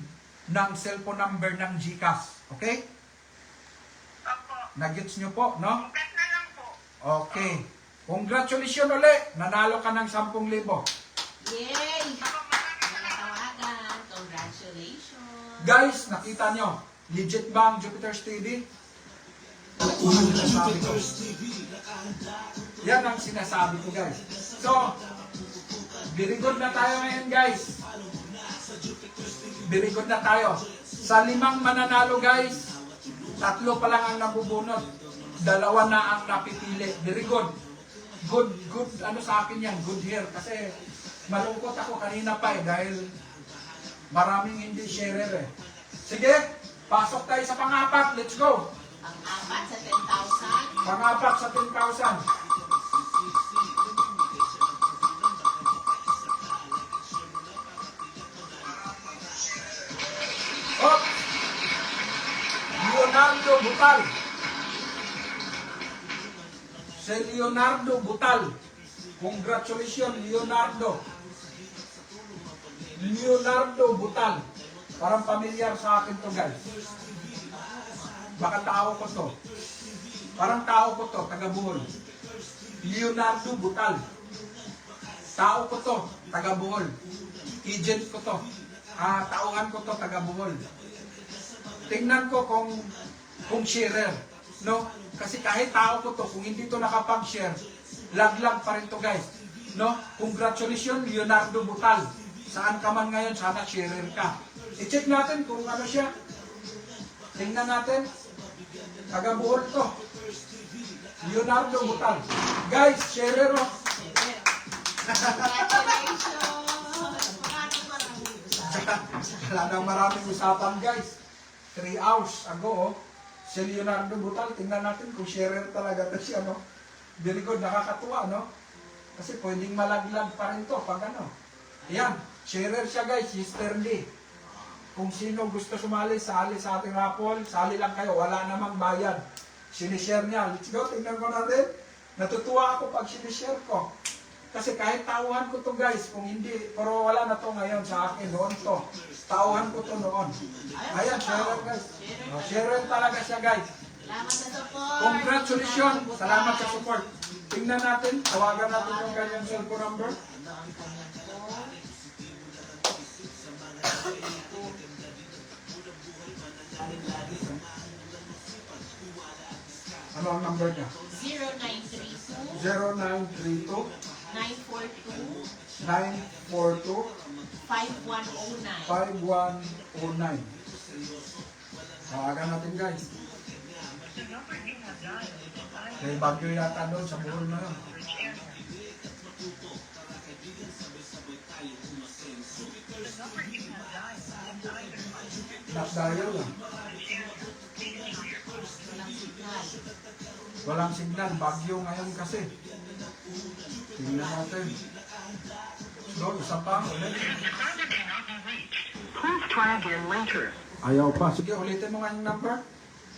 ng cellphone number ng GCash. Okay?
Opo.
Nagets nyo po, no?
Bukas na lang po.
Okay. Congratulations ulit! Nanalo ka ng 10,000.
Yay!
Opo, maraming salamat.
Natawagan. Congratulations.
Guys, nakita nyo, legit ba ang Jupiter's TV? Yan ang sinasabi ko, guys. So, very good na tayo ngayon, guys. Very good na tayo. Sa 5 mananalo, guys, 3 pa lang ang nabubunot. 2 na ang napipili. Very good. Good, ano sa akin yan, good hair. Kasi malungkot ako kanina pa dahil maraming hindi sharer Sige, pasok tayo sa pang-apat. Let's go.
Ang apat sa 10,000.
Pang-apat sa 10,000. Hop! Leonardo Butal. Si Leonardo Butal. Congratulations, Leonardo. Leonardo Butal. Parang pamilyar sa akin to, guys. Baka tao ko to. Parang tao ko to, taga Bohol. Leonardo Butal. Tao ko to, taga Bohol. Agent ko to. Tauhan ko to, taga Bohol. Tingnan ko kung sharer. No? Kasi kahit tao ko to, kung hindi to nakapag-share, laglag pa rin to, guys. No? Congratulations, Leonardo Butal. Saan ka man ngayon, sana sharer ka. I-check natin kung ano siya. Tingnan natin. Taga Bohol to. Leonardo Butal. Guys, sharer oh.
Congratulations.
Wala nang maraming usapan, guys. 3 hours ago, si Leonardo Butal, tingnan natin kung sharer talaga na siya, no? Very good, nakakatuwa, no? Kasi pwedeng malaglag pa rin to pag ano. Ayan, sharer siya, guys, yesterday. Kung sino gusto sumali, sali sa ating raffle, sali lang kayo, wala namang bayad. Sinishare niya. Let's go, tingnan ko natin. Natutuwa ako pag sinishare ko. Kasi kahit tauhan ko to guys, kung hindi, pero wala na to ngayon sa akin, noon to. Tauhan ko to noon. Ayan, sharer guys. Oh, sharer talaga siya guys.
Salamat sa support.
Congratulations! Salamat sa support. Tingnan natin, tawagan natin yung kanyang cellphone number.
Ano ang kanyang phone?
Ano ang number niya?
0932
0932
942
942
5109.
5109. Tawagan natin guys. May bagyo yata doon sa buhol na yun. Nakdayo lang.
Walang signal.
Walang signal. Bagyo ngayon kasi. Tingnan natin. So, isa pa. Ulit.
Please try again later.
Ayaw pa. Sige, ulitin mo nga yung number.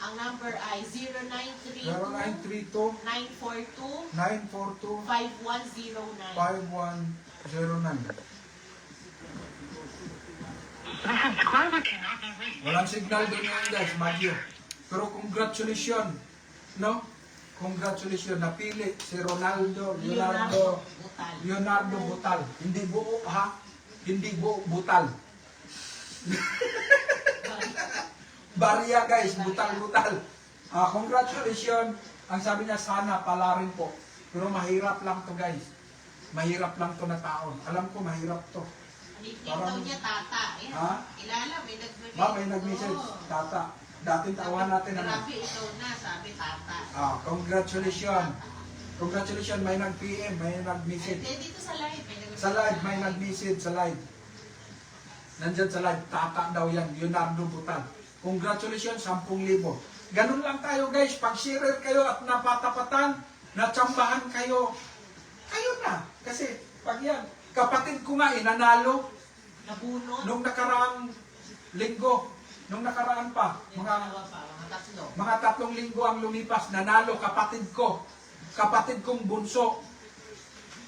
Ang number ay 0932
0932
942
942
5109.
5109.
The subscriber cannot be reached.
Walang signal doon ngayon guys, bagyo. Pero congratulations, no? Congratulations, napili si Leonardo Butal. Hindi buo ha? Hindi buo, butal. Barya guys, butal. Congratulations. Ang sabi niya, sana pala rin po. Pero mahirap lang to guys. Mahirap lang to na taon. Alam ko, mahirap to.
Nickname daw niya Tata. Ayan.
Ha?
Kilala, may nag-message.
May nag-message, tata. Dating tawahan natin na.
Grabe, ikaw na, sabi Tata.
Congratulations. Congratulations, may nag-PM, may nag-message.
Eh, dito sa live, may nag-message.
Sa live, may nag-message sa live. Nandyan sa live, tata daw yan, Leonardo Butal. Congratulations, 10,000. Ganun lang tayo guys, pag sharer kayo at napatapatan, natsambahan kayo, kayo na. Kasi pag yan, kapatid ko nga nanalo
Nabunot.
nung nakaraang linggo, nung nakaraan pa,
Yung dalawa pa, mga tatlo.
mga 3 linggo ang lumipas, nanalo kapatid ko. Kapatid kong bunso.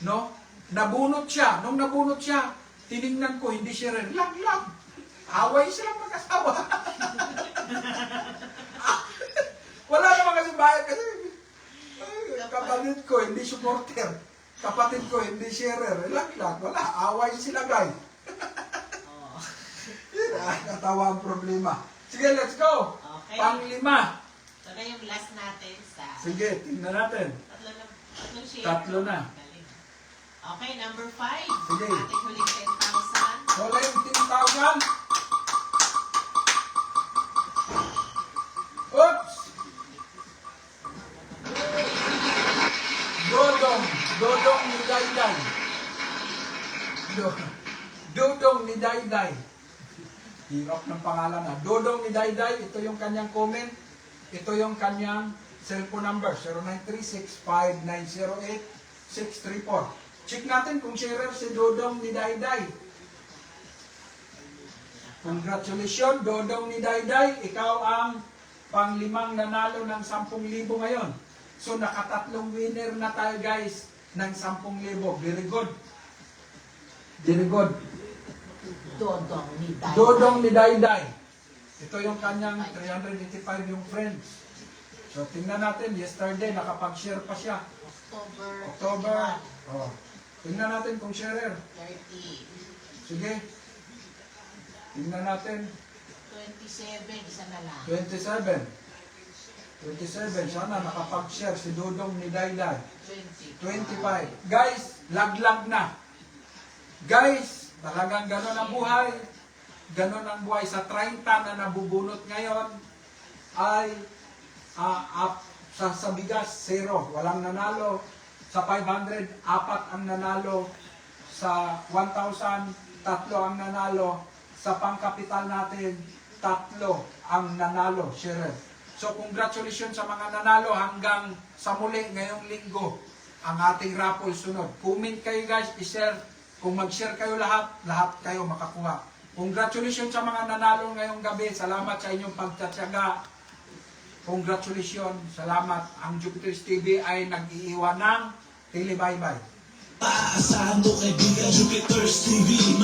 No? Nabunot siya. Nung nabunot siya, tiningnan ko, hindi siya rin. Lag. Away silang mag-asawa. Wala naman kasi bayad kasi. Kapatid ko, hindi supporter. Kapatid ko, hindi sharer. Lag. Wala. Away sila guys.
Oh.
Katawa ang problema. Sige, let's go.
Okay.
Pang-5.
Ito na yung last natin sa...
Sige, tingnan natin.
Tatlong share.
Tatlo na.
Galing. Okay, number 5.
Sige.
Ating huling 10,000.
Wala yung 10,000. Oops! Dodong ni Dayday. Dodong ni Dayday. Hirap ng pangalan na. Dodong ni Dayday, ito yung kanyang comment. Ito yung kanyang cellphone number, 0936-5908-634. Check natin kung sharer si Dodong ni Dayday. Congratulations, Dodong ni Dayday. Ikaw ang pang-5 nanalo ng 10,000 ngayon. So, nakatatlong winner na tayo guys ng 10,000. Very good. Very good.
Dodong ni Dayday.
Dodong ni Dayday. Ito yung kanyang 385 yung friends. So, tingnan natin. Yesterday, nakapag-share pa siya. October. Oh. Tingnan natin kung sharer.
30.
Sige. Tingnan natin.
27, isa na lang.
27. Sana nakapag-share si Dodong ni Dayday. 25. Guys, laglag na. Guys, talagang ganon ang buhay. Ganon ang buhay. Sa 30 na nabubunot ngayon ay sa bigas, 0. Walang nanalo. Sa 500, 4 ang nanalo. Sa 1,000, 3 ang nanalo. Sa pangkapital natin, 3 ang nanalo. Share. So, congratulations sa mga nanalo hanggang sa muli ngayong linggo ang ating raffle sunod. Comment kayo guys, i-share. Kung mag-share kayo lahat kayo makakuha. Congratulations sa mga nanalo ngayong gabi. Salamat sa inyong pagtatyaga. Congratulations. Salamat. Ang Jupiter's TV ay nag-iiwan ng tili-bye-bye.
Maaasahan mo kaibigan, Jupiter's TV.